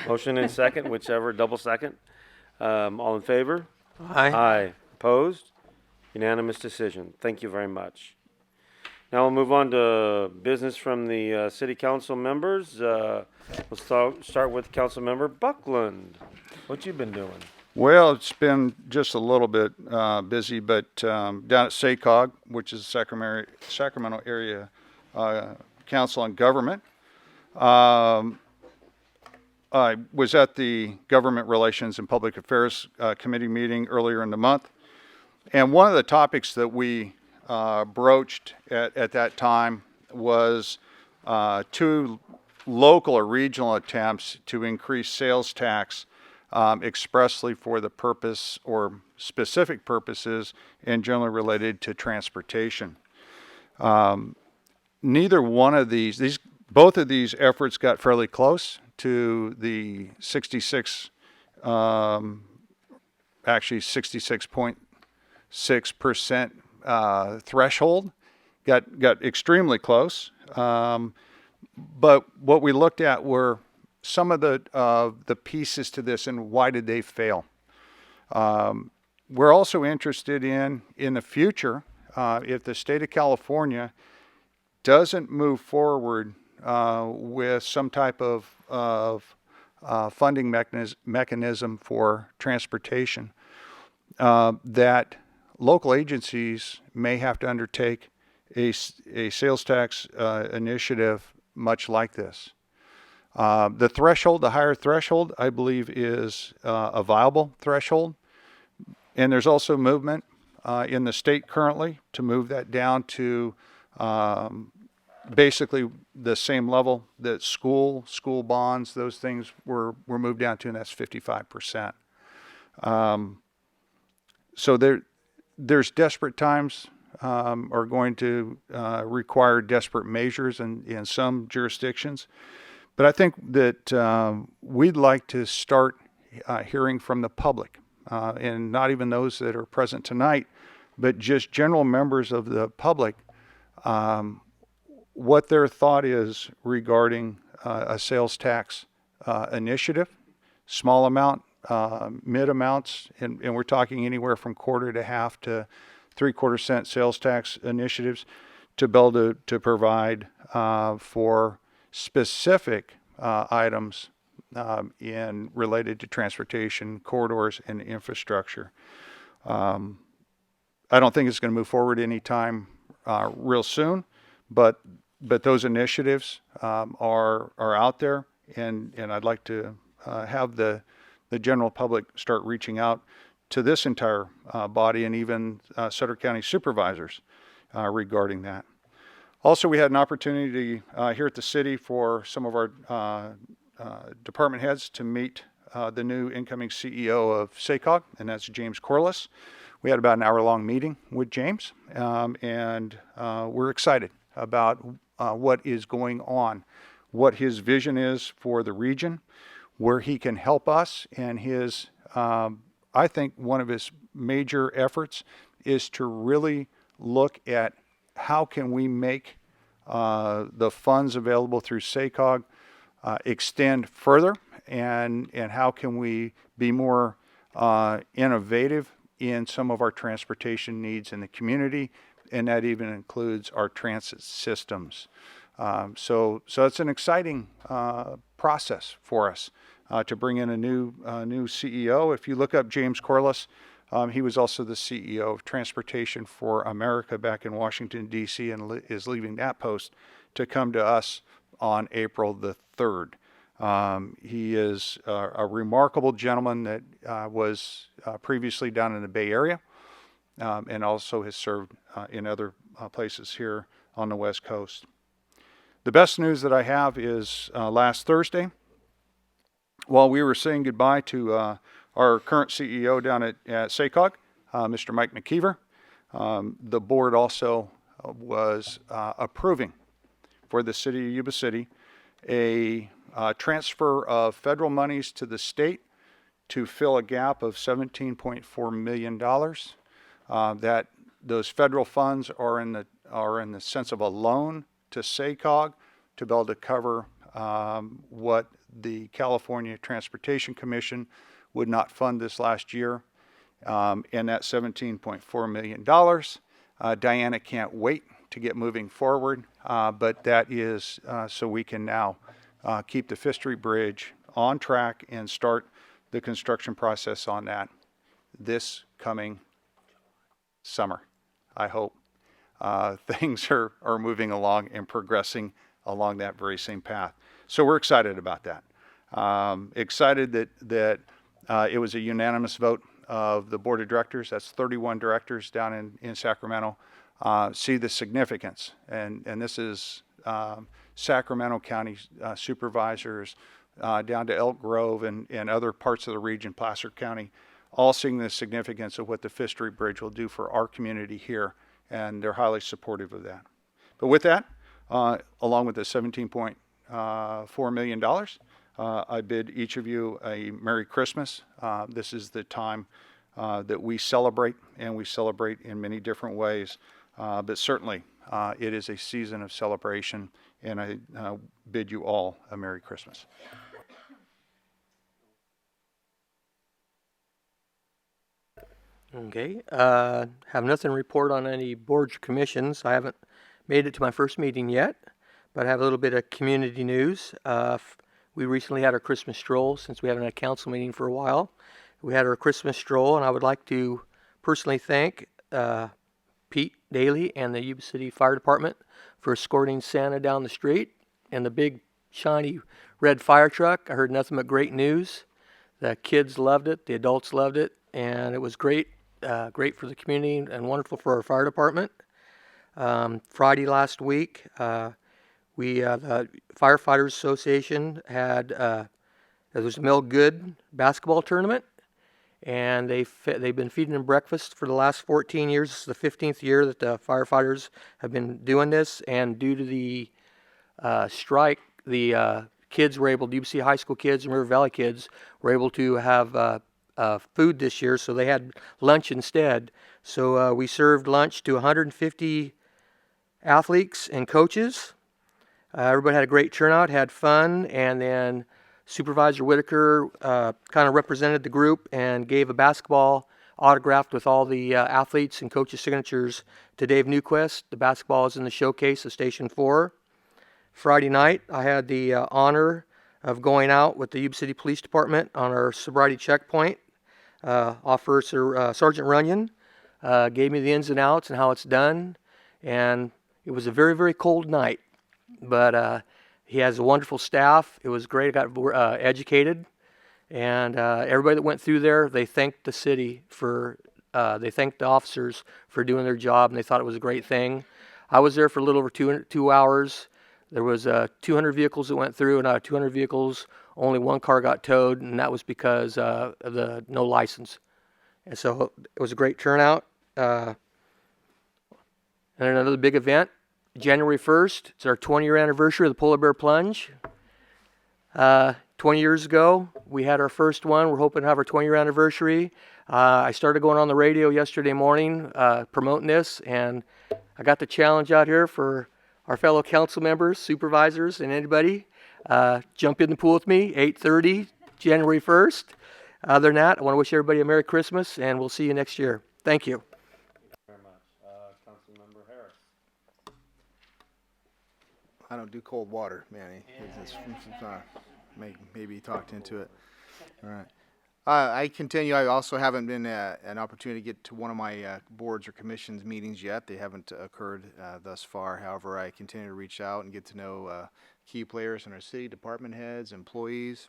Motion and second, whichever, double second. All in favor? Aye. Aye. Opposed? Unanimous decision. Thank you very much. Now we'll move on to business from the city council members. We'll start with council member Buckland. What you been doing? Well, it's been just a little bit busy, but down at SACOG, which is the Sacramento Area Council on Government, I was at the Government Relations and Public Affairs Committee meeting earlier in the month, and one of the topics that we broached at that time was two local or regional attempts to increase sales tax expressly for the purpose or specific purposes and generally related to transportation. Neither one of both of these efforts got fairly close to the 66.6% threshold. Got extremely close. But what we looked at were some of the pieces to this and why did they fail. We're also interested in the future, if the state of California doesn't move forward with some type of funding mechanism for transportation, that local agencies may have to undertake a sales tax initiative much like this. The threshold, the higher threshold, I believe is a viable threshold. And there's also movement in the state currently to move that down to basically the same level that school bonds, those things were moved down to, and that's 55%. So there's desperate times are going to require desperate measures in some jurisdictions. But I think that we'd like to start hearing from the public, and not even those that are present tonight, but just general members of the public, what their thought is regarding a sales tax initiative, small amount, mid amounts, and we're talking anywhere from quarter to half to 3/4 cent sales tax initiatives to be able to provide for specific items in related to transportation corridors and infrastructure. I don't think it's going to move forward anytime real soon, but those initiatives are out there, and I'd like to have the general public start reaching out to this entire body and even Sutter County supervisors regarding that. Also, we had an opportunity here at the city for some of our department heads to meet the new incoming CEO of SACOG, and that's James Corliss. We had about an hour-long meeting with James, and we're excited about what is going on, what his vision is for the region, where he can help us, and his, I think one of his major efforts is to really look at how can we make the funds available through SACOG extend further, and how can we be more innovative in some of our transportation needs in the community, and that even includes our transit systems. So it's an exciting process for us to bring in a new CEO. If you look up James Corliss, he was also the CEO of Transportation for America back in Washington, D.C., and is leaving that post to come to us on April the 3rd. He is a remarkable gentleman that was previously down in the Bay Area, and also has served in other places here on the West Coast. The best news that I have is last Thursday, while we were saying goodbye to our current CEO down at SACOG, Mr. Mike McKeever, the board also was approving for the city of Yuba City a transfer of federal monies to the state to fill a gap of $17.4 million. That those federal funds are in the sense of a loan to SACOG to be able to cover what the California Transportation Commission would not fund this last year, and that $17.4 million. Diana can't wait to get moving forward, but that is so we can now keep the Fifth Street Bridge on track and start the construction process on that this coming summer, I hope. Things are moving along and progressing along that very same path. So we're excited about that. Excited that it was a unanimous vote of the board of directors. That's 31 directors down in Sacramento. See the significance, and this is Sacramento County supervisors, down to Elk Grove and other parts of the region, Placer County, all seeing the significance of what the Fifth Street Bridge will do for our community here, and they're highly supportive of that. But with that, along with the $17.4 million, I bid each of you a Merry Christmas. This is the time that we celebrate, and we celebrate in many different ways. But certainly, it is a season of celebration, and I bid you all a Merry Christmas. Okay. Have nothing to report on any boards or commissions. I haven't made it to my first meeting yet, but I have a little bit of community news. We recently had our Christmas stroll since we haven't had a council meeting for a while. We had our Christmas stroll, and I would like to personally thank Pete Daly and the Yuba City Fire Department for escorting Santa down the street in the big, shiny red fire truck. I heard nothing but great news. The kids loved it, the adults loved it, and it was great. Great for the community and wonderful for our fire department. Friday last week, the Firefighters Association had there was a Mel Good basketball tournament, and they've been feeding them breakfast for the last 14 years. This is the 15th year that the firefighters have been doing this, and due to the strike, the kids were able, Yuba City High School kids and River Valley kids were able to have food this year, so they had lunch instead. So we served lunch to 150 athletes and coaches. Everybody had a great turnout, had fun, and then Supervisor Whitaker kind of represented the group and gave a basketball autographed with all the athletes and coaches' signatures to Dave Newquist. The basketball is in the showcase of Station 4. Friday night, I had the honor of going out with the Yuba City Police Department on our sobriety checkpoint. Officer Sergeant Runyon gave me the ins and outs and how it's done, and it was a very, very cold night, but he has a wonderful staff. It was great. I got educated, and everybody that went through there, they thanked the city for, they thanked the officers for doing their job, and they thought it was a great thing. I was there for a little over 2 hours. There was 200 vehicles that went through, and out of 200 vehicles, only one car got towed, and that was because of the no license. And so it was a great turnout. And another big event, January 1st, it's our 20-year anniversary of the Polar Bear Plunge. 20 years ago, we had our first one. We're hoping to have our 20-year anniversary. I started going on the radio yesterday morning promoting this, and I got the challenge out here for our fellow council members, supervisors, and anybody. Jump in the pool with me, 8:30, January 1st. Other than that, I want to wish everybody a Merry Christmas, and we'll see you next year. Thank you. Very much. Councilmember Harris. I don't do cold water, Manny. Maybe talked into it. All right. I continue. I also haven't been an opportunity to get to one of my boards or commissions meetings yet. They haven't occurred thus far. However, I continue to reach out and get to know key players in our city, department heads, employees,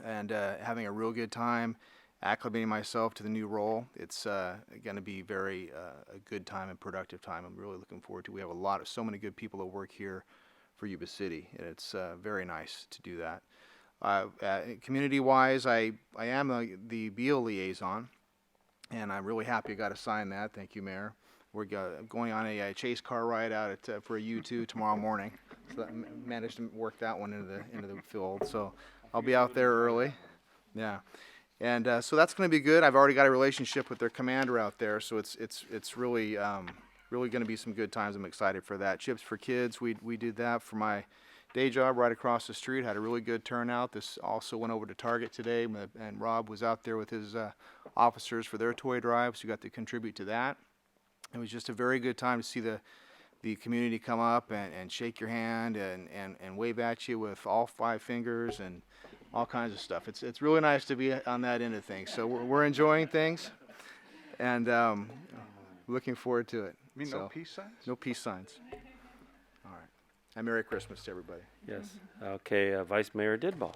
and having a real good time acclimating myself to the new role. It's going to be very a good time and productive time. I'm really looking forward to it. We have so many good people that work here for Yuba City, and it's very nice to do that. Community-wise, I am the BO liaison, and I'm really happy I got to sign that. Thank you, Mayor. We're going on a chase car ride out for a U2 tomorrow morning. So I managed to work that one into the field. So I'll be out there early. Yeah, and so that's going to be good. I've already got a relationship with their commander out there, so it's really really going to be some good times. I'm excited for that. Chips for Kids, we did that for my day job right across the street. Had a really good turnout. This also went over to Target today, and Rob was out there with his officers for their toy drive, so we got to contribute to that. It was just a very good time to see the community come up and shake your hand and wave at you with all 5 fingers and all kinds of stuff. It's really nice to be on that end of things. So we're enjoying things, and looking forward to it. You mean no peace signs? No peace signs. All right. And Merry Christmas to everybody. Yes. Okay, Vice Mayor Didball.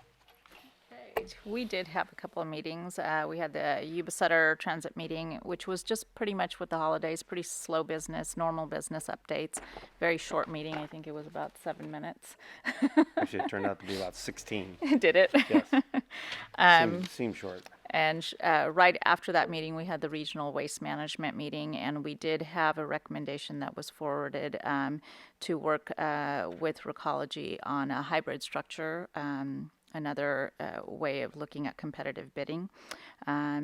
Okay, right. We did have a couple of meetings. We had the Yuba Center transit meeting, which was just pretty much with the holidays, pretty slow business, normal business updates. Very short meeting. I think it was about 7 minutes. Actually, it turned out to be about 16. Did it? Yes. Seemed short. And right after that meeting, we had the regional waste management meeting, and we did have a recommendation that was forwarded to work with Recology on a hybrid structure, another way of looking at competitive bidding.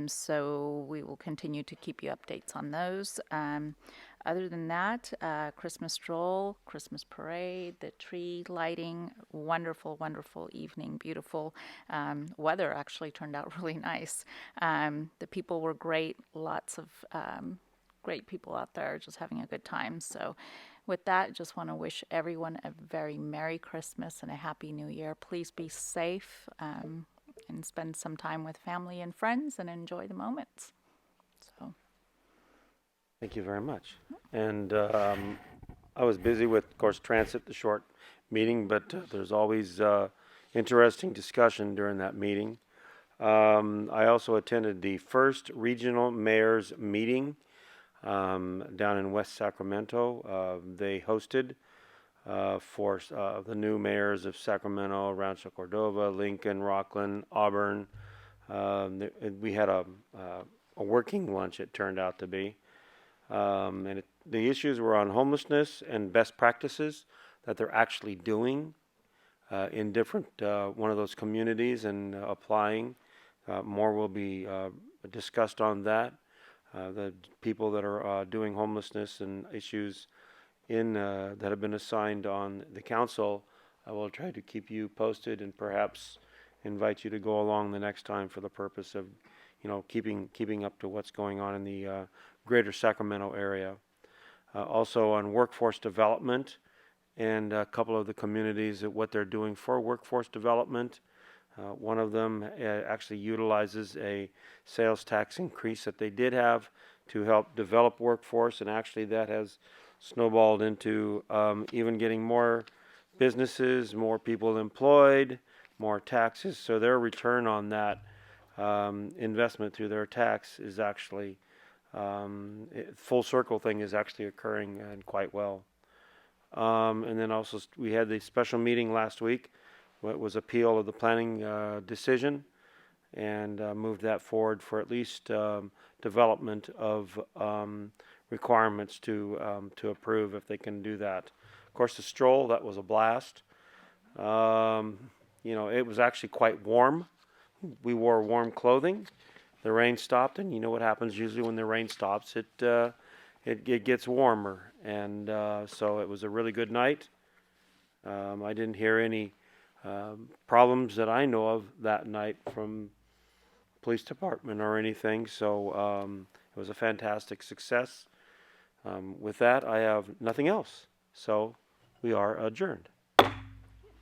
So we will continue to keep you updates on those. Other than that, Christmas stroll, Christmas parade, the tree lighting, wonderful, wonderful evening, beautiful. Weather actually turned out really nice. The people were great, lots of great people out there just having a good time. So with that, just want to wish everyone a very Merry Christmas and a Happy New Year. Please be safe and spend some time with family and friends and enjoy the moments. So. Thank you very much. And I was busy with, of course, transit, the short meeting, but there's always interesting discussion during that meeting. I also attended the first regional mayors meeting down in West Sacramento. They hosted for the new mayors of Sacramento, Rancho Cordova, Lincoln, Rockland, Auburn. We had a working lunch, it turned out to be. The issues were on homelessness and best practices that they're actually doing in different one of those communities and applying. More will be discussed on that. The people that are doing homelessness and issues in that have been assigned on the council, I will try to keep you posted and perhaps invite you to go along the next time for the purpose of, keeping up to what's going on in the greater Sacramento area. Also on workforce development and a couple of the communities, what they're doing for workforce development. One of them actually utilizes a sales tax increase that they did have to help develop workforce, and actually that has snowballed into even getting more businesses, more people employed, more taxes. So their return on that investment through their tax is actually full circle thing is actually occurring and quite well. And then also we had the special meeting last week. What was appeal of the planning decision, and moved that forward for at least development of requirements to approve if they can do that. Of course, the stroll, that was a blast. It was actually quite warm. We wore warm clothing. The rain stopped, and you know what happens usually when the rain stops, it gets warmer, and so it was a really good night. I didn't hear any problems that I know of that night from police department or anything, so it was a fantastic success. With that, I have nothing else, so we are adjourned.